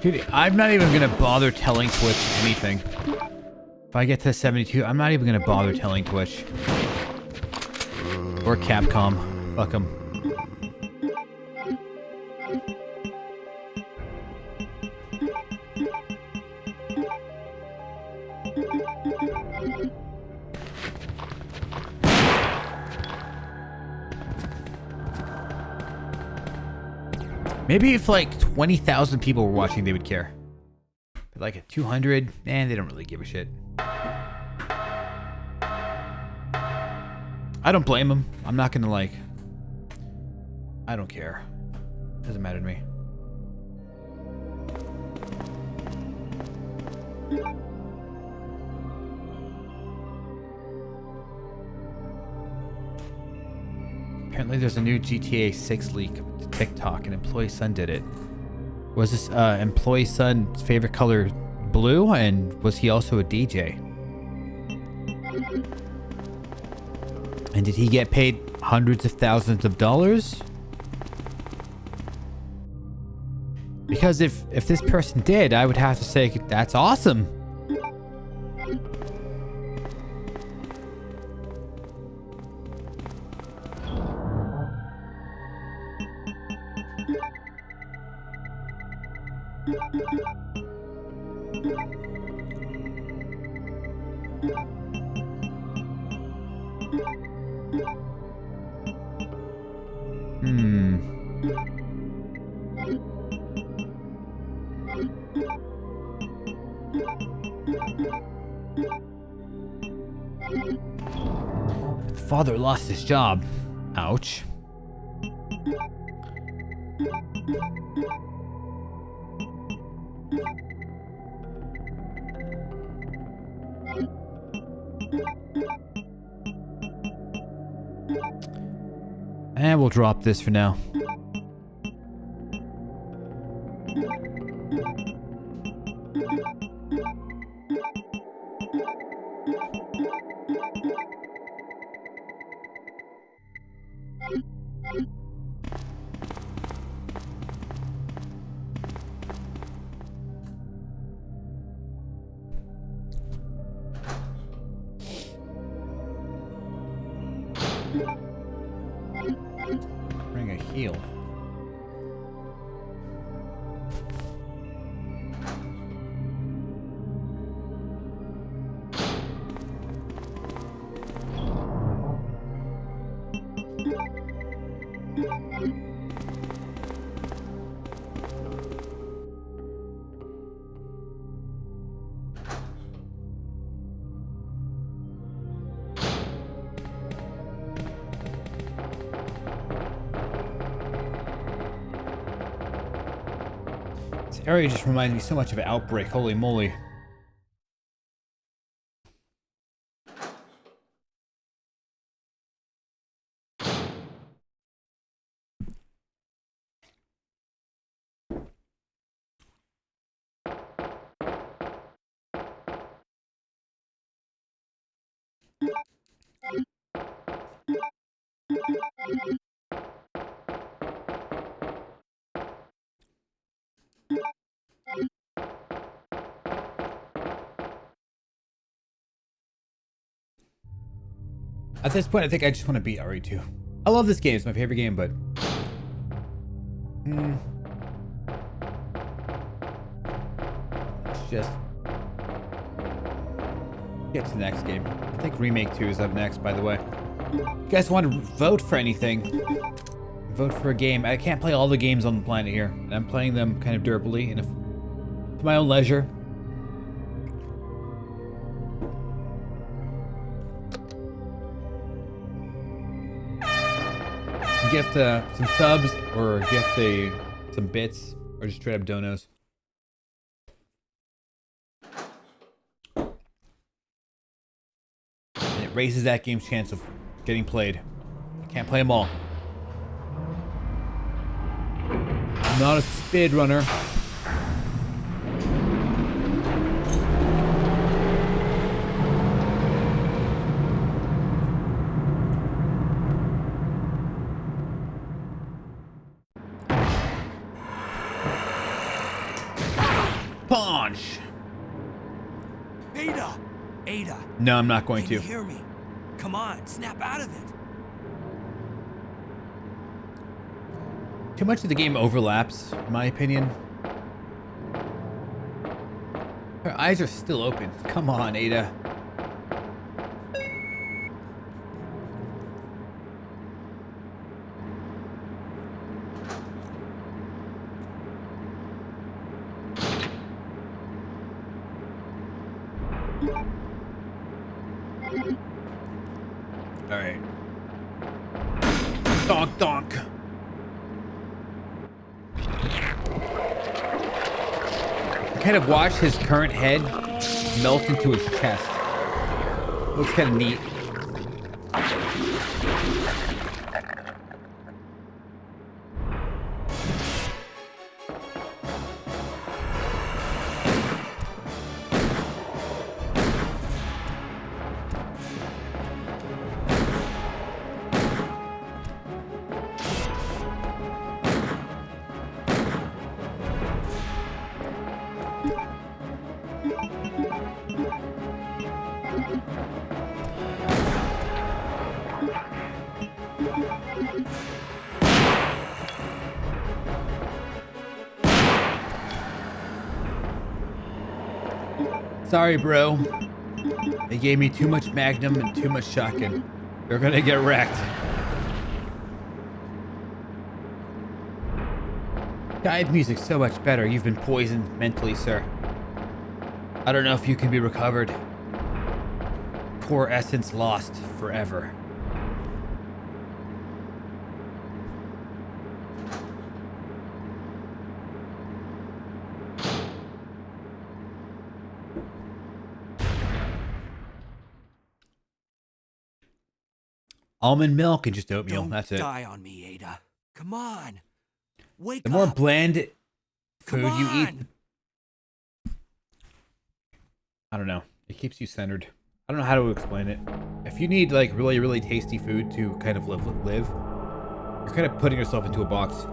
Dude, I'm not even gonna bother telling Twitch anything. If I get to 72, I'm not even gonna bother telling Twitch. Or Capcom. Fuck them. Maybe if like 20,000 people were watching, they would care. But like at 200, they don't really give a shit. I don't blame them. I'm not gonna like... I don't care. Doesn't matter to me. Apparently there's a new GTA 6 leak to TikTok. An employee's son did it. Was this employee's son's favorite color blue? And was he also a DJ? And did he get paid hundreds of thousands of dollars? Because if this person did, I would have to say that's awesome. Father lost his job. Ouch. And we'll drop this for now. Bring a heal. This area just reminds me so much of an Outbreak, holy moly. At this point, I think I just want to beat RE2. I love this game. It's my favorite game, but... Let's just... get to the next game. I think Remake 2 is up next, by the way. If you guys want to vote for anything, vote for a game. I can't play all the games on the planet here, and I'm playing them kind of derpily and to my own leisure. Gift some subs, or gift some bits, or just straight up donos. And it raises that game's chance of getting played. I can't play them all. I'm not a speedrunner. Punch! Ada! Ada! No, I'm not going Can you to. hear me? Come on, snap out of it! Too much of the game overlaps, in my opinion. Her eyes are still open. Come on, Ada. Donk donk. Kind of watch his current head melt into his chest. Looks kind of neat. Sorry, bro. They gave me too much Magnum and too much shotgun. They're gonna get wrecked. Guide music's so much better. You've been poisoned mentally, sir. I don't know if you can be recovered. Core essence lost forever. Almond milk and just oatmeal. Don't That's it. die on me, Ada. Come on. Wake The more up. bland food Come you eat, on. I don't know. It keeps you centered. I don't know how to explain it. If you need like really, really tasty food to kind of live, you're kind of putting yourself into a box.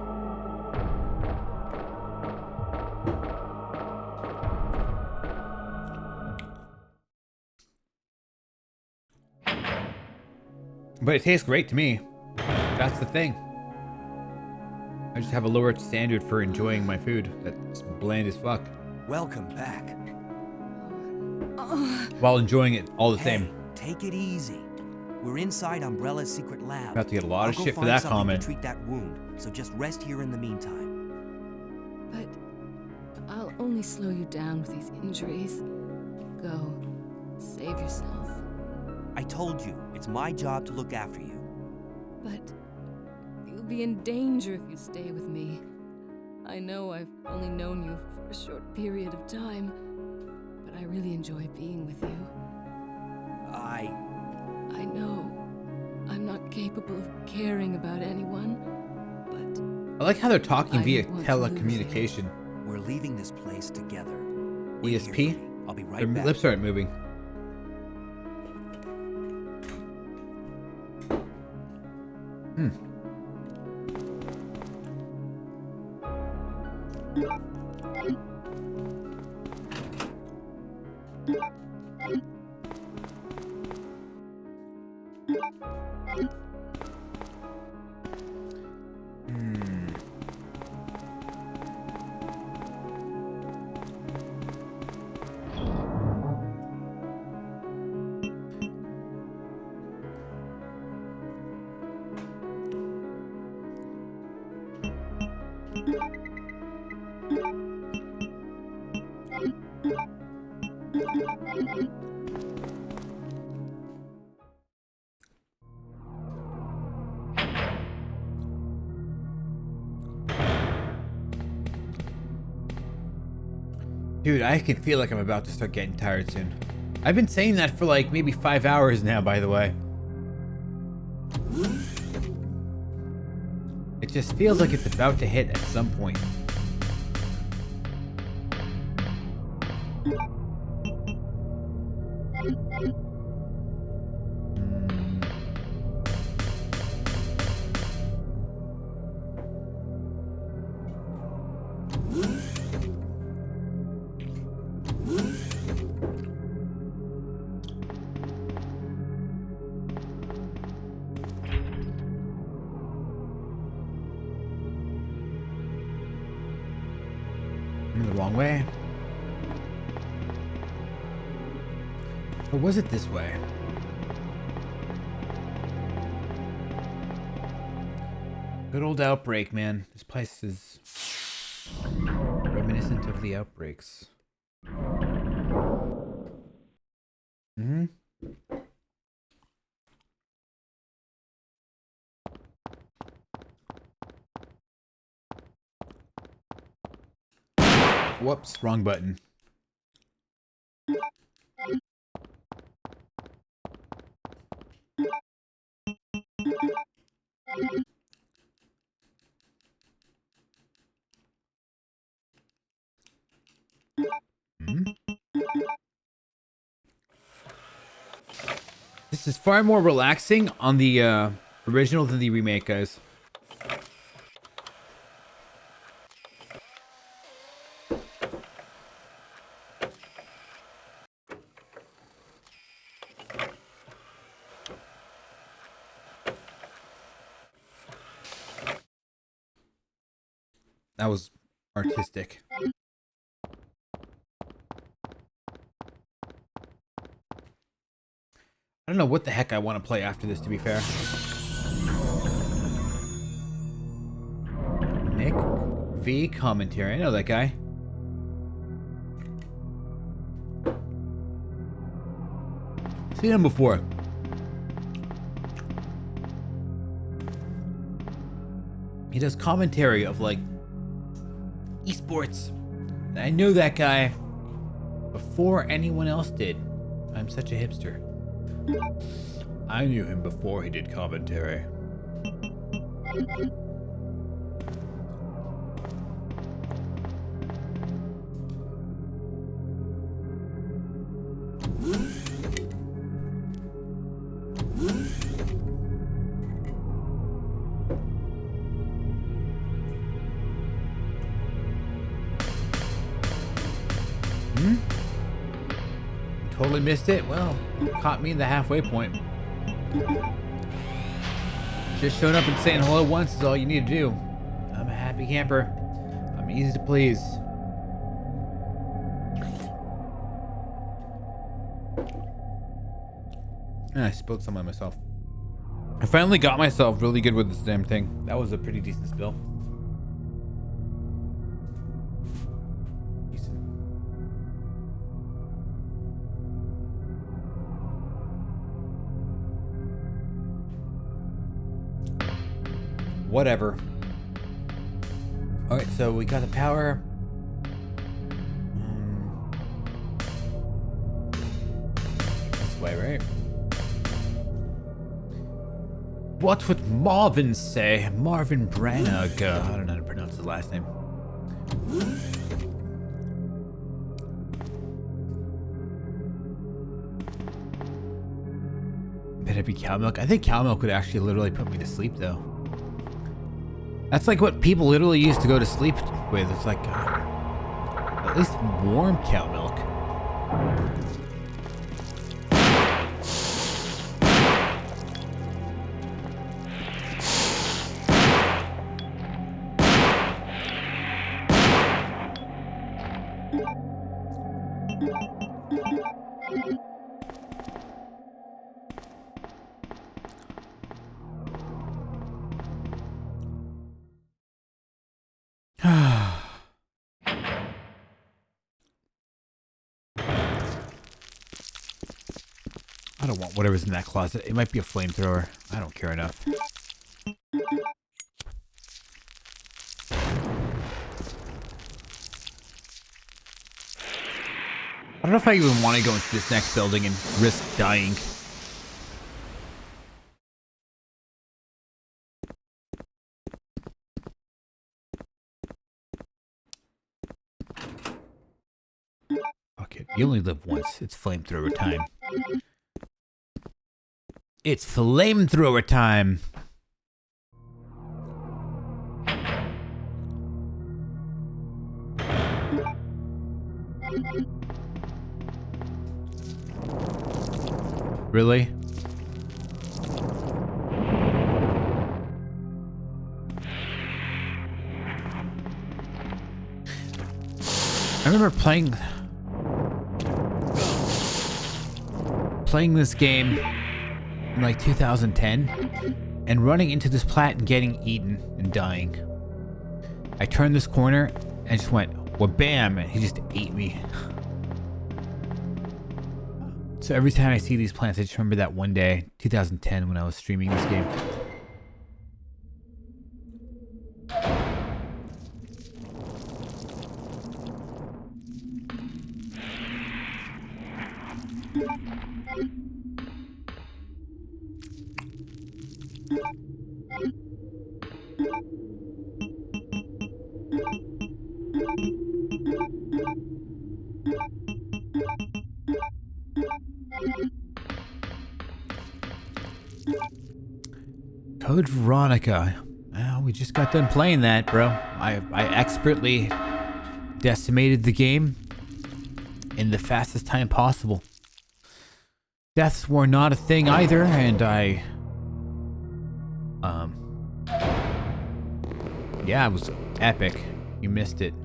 But it tastes great to me. That's the thing. I just have a lower standard for enjoying my food. That's bland as fuck. Welcome back. While enjoying it all the Hey, same. take it easy. We're inside Umbrella's secret lab. About to get a lot of I'll go shit for find that something comment. to treat that wound, so just rest here in the meantime. But I'll only slow you down with these injuries. Go. Save yourself. I told you, it's my job to look after you. But you'll be in danger if you stay with me. I know I've only known you for a short period of time, but I really enjoy being with you. I know I'm not capable of caring about anyone, but I like how they're talking I via don't want to lose you. telecommunication. We're leaving this place together. Wait here for ESP? me. I'll be right Their back. lips aren't moving. Dude, I can feel like I'm about to start getting tired soon. I've been saying that for like maybe 5 hours now, by the way. It just feels like it's about to hit at some point. I'm the wrong way. Or was it this way? Good old Outbreak, man. This place is reminiscent of the Outbreaks. Mm-hmm. Whoops, wrong button. This is far more relaxing on the original than the remake, guys. That was artistic. I don't know what the heck I want to play after this, to be fair. Nick V commentary. I know that guy. Seen him before. He does commentary of like esports. And I know that guy before anyone else did. I'm such a hipster. I knew him before he did commentary. Totally missed it. Well, caught me in the halfway point. Just showing up and saying hello once is all you need to do. I'm a happy camper. I'm easy to please. And I spilled some on myself. I finally got myself really good with this damn thing. That was a pretty decent spill. Whatever. Alright, so we got the power. This way, right? What would Marvin say? Marvin Branagh. I don't know how to pronounce his last name. Better be cow milk. I think cow milk would actually literally put me to sleep, though. That's like what people literally used to go to sleep with. It's like at least warm cow milk. I don't want whatever's in that closet. It might be a flamethrower. I don't care enough. I don't know if I even want to go into this next building and risk dying. Fuck it. You only live once. It's flamethrower time. It's flamethrower time. Really? I remember playing this game in like 2010 and running into this plat and getting eaten and dying. I turned this corner and just went, well, bam, and he just ate me. So every time I see these plants, I just remember that one day, 2010, when I was streaming this game. Code Veronica. Well, we just got done playing that, bro. I expertly decimated the game in the fastest time possible. Deaths were not a thing either, and yeah, it was epic. You missed it.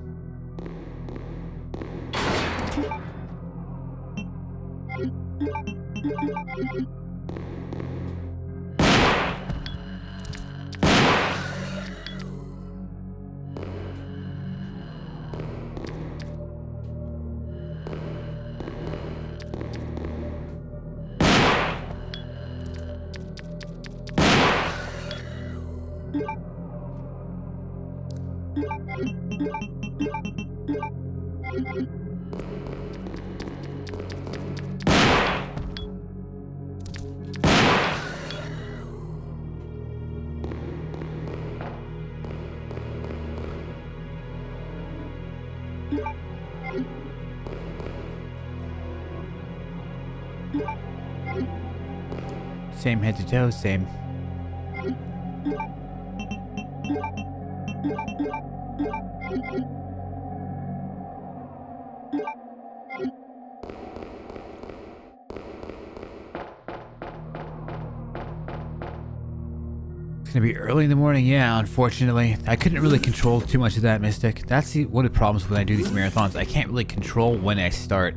Same head to toe, same. It's gonna be early in the morning, yeah, unfortunately. I couldn't really control too much of that, Mystic. That's one of the problems when I do these marathons. I can't really control when I start.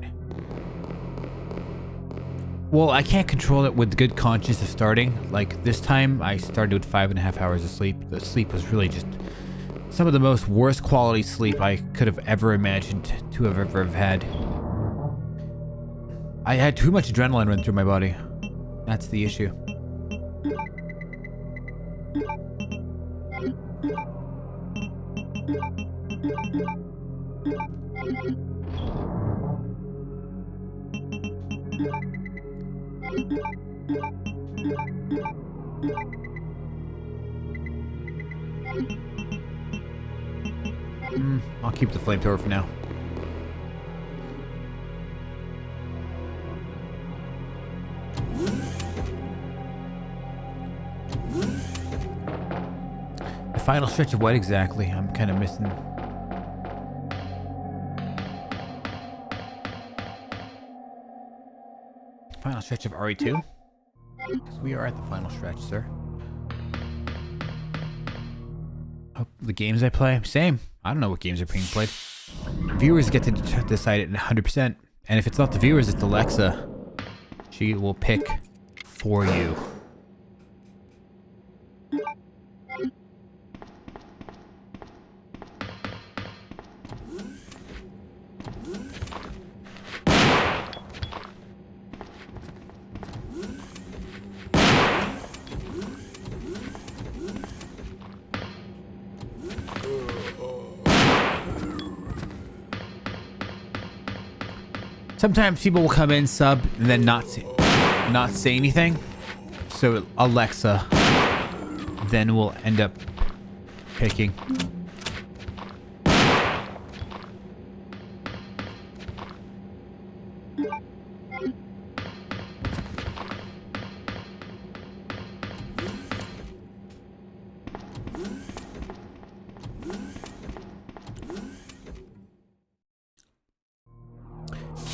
Well, I can't control it with good conscience of starting. Like, this time, I started with 5.5 hours of sleep. The sleep was really just some of the most worst quality sleep I could have ever imagined to have ever had. I had too much adrenaline run through my body. That's the issue. I'll keep the flamethrower for now. The final stretch of what exactly? I'm kind of missing. Final stretch of RE2? Because we are at the final stretch, sir. Oh, the games I play? Same. I don't know what games are being played. Viewers get to decide it 100%. And if it's not the viewers, it's Alexa. She will pick for you. Sometimes people will come in, sub, and then not say anything. So Alexa then will end up picking.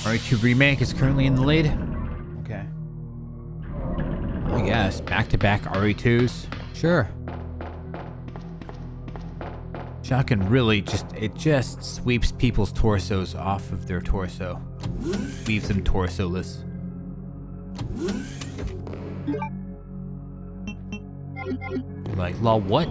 RE2 Remake is currently in the lead. Okay. I guess. Back-to-back RE2s. Sure. Shotgun really just sweeps people's torsos off of their torso. Leaves them torso-less. You're like, lol, what?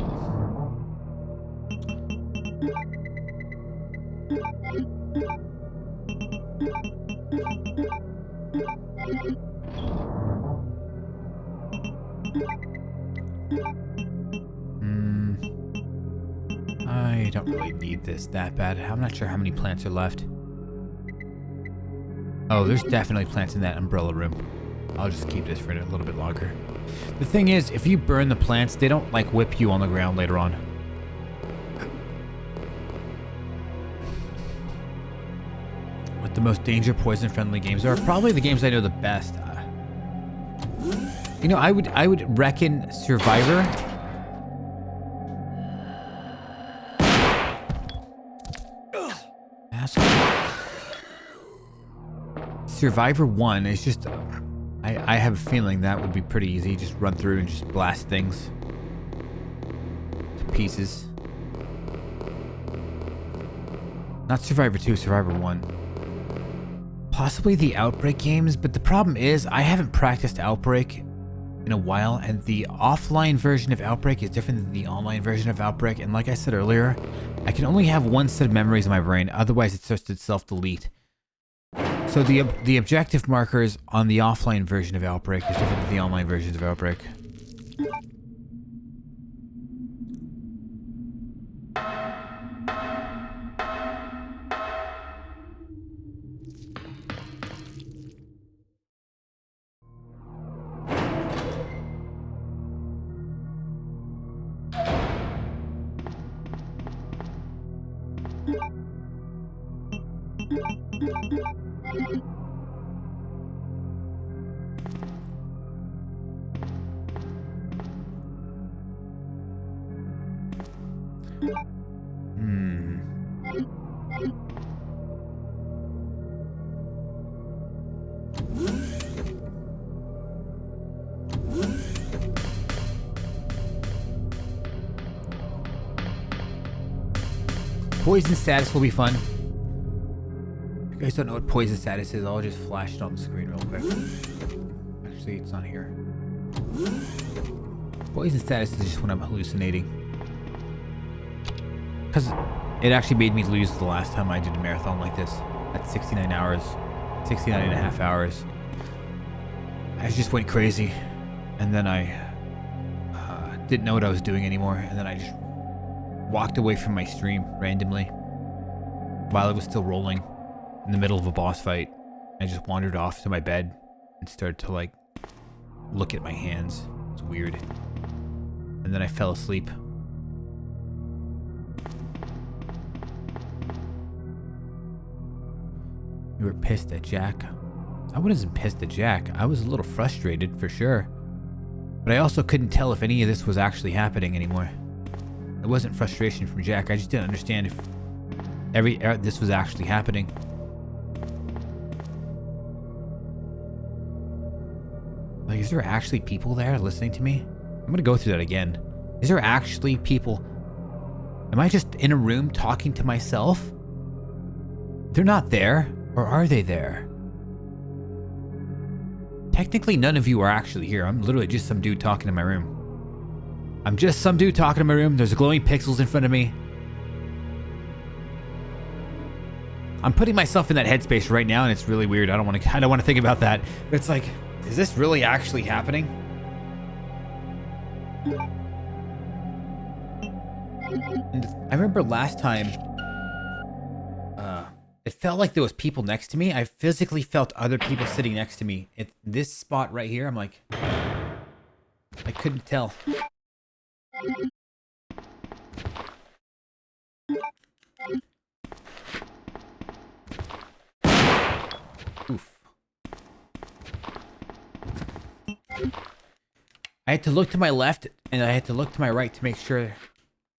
I don't really need this that bad. I'm not sure how many plants are left. Oh, there's definitely plants in that umbrella room. I'll just keep this for a little bit longer. The thing is, if you burn the plants, they don't like whip you on the ground later on. What the most danger poison friendly games are? Probably the games I know the best. You know, I would reckon Survivor mask. Survivor 1 is just... I have a feeling that would be pretty easy. Just run through and just blast things to pieces. Not Survivor 2, Survivor 1. Possibly the Outbreak games, but the problem is I haven't practiced Outbreak in a while, and the offline version of Outbreak is different than the online version of Outbreak, and like I said earlier, I can only have one set of memories in my brain, otherwise it starts to self-delete. So the objective markers on the offline version of Outbreak is different than the online versions of Outbreak. Poison status will be fun. If you guys don't know what poison status is, I'll just flash it on the screen real quick. Actually, it's not here. Poison status is just when I'm hallucinating. Because it actually made me lose the last time I did a marathon like this. At 69 hours. 69 and a half hours. I just went crazy. And then I didn't know what I was doing anymore. And then I just walked away from my stream randomly while it was still rolling in the middle of a boss fight. I just wandered off to my bed and started to like look at my hands. It's weird. And then I fell asleep. You were pissed at Jack? I wasn't pissed at Jack. I was a little frustrated for sure. But I also couldn't tell if any of this was actually happening anymore. It wasn't frustration from Jack. I just didn't understand if this was actually happening. Like, is there actually people there listening to me? I'm gonna go through that again. Is there actually people? Am I just in a room talking to myself? They're not there, or are they there? Technically, none of you are actually here. I'm literally just some dude talking in my room. I'm just some dude talking in my room. There's glowing pixels in front of me. I'm putting myself in that headspace right now, and it's really weird. I don't want to think about that. But it's like, is this really actually happening? And I remember last time, it felt like there was people next to me. I physically felt other people sitting next to me. At this spot right here, I'm like, I couldn't tell. Oof. I had to look to my left and I had to look to my right to make sure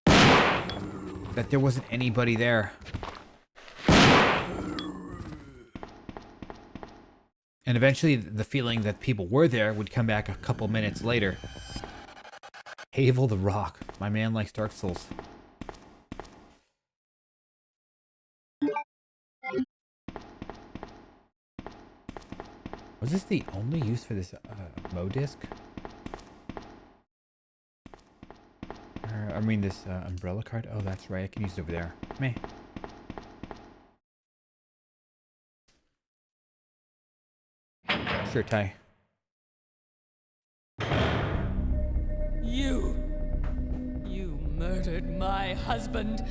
that there wasn't anybody there. And eventually the feeling that people were there would come back a couple minutes later. Havel the Rock. My man likes Dark Souls. Was this the only use for this Mo disc? I mean this umbrella card? Oh, that's right. I can use it over there. Meh. Sure, Ty. You murdered my husband.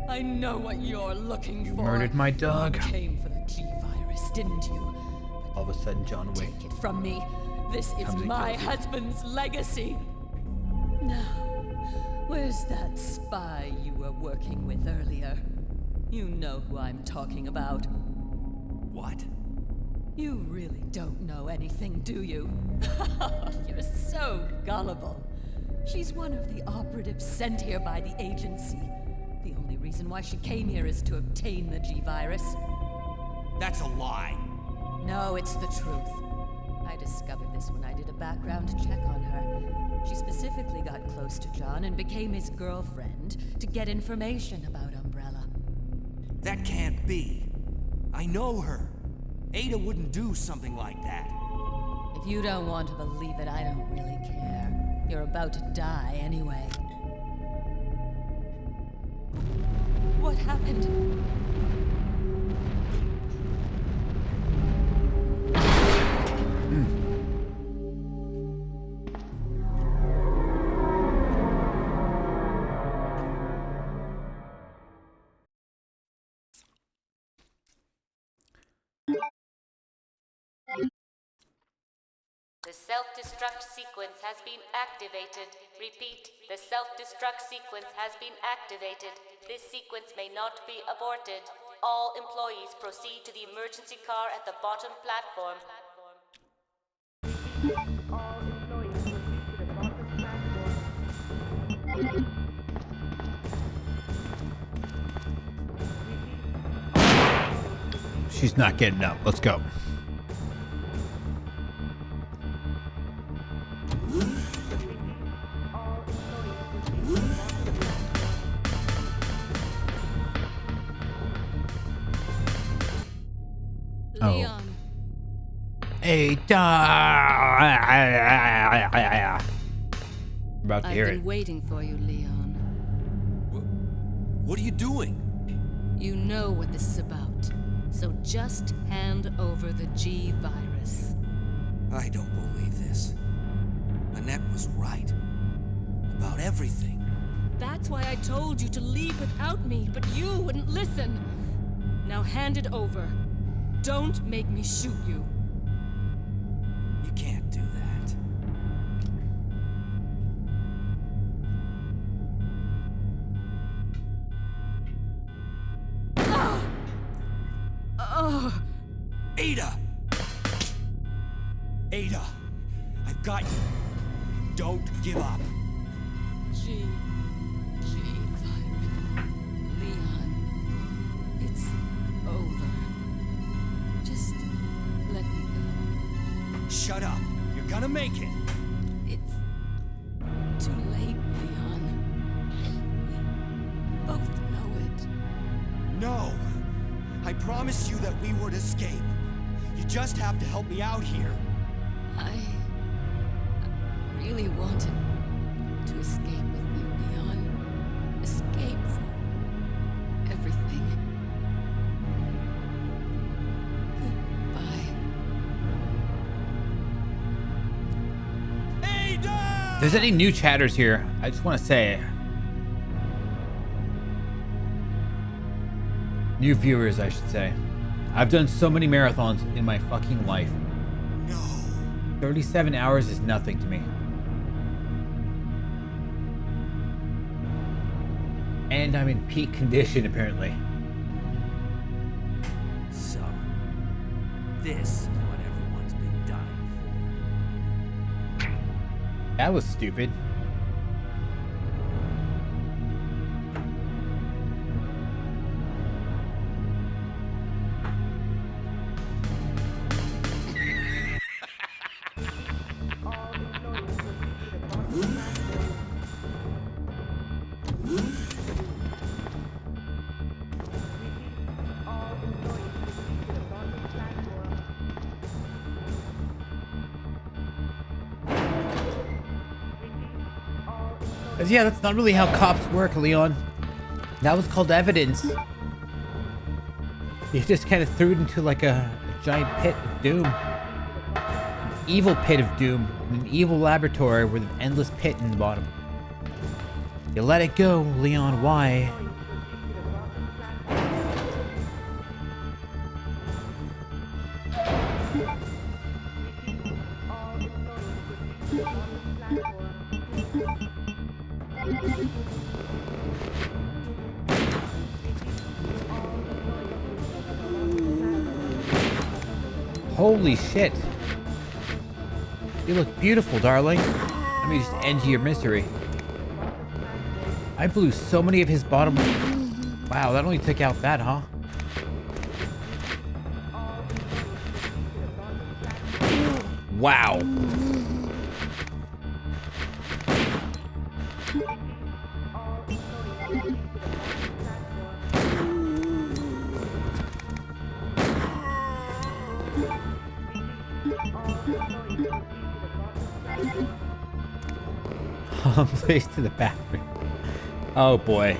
I know what you're looking for. You murdered my dog. You came for the T-virus, didn't you? All of a sudden, John Wick. Take it from me. This is Comes and my kills you. husband's legacy. Now, where's that spy you were working with earlier? You know who I'm talking about. What? You really don't know anything, do you? You're so gullible. She's one of the operatives sent here by the agency. The only reason why she came here is to obtain the G-Virus. That's a lie. No, it's the truth. I discovered this when I did a background check on her. She specifically got close to John and became his girlfriend to get information about Umbrella. That can't be. I know her. Ada wouldn't do something like that. If you don't want to believe it, I don't really care. You're about to die anyway. What happened? The self-destruct sequence has been activated. Repeat, the self-destruct sequence has been activated. This sequence may not be aborted. All employees proceed to the emergency car at the bottom platform. All employees proceed to the bottom platform. She's not getting up. Let's go. Leon. Hey, about to hear I've it. been waiting for you, Leon. What are you doing? You know what this is about. So just hand over the G-Virus. I don't believe this. Annette was right. About everything. That's why I told you to leave without me, but you wouldn't listen. Now hand it over. Don't make me shoot you. You can't do that. Ada! Ada! I've got you. Don't give up. G-Virus. Leon. It's over. Just let me go. Shut up. You're gonna make it. It's too late, Leon. We both know it. No! I promised you that we would escape. You just have to help me out here. I really wanted to escape with you, Leon. Escape from everything. Goodbye. Ada! If there's any new chatters here, I just want to say, new viewers, I should say, I've done so many marathons in my fucking life. No. 37 hours is nothing to me. And I'm in peak condition, apparently. So, this is what everyone's been dying for. That was stupid. Yeah, that's not really how cops work, Leon. That was called evidence. You just kind of threw it into like a giant pit of doom. An evil pit of doom. An evil laboratory with an endless pit in the bottom. You let it go, Leon. Why? Holy shit. You look beautiful, darling. Let me just end your misery. I blew so many of his bottom Wow, that only took out that, huh? Wow. Place to the bathroom. Oh boy.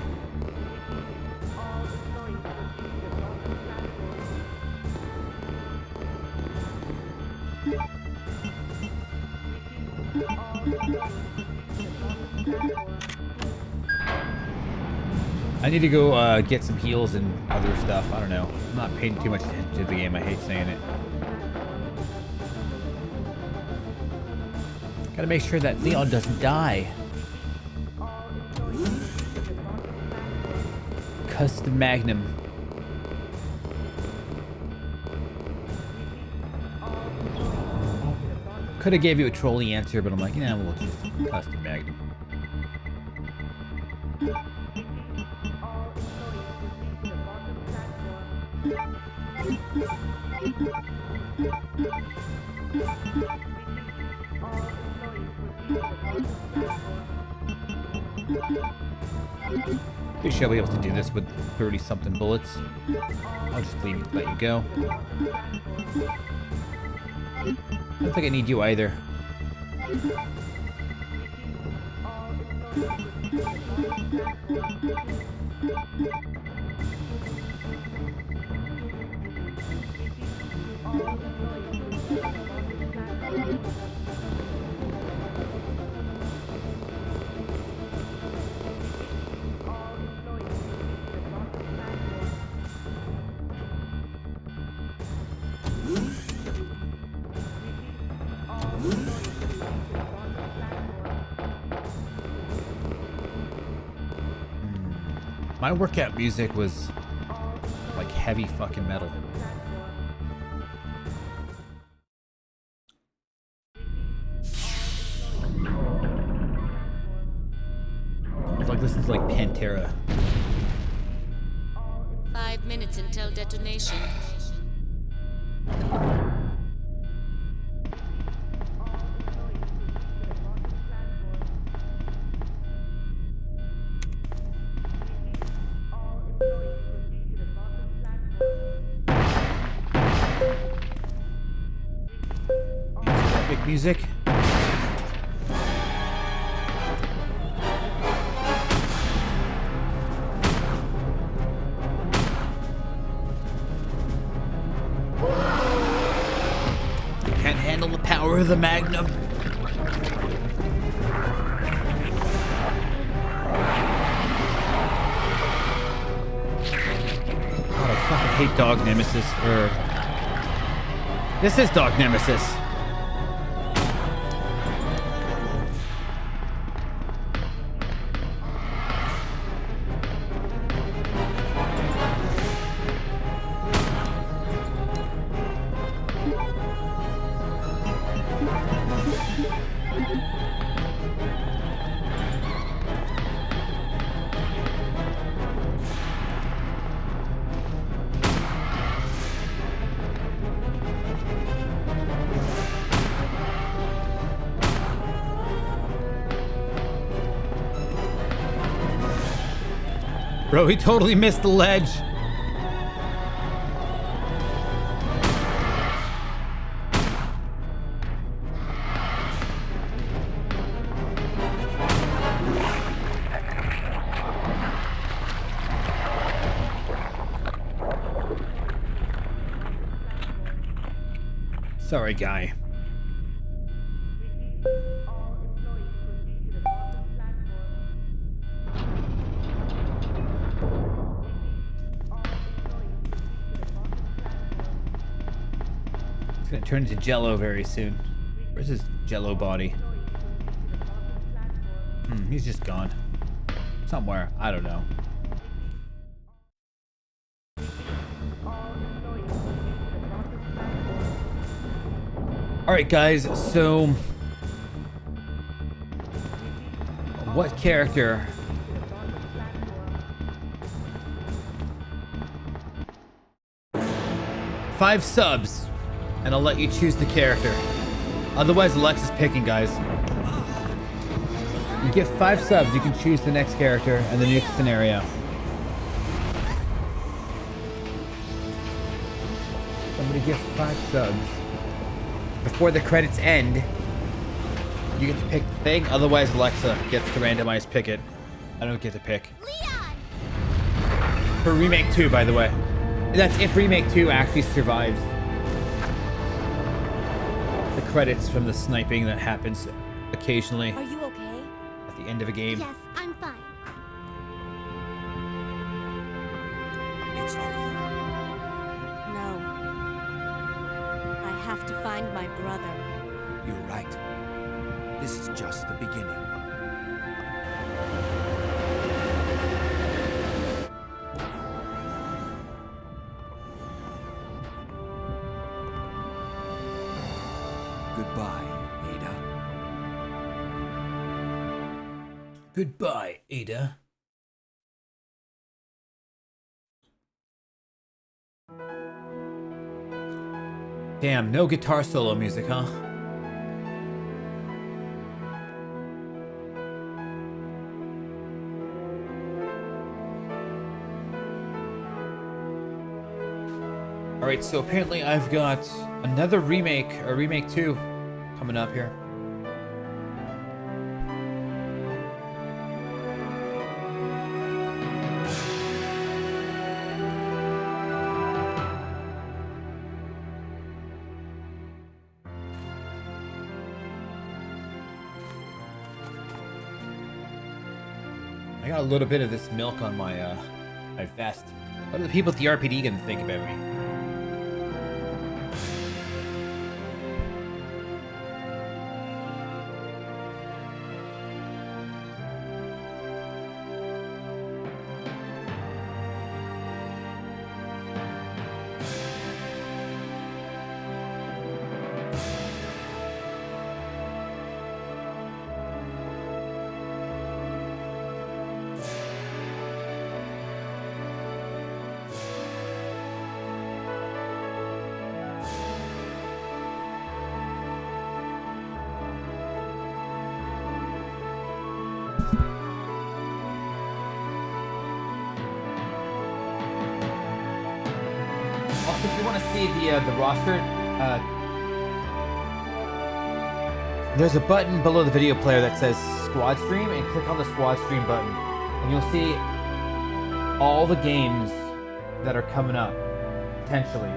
I need to go get some heals and other stuff. I don't know. I'm not paying too much attention to the game. I hate saying it. Gotta make sure that Leon doesn't die. Custom Magnum. Could have gave you a trolley answer, but I'm like, yeah, we'll just Custom Magnum. We should be able to do this with 30-something bullets. I'll just let you go. I don't think I need you either. My workout music was like heavy fucking metal. I was like, this is like Pantera. 5 minutes until detonation. Epic music. Can't handle the power of the Magnum. God, I fucking hate Dog Nemesis. This is Dog Nemesis. Bro, he totally missed the ledge. Sorry, guy. It's gonna turn into Jello very soon. Where's his Jello body? He's just gone. Somewhere. I don't know. Alright guys, so what character 5 subs, and I'll let you choose the character. Otherwise, Alexa's picking, guys. You get 5 subs, you can choose the next character and the next scenario. Somebody gets 5 subs. Before the credits end, you get to pick the thing. Otherwise, Alexa gets to randomize pick it. I don't get to pick. Leon! For Remake 2, by the way. That's if Remake 2 actually survives the credits from the sniping that happens occasionally Are you okay? at the end of a game. Yes, I'm fine. It's over. No. I have to find my brother. You're right. This is just the beginning. Goodbye, Ada. Goodbye, Ada. Damn, no guitar solo music, huh? Alright, so apparently I've got another remake, or Remake 2, coming up here. I got a little bit of this milk on my my vest. What are the people at the RPD gonna think about me? Also, if you want to see the roster, there's a button below the video player that says Squad Stream, and click on the Squad Stream button, and you'll see all the games that are coming up, potentially.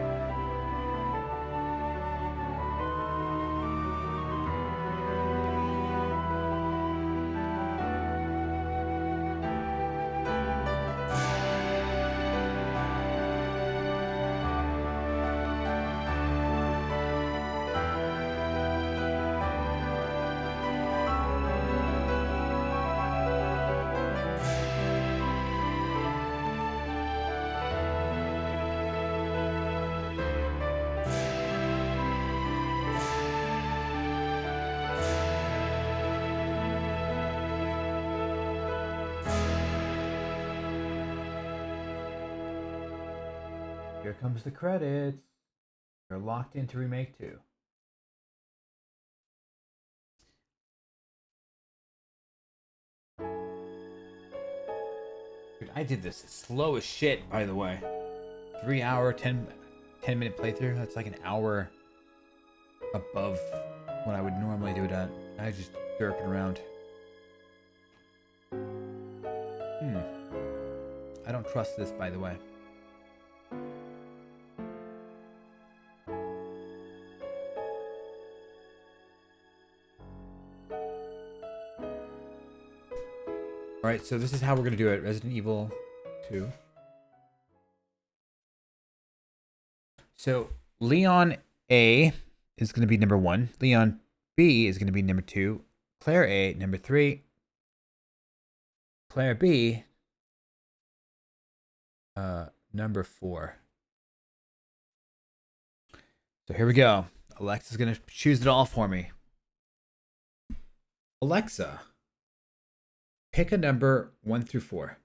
Here comes the credits. You're locked into Remake 2. Dude, I did this slow as shit, by the way. 3 hour, 10 minute playthrough. That's like an hour above what I would normally do it at. I was just derping around. I don't trust this, by the way. Alright, so this is how we're going to do it. Resident Evil 2. So, Leon A is going to be number 1. Leon B is going to be number 2. Claire A, number 3. Claire B, number 4. So here we go. Alexa's going to choose it all for me. Alexa, pick a number 1 through 4.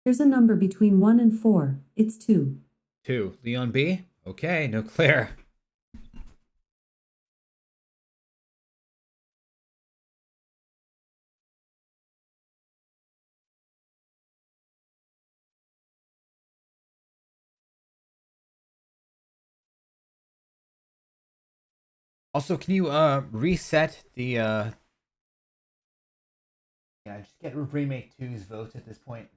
There's a number between 1 and 4. It's 2. 2. Leon B? Okay, no clear. Also, can you reset the yeah, just get remake 2's votes at this point.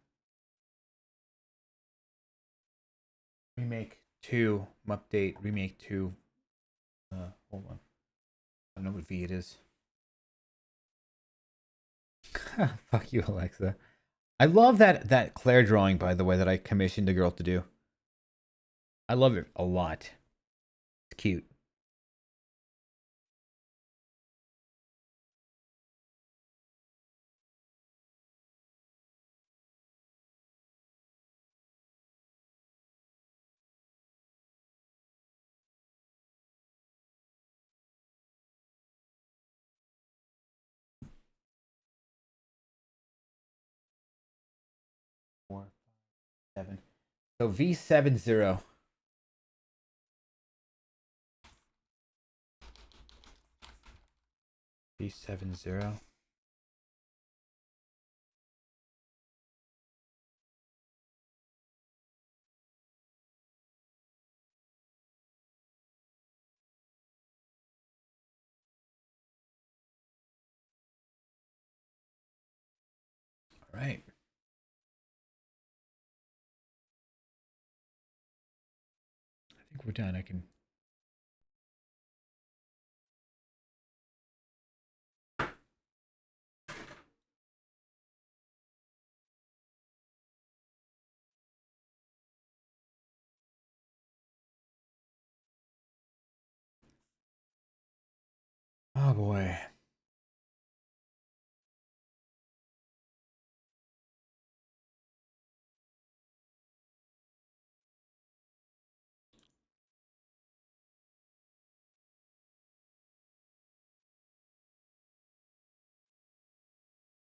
Remake 2 update, remake 2. Hold on. I don't know what V it is. Fuck you, Alexa. I love that Claire drawing, by the way, that I commissioned a girl to do. I love it a lot. It's cute. Four, 7. So V70. V70. All right. I think we're done. I can. Oh boy.